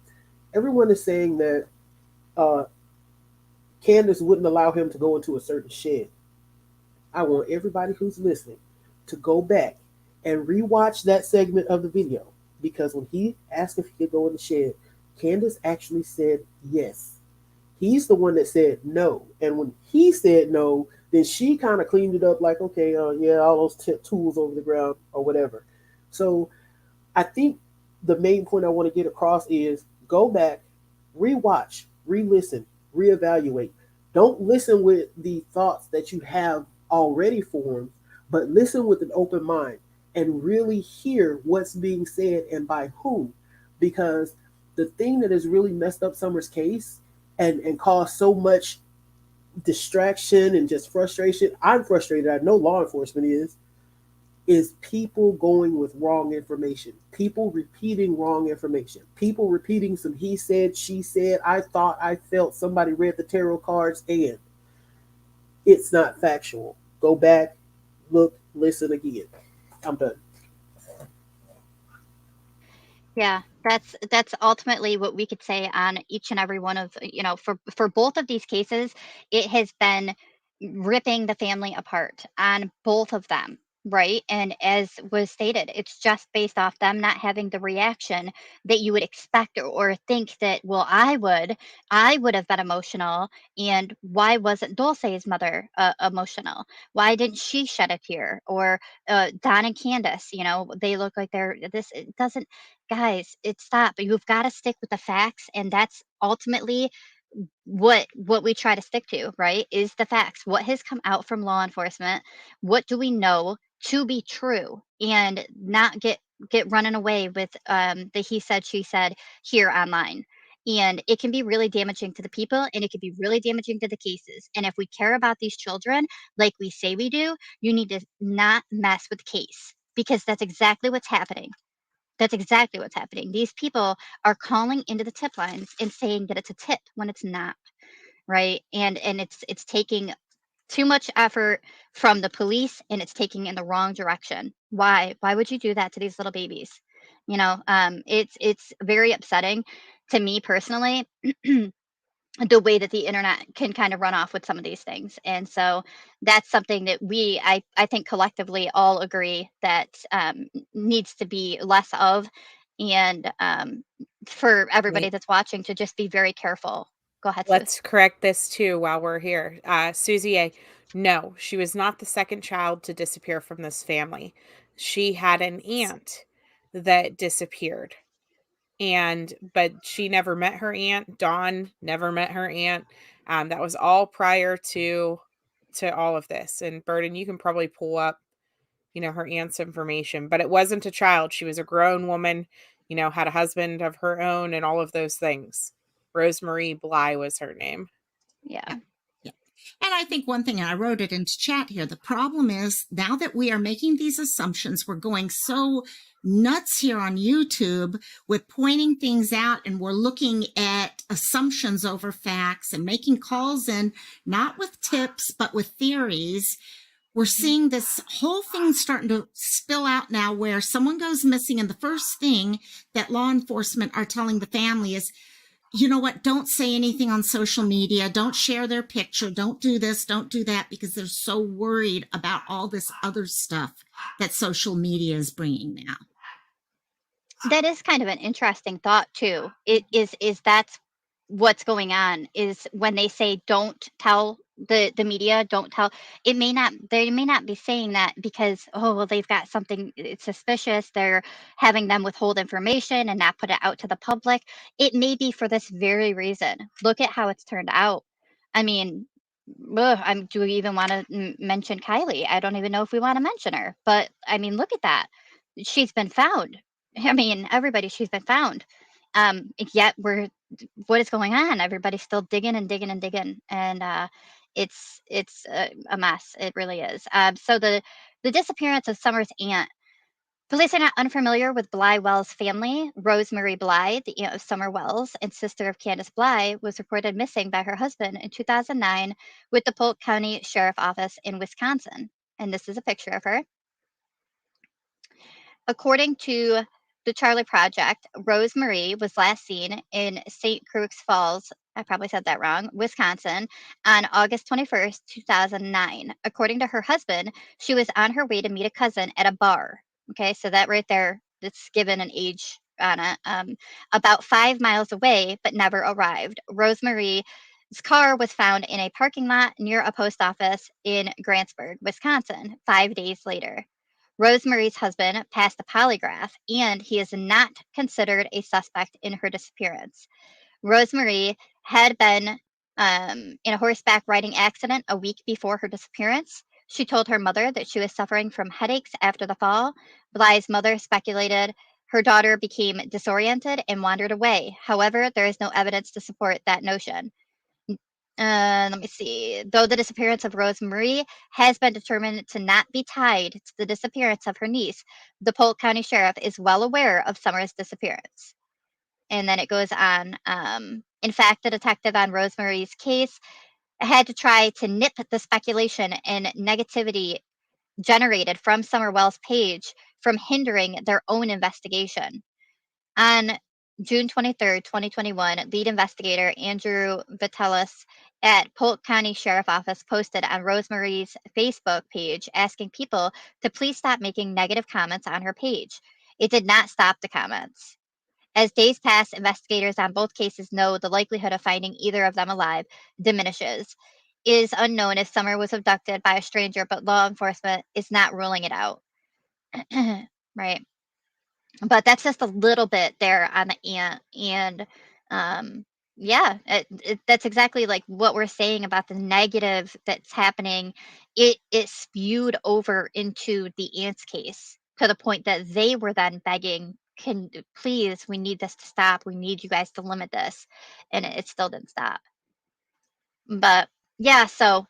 everyone is saying that Candace wouldn't allow him to go into a certain shed. I want everybody who's listening to go back and rewatch that segment of the video, because when he asked if he could go in the shed, Candace actually said yes. He's the one that said no. And when he said no, then she kind of cleaned it up like, okay, yeah, all those tools over the ground or whatever. So I think the main point I want to get across is go back, rewatch, re-listen, reevaluate. Don't listen with the thoughts that you have already formed, but listen with an open mind and really hear what's being said and by whom. Because the thing that has really messed up Summer's case and caused so much distraction and just frustration, I'm frustrated, I know law enforcement is people going with wrong information, people repeating wrong information, people repeating some he said, she said, I thought, I felt, somebody read the tarot cards, and it's not factual. Go back, look, listen again. I'm done. Yeah, that's ultimately what we could say on each and every one of, for both of these cases. It has been ripping the family apart on both of them, right? And as was stated, it's just based off them not having the reaction that you would expect, or think that, well, I would have been emotional, and why wasn't Dulce's mother emotional? Why didn't she shed a tear? Or Don and Candace, they look like they're this. It doesn't, guys. It's stop. You've got to stick with the facts, and that's ultimately what we try to stick to, right? Is the facts. What has come out from law enforcement? What do we know to be true, and not get running away with the he said she said here online. And it can be really damaging to the people, and it can be really damaging to the cases. And if we care about these children like we say we do, you need to not mess with the case, because that's exactly what's happening. That's exactly what's happening. These people are calling into the tip lines and saying that it's a tip when it's not, right? And it's taking too much effort from the police, and it's taking in the wrong direction. Why? Why would you do that to these little babies? It's very upsetting to me personally. The way that the internet can kind of run off with some of these things. And so that's something that I think collectively all agree that needs to be less of. And for everybody Wait, that's watching to just be very careful. Go ahead, Sus. let's correct this too while we're here. Susie A. No, she was not the second child to disappear from this family. She had an aunt that disappeared. But she never met her aunt. Dawn never met her aunt. That was all prior to all of this. And Burden, you can probably pull up, her aunt's information. But it wasn't a child. She was a grown woman, had a husband of her own and all of those things. Rosemarie Bly was her name. Yeah. And I think one thing, and I wrote it into chat here, the problem is now that we are making these assumptions, we're going so nuts here on YouTube with pointing things out, and we're looking at assumptions over facts and making calls in, not with tips, but with theories. We're seeing this whole thing starting to spill out now, where someone goes missing, and the first thing that law enforcement are telling the family is, you know what, don't say anything on social media, don't share their picture, don't do this, don't do that, because they're so worried about all this other stuff that social media is bringing now. That is kind of an interesting thought too. It is that's what's going on, is when they say don't tell the media don't tell. It may not, they may not be saying that because, oh, well, they've got something, it's suspicious, they're having them withhold information and not put it out to the public. It may be for this very reason. Look at how it's turned out. I mean, do we even want to mention Kylie? I don't even know if we want to mention her, but I mean, look at that. She's been found. I mean, everybody, she's been found. Yet what is going on? Everybody's still digging and digging and digging, and it's a mess. It really is. So the disappearance of Summer's aunt. Police are not unfamiliar with Bly Wells' family. Rosemary Bly, the aunt of Summer Wells and sister of Candace Bly, was reported missing by her husband in 2009 with the Polk County Sheriff Office in Wisconsin. And this is a picture of her. According to the Charlie Project, Rosemary was last seen in St. Croix Falls, I probably said that wrong, Wisconsin, on August 21st, 2009. According to her husband, she was on her way to meet a cousin at a bar. Okay, so that right there, it's given an age on it. About 5 miles away, but never arrived. Rosemary's car was found in a parking lot near a post office in Grantsburg, Wisconsin, 5 days later. Rosemary's husband passed the polygraph, and he is not considered a suspect in her disappearance. Rosemary had been in a horseback riding accident a week before her disappearance. She told her mother that she was suffering from headaches after the fall. Bly's mother speculated her daughter became disoriented and wandered away. However, there is no evidence to support that notion. Let me see. Though the disappearance of Rosemary has been determined to not be tied to the disappearance of her niece, the Polk County Sheriff is well aware of Summer's disappearance. And then it goes on. In fact, the detective on Rosemary's case had to try to nip the speculation and negativity generated from Summer Wells' page from hindering their own investigation. On June 23rd, 2021, lead investigator Andrew Vitelis at Polk County Sheriff Office posted on Rosemary's Facebook page asking people to please stop making negative comments on her page. It did not stop the comments. As days pass, investigators on both cases know the likelihood of finding either of them alive diminishes. It is unknown if Summer was abducted by a stranger, but law enforcement is not ruling it out. Right. But that's just a little bit there on the aunt. And yeah, that's exactly like what we're saying about the negative that's happening. It spewed over into the aunt's case to the point that they were then begging, can please, we need this to stop. We need you guys to limit this. And it still didn't stop. But yeah, so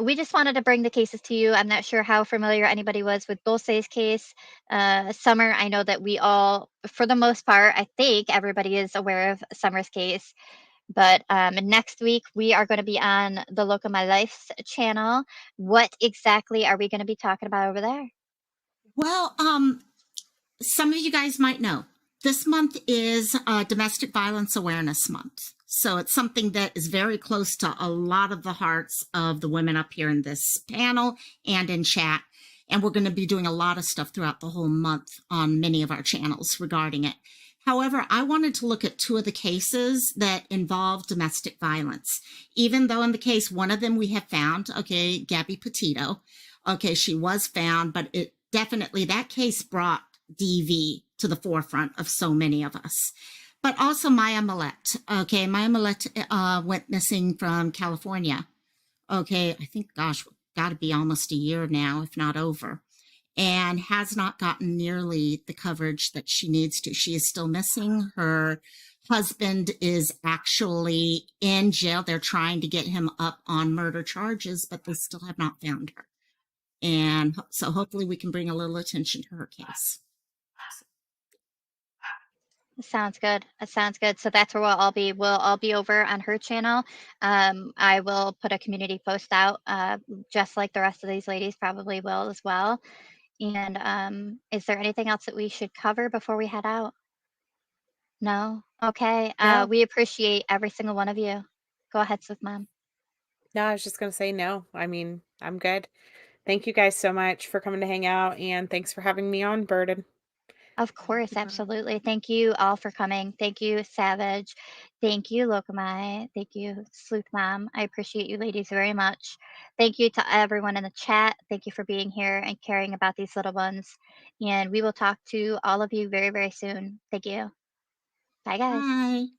we just wanted to bring the cases to you. I'm not sure how familiar anybody was with Dulce's case. Summer, I know that we all, for the most part, I think everybody is aware of Summer's case. But next week, we are going to be on the Look of My Life's channel. What exactly are we going to be talking about over there? Well, some of you guys might know this month is Domestic Violence Awareness Month. So it's something that is very close to a lot of the hearts of the women up here in this panel and in chat. And we're going to be doing a lot of stuff throughout the whole month on many of our channels regarding it. However, I wanted to look at two of the cases that involve domestic violence, even though in the case, one of them we have found, okay, Gabby Petito. Okay, she was found, but it definitely, that case brought DV to the forefront of so many of us. But also Maya Millette. Okay, Maya Millette went missing from California. Okay, I think, gosh, got to be almost a year now, if not over, and has not gotten nearly the coverage that she needs to. She is still missing. Her husband is actually in jail. They're trying to get him up on murder charges, but they still have not found her. And so hopefully we can bring a little attention to her case. Sounds good. That sounds good. So that's where we'll all be. We'll all be over on her channel. I will put a community post out, just like the rest of these ladies probably will as well. And is there anything else that we should cover before we head out? No? Okay. No. We appreciate every single one of you. Go ahead, Swift Mom. No, I was just going to say no. I mean, I'm good. Thank you guys so much for coming to hang out, and thanks for having me on, Burden. Of course, absolutely. Thank you all for coming. Thank you, Savage. Thank you, Lokamai. Thank you, Sleuth Mom. I appreciate you ladies very much. Thank you to everyone in the chat. Thank you for being here and caring about these little ones. And we will talk to all of you very, very soon. Thank you. Bye, guys. Bye.